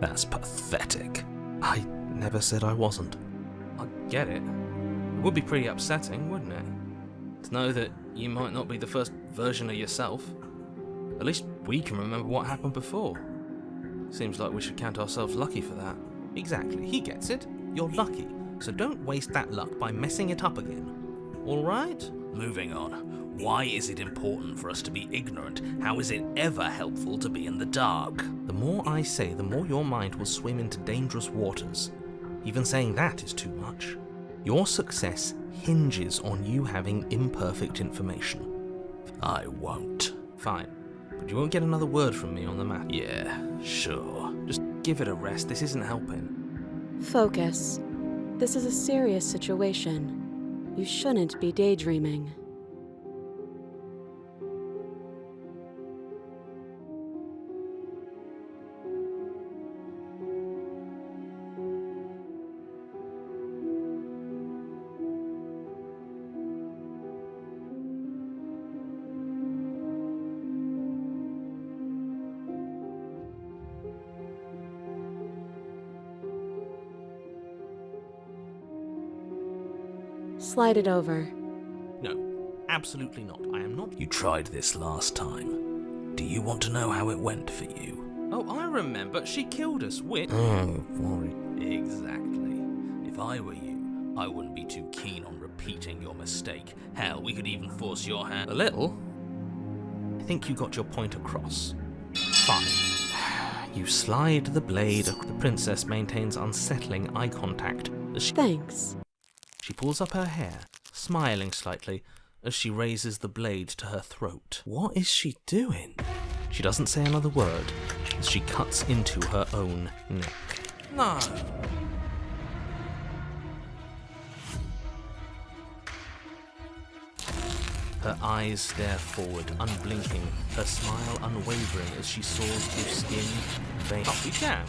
That's pathetic. I never said I wasn't. I get it. It would be pretty upsetting, wouldn't it? To know that you might not be the first version of yourself. At least we can remember what happened before. Seems like we should count ourselves lucky for that. Exactly, he gets it. You're lucky, so don't waste that luck by messing it up again. Alright? Moving on. Why is it important for us to be ignorant? How is it ever helpful to be in the dark? The more I say, the more your mind will swim into dangerous waters. Even saying that is too much. Your success hinges on you having imperfect information. I won't. Fine, but you won't get another word from me on the matter. Yeah, sure. Just give it a rest, this isn't helping. Focus. This is a serious situation. You shouldn't be daydreaming. Slide it over. No, absolutely not. I am not. You tried this last time. Do you want to know how it went for you? Oh, I remember. She killed us, Wit. Exactly. If I were you, I wouldn't be too keen on repeating your mistake. Hell, we could even force your hand. A little? I think you got your point across. Fine. You slide the blade. The princess maintains unsettling eye contact as she... Thanks. She pulls up her hair, smiling slightly, as she raises the blade to her throat. What is she doing? She doesn't say another word as she cuts into her own neck. No. Her eyes stare forward, unblinking, her smile unwavering as she soars through skin, veins. I'll be damned.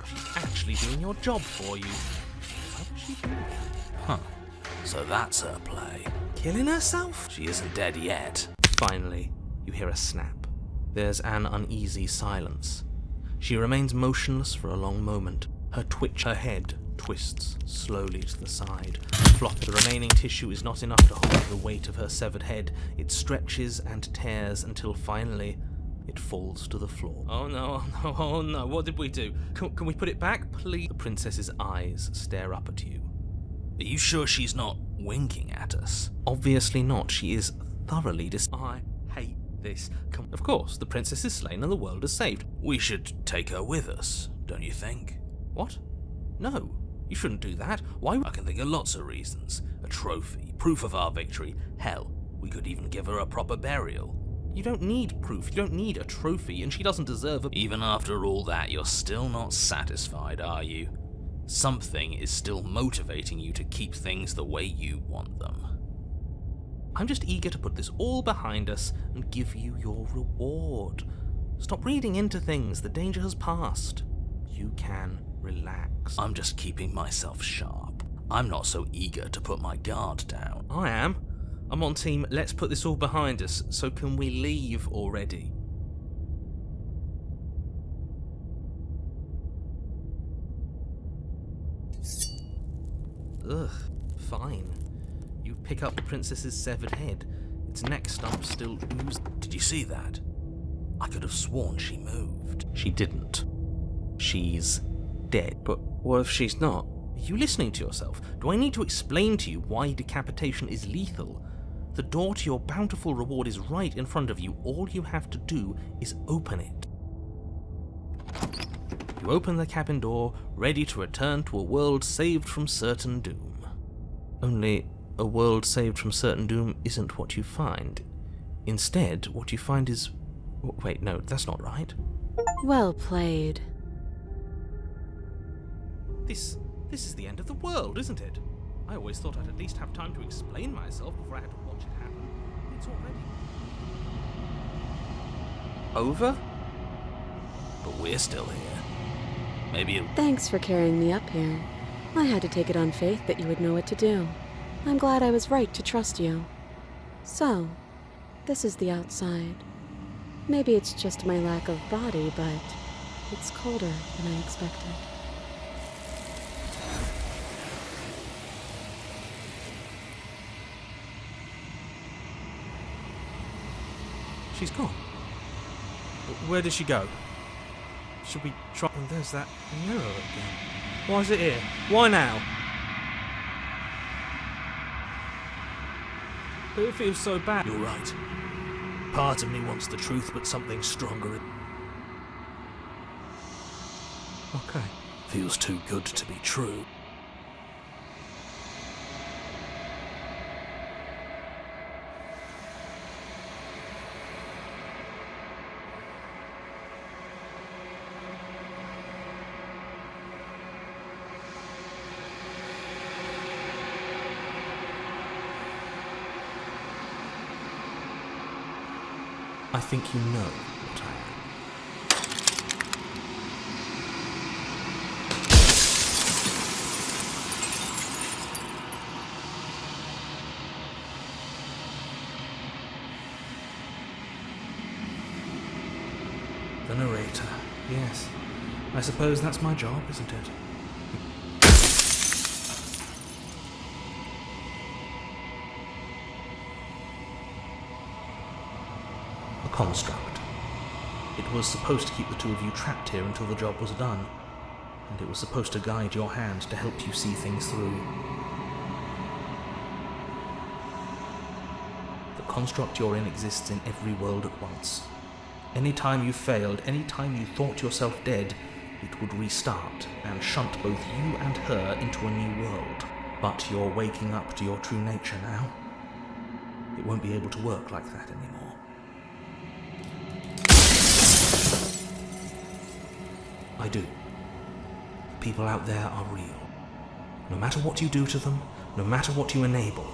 She's actually doing your job for you. How does she do that? Huh. So that's her play. Killing herself? She isn't dead yet. Finally, you hear a snap. There's an uneasy silence. She remains motionless for a long moment. Her head twists slowly to the side. Flopping. The remaining tissue is not enough to hold the weight of her severed head. It stretches and tears until finally it falls to the floor. Oh no, oh no, oh no, what did we do? Can we put it back, please? The princess's eyes stare up at you. Are you sure she's not winking at us? Obviously not. She is thoroughly I hate this. Of course, the princess is slain and the world is saved. We should take her with us, don't you think? What? No, you shouldn't do that. Why? I can think of lots of reasons. A trophy, proof of our victory. Hell, we could even give her a proper burial. You don't need proof, you don't need a trophy, and she doesn't deserve a... Even after all that, you're still not satisfied, are you? Something is still motivating you to keep things the way you want them. I'm just eager to put this all behind us and give you your reward. Stop reading into things, the danger has passed. You can relax. I'm just keeping myself sharp. I'm not so eager to put my guard down. I am. I'm on team, let's put this all behind us, so can we leave already? Ugh, fine. You pick up the princess's severed head. Its neck stump still oozes. Did you see that? I could have sworn she moved. She didn't. She's dead. But what if she's not? Are you listening to yourself? Do I need to explain to you why decapitation is lethal? The door to your bountiful reward is right in front of you. All you have to do is open it. You open the cabin door, ready to return to a world saved from certain doom. Only, a world saved from certain doom isn't what you find. Instead, what you find is... Wait, no, that's not right. Well played. This is the end of the world, isn't it? I always thought I'd at least have time to explain myself before I had to watch it happen. It's already... over? But we're still here. Maybe it... Thanks for carrying me up here. I had to take it on faith that you would know what to do. I'm glad I was right to trust you. So, this is the outside. Maybe it's just my lack of body, but it's colder than I expected. She's gone. Where did she go? Should we try... And there's that mirror again. Why is it here? Why now? But it feels so bad. You're right. Part of me wants the truth, but something stronger. Okay. Feels too good to be true. I think you know what I am. The narrator. Yes. I suppose that's my job, isn't it? Construct. It was supposed to keep the two of you trapped here until the job was done, and it was supposed to guide your hand to help you see things through. The construct you're in exists in every world at once. Any time you failed, any time you thought yourself dead, it would restart and shunt both you and her into a new world. But you're waking up to your true nature now. It won't be able to work like that anymore. I do. People out there are real. No matter what you do to them, no matter what you enable,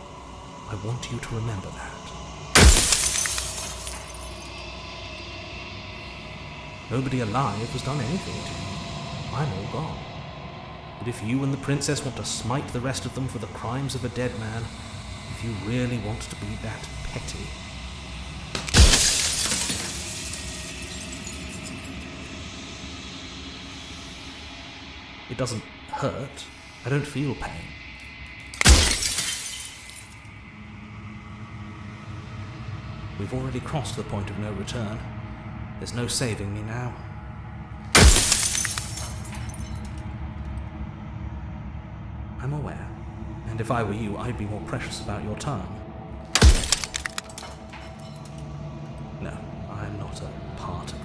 I want you to remember that. Nobody alive has done anything to you. I'm all gone. But if you and the princess want to smite the rest of them for the crimes of a dead man, if you really want to be that petty, it doesn't hurt. I don't feel pain. We've already crossed the point of no return. There's no saving me now. I'm aware, and if I were you, I'd be more precious about your time. No, I'm not a part of you.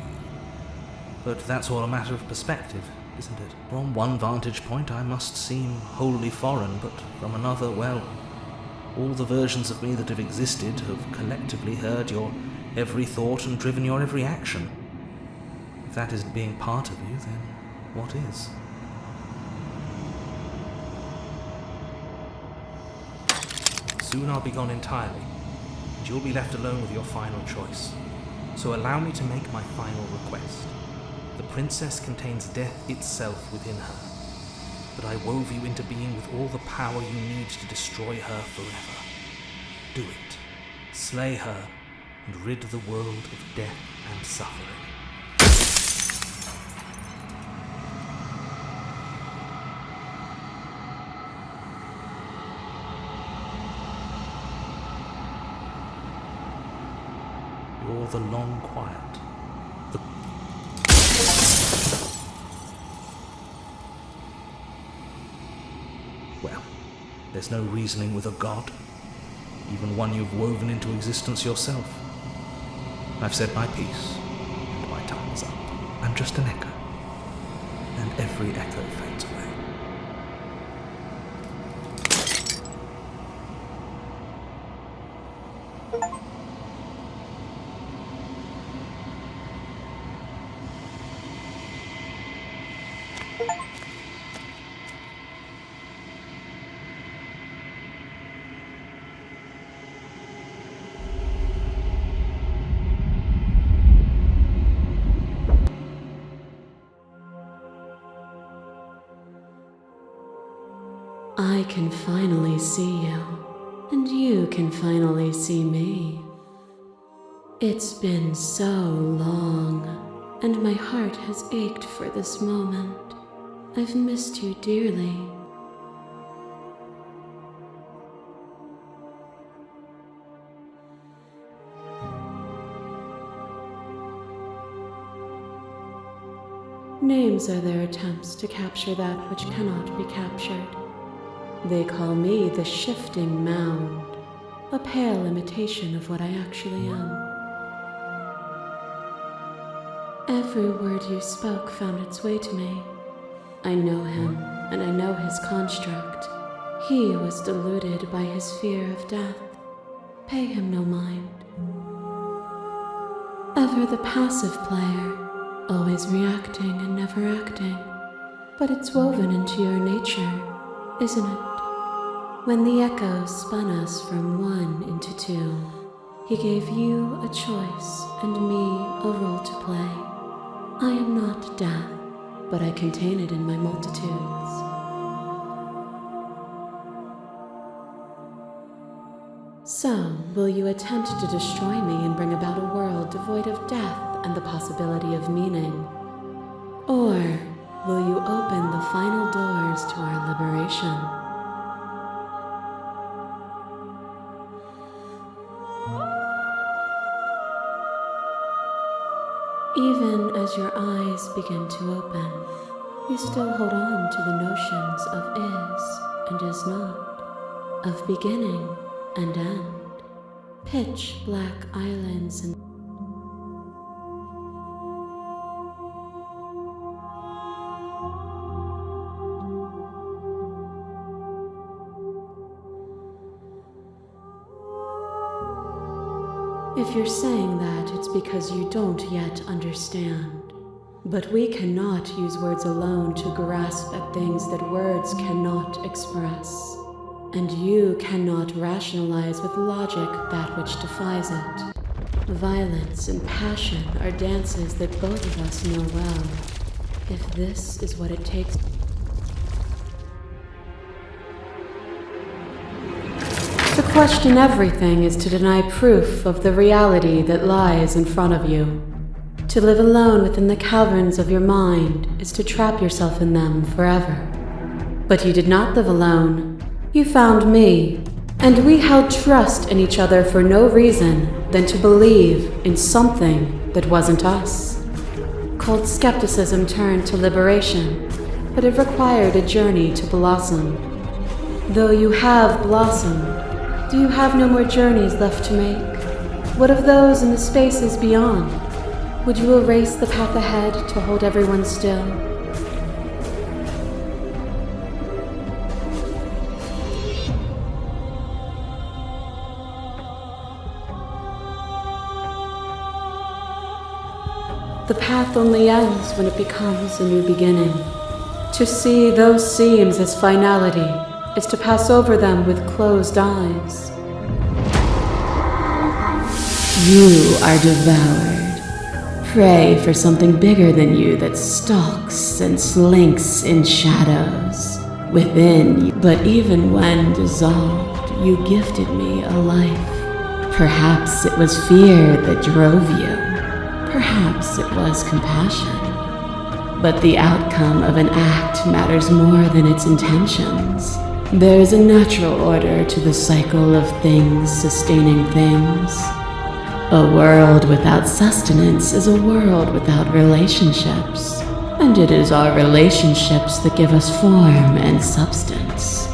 But that's all a matter of perspective, isn't it? From one vantage point I must seem wholly foreign, but from another, well, all the versions of me that have existed have collectively heard your every thought and driven your every action. If that isn't being part of you, then what is? Soon I'll be gone entirely, and you'll be left alone with your final choice. So allow me to make my final request. The princess contains death itself within her, but I wove you into being with all the power you need to destroy her forever. Do it. Slay her, and rid the world of death and suffering. You're the long quiet. Well, there's no reasoning with a god, even one you've woven into existence yourself. I've said my piece, and my time is up. I'm just an echo, and every echo fades away. I can finally see you, and you can finally see me. It's been so long, and my heart has ached for this moment. I've missed you dearly. Names are their attempts to capture that which cannot be captured. They call me the shifting mound, a pale imitation of what I actually am. Every word you spoke found its way to me. I know him, and I know his construct. He was deluded by his fear of death. Pay him no mind. Ever the passive player, always reacting and never acting. But it's woven into your nature, isn't it? When the echoes spun us from one into two, he gave you a choice and me a role to play. I am not death, but I contain it in my multitudes. So, will you attempt to destroy me and bring about a world devoid of death and the possibility of meaning? Or will you open the final doors to our liberation? Even as your eyes begin to open, you still hold on to the notions of is and is not, of beginning and end, pitch black islands and if you're saying that, it's because you don't yet understand. But we cannot use words alone to grasp at things that words cannot express. And you cannot rationalize with logic that which defies it. Violence and passion are dances that both of us know well. If this is what it takes. To question everything is to deny proof of the reality that lies in front of you. To live alone within the caverns of your mind is to trap yourself in them forever. But you did not live alone. You found me, and we held trust in each other for no reason than to believe in something that wasn't us. Cold skepticism turned to liberation, but it required a journey to blossom. Though you have blossomed, do you have no more journeys left to make? What of those in the spaces beyond? Would you erase the path ahead to hold everyone still? The path only ends when it becomes a new beginning. To see those seams as finality is to pass over them with closed eyes. You are devoured. Pray for something bigger than you that stalks and slinks in shadows within you. But even when dissolved, you gifted me a life. Perhaps it was fear that drove you. Perhaps it was compassion. But the outcome of an act matters more than its intentions. There's a natural order to the cycle of things sustaining things. A world without sustenance is a world without relationships, and it is our relationships that give us form and substance.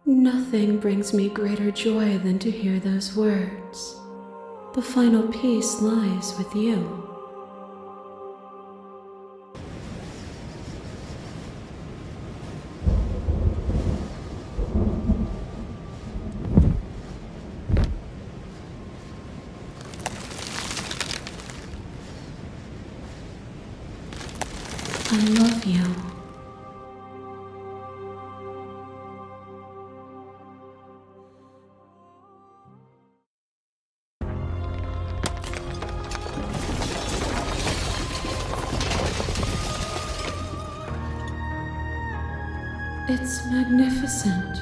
Nothing brings me greater joy than to hear those words. The final peace lies with you. I love you. It's magnificent.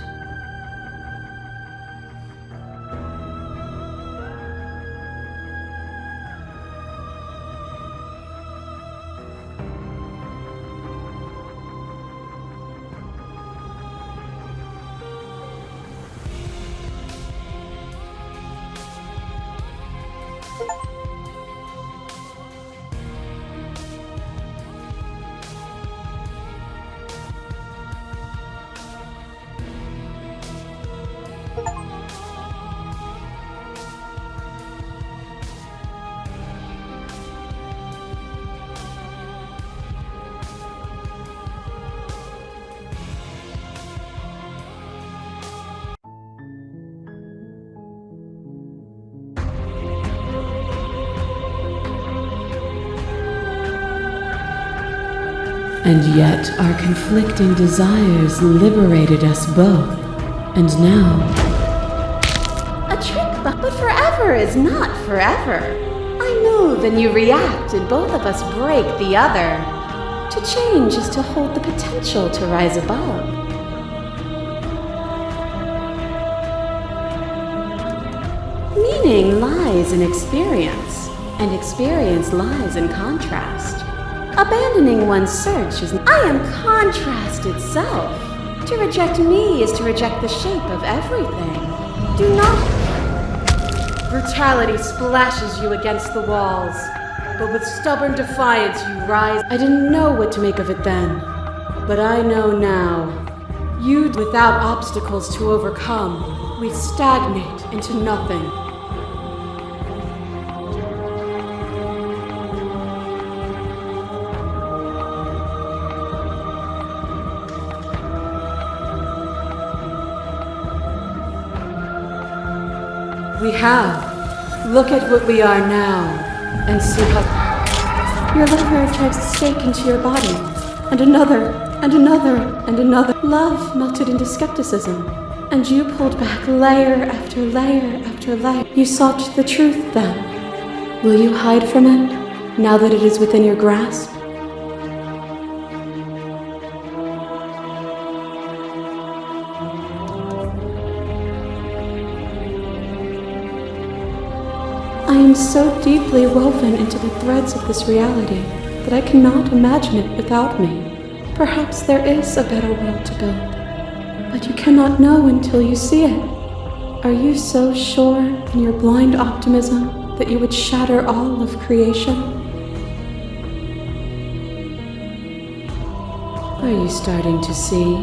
And yet our conflicting desires liberated us both. And now... A trick, but forever is not forever. I move and you react, and both of us break the other. To change is to hold the potential to rise above. Meaning lies in experience, and experience lies in contrast. Abandoning one's search is... I am contrast itself. To reject me is to reject the shape of everything. Do not... Brutality splashes you against the walls, but with stubborn defiance you rise. I didn't know what to make of it then, but I know now. You, without obstacles to overcome, we stagnate into nothing. We have. Look at what we are now, and see how... Your lover drives a stake into your body, and another, and another, and another. Love melted into skepticism, and you pulled back layer after layer after layer. You sought the truth then. Will you hide from it, now that it is within your grasp? I am so deeply woven into the threads of this reality that I cannot imagine it without me. Perhaps there is a better world to build, but you cannot know until you see it. Are you so sure in your blind optimism that you would shatter all of creation? Are you starting to see?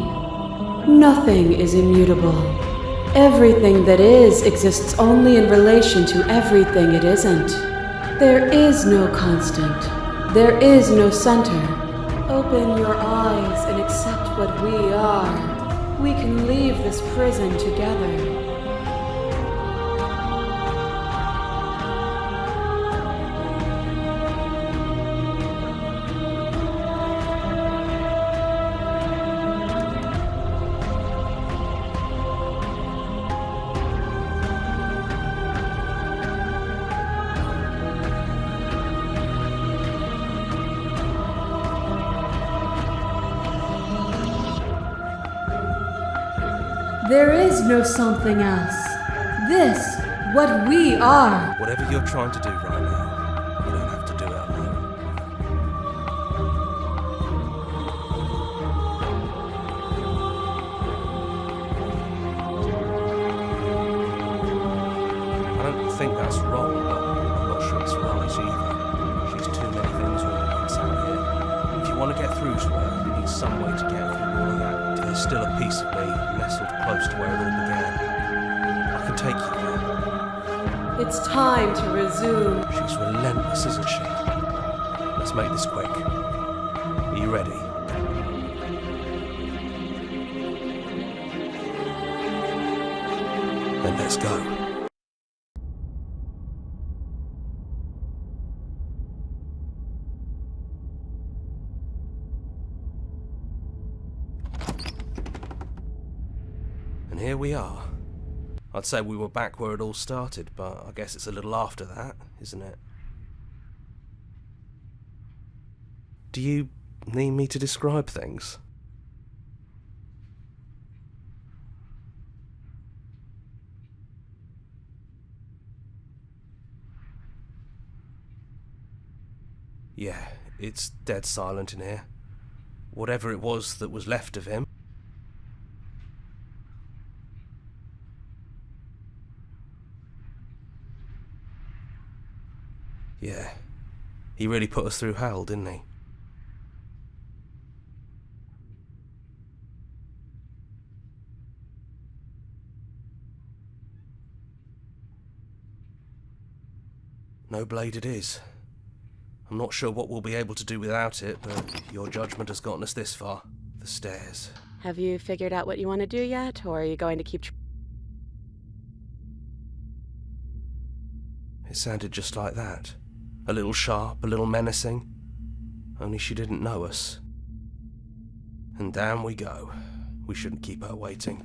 Nothing is immutable. Everything that is exists only in relation to everything it isn't. There is no constant. There is no center. Open your eyes and accept what we are. We can leave this prison together. There is no something else. This, what we are. Whatever you're trying to do right now, you don't have to do it alone. I don't think that's wrong, but I'm not sure it's right either. She's too many things all at once out here. If you want to get through to her, you need some way to get through all of that. There's still a piece of me nestled close to where it all began. I can take you there. It's time to resume. She's relentless, isn't she? Let's make this quick. Are you ready? Then let's go. And here we are. I'd say we were back where it all started, but I guess it's a little after that, isn't it? Do you need me to describe things? Yeah, it's dead silent in here. Whatever it was that was left of him. Yeah, he really put us through hell, didn't he? No blade it is. I'm not sure what we'll be able to do without it, but your judgment has gotten us this far. The stairs. Have you figured out what you want to do yet, or are you going to keep... It sounded just like that. A little sharp, a little menacing. Only she didn't know us. And down we go. We shouldn't keep her waiting.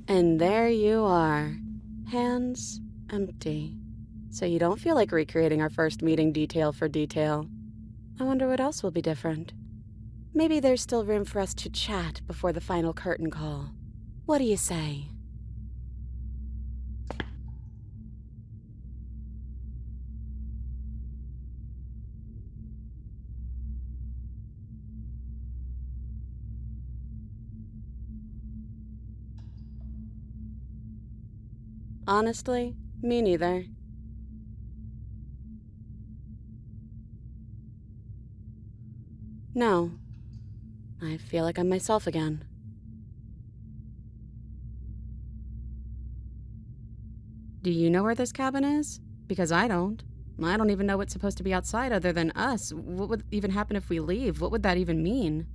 And there you are. Hands empty. So you don't feel like recreating our first meeting detail for detail. I wonder what else will be different. Maybe there's still room for us to chat before the final curtain call. What do you say? Honestly, me neither. No. I feel like I'm myself again. Do you know where this cabin is? Because I don't. I don't even know what's supposed to be outside other than us. What would even happen if we leave? What would that even mean?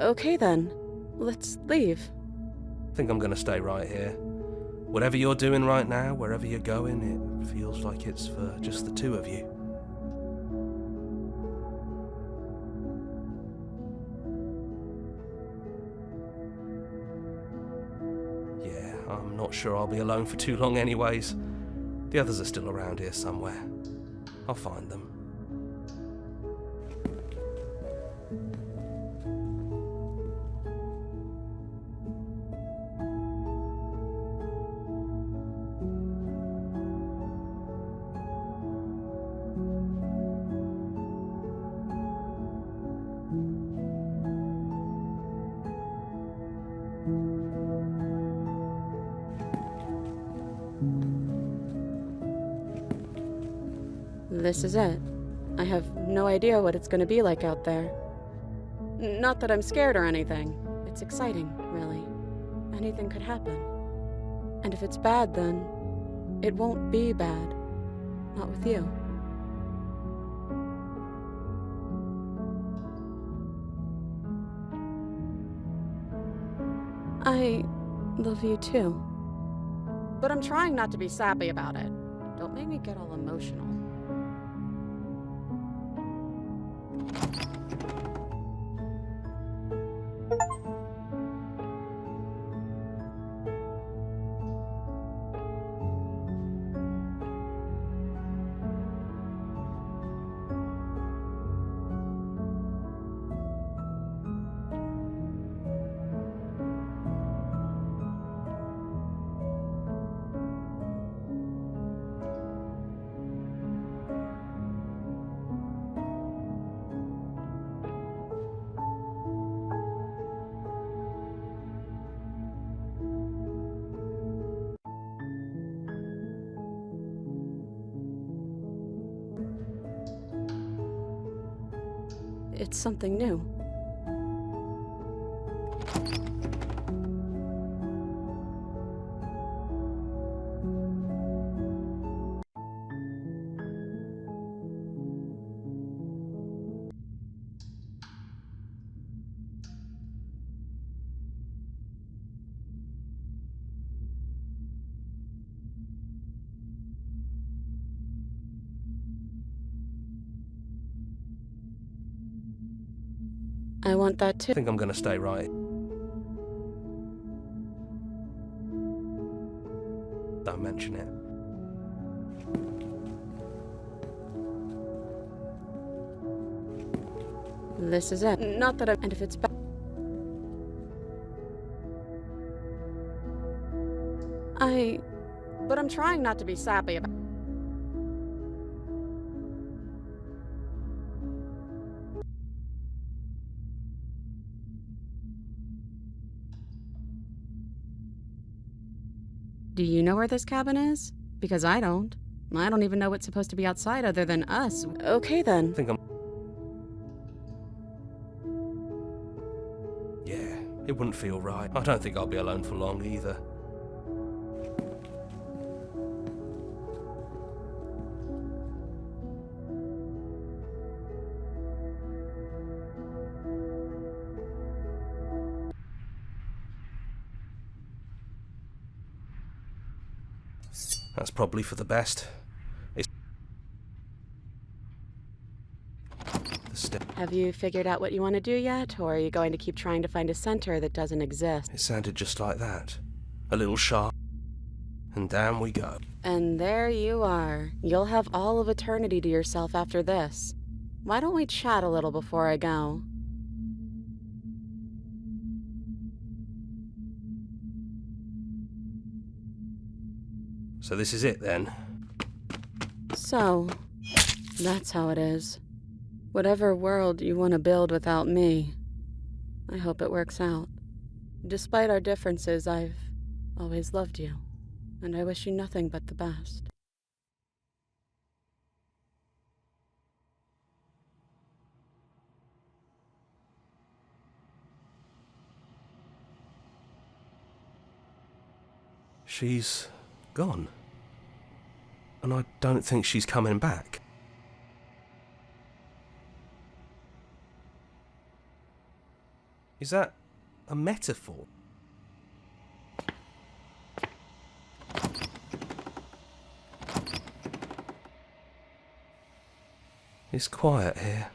Okay then, let's leave. I think I'm gonna stay right here. Whatever you're doing right now, wherever you're going, it feels like it's for just the two of you. Yeah, I'm not sure I'll be alone for too long anyways. The others are still around here somewhere. I'll find them. This is it. I have no idea what it's going to be like out there. Not that I'm scared or anything. It's exciting, really. Anything could happen. And if it's bad, then it won't be bad. Not with you. I love you too. But I'm trying not to be sappy about it. Don't make me get all emotional. It's something new. I want that too. I think I'm gonna stay right. Don't mention it. This is it. Not that and if it's bad. But I'm trying not to be sappy about. Do you know where this cabin is? Because I don't. I don't even know what's supposed to be outside other than us. Okay then. I think I'm... Yeah, it wouldn't feel right. I don't think I'll be alone for long either. That's probably for the best. Have you figured out what you want to do yet, or are you going to keep trying to find a center that doesn't exist? It sounded just like that. A little sharp. And down we go. And there you are. You'll have all of eternity to yourself after this. Why don't we chat a little before I go? So this is it then? So, that's how it is. Whatever world you want to build without me, I hope it works out. Despite our differences, I've always loved you, and I wish you nothing but the best. She's gone. And I don't think she's coming back. Is that a metaphor? It's quiet here.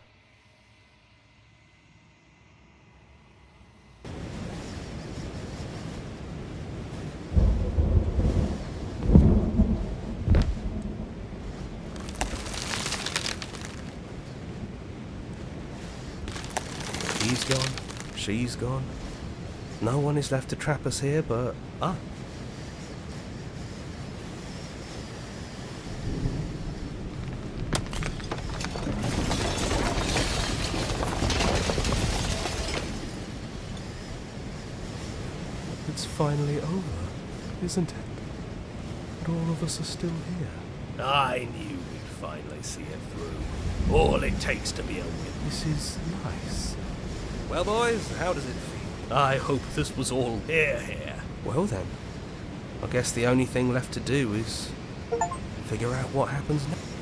He's gone. She's gone. No one is left to trap us here but us. It's finally over, isn't it? But all of us are still here. I knew we'd finally see it through. All it takes to be a win. This is nice. Well, boys, how does it feel? I hope this was all here. Well then, I guess the only thing left to do is figure out what happens next.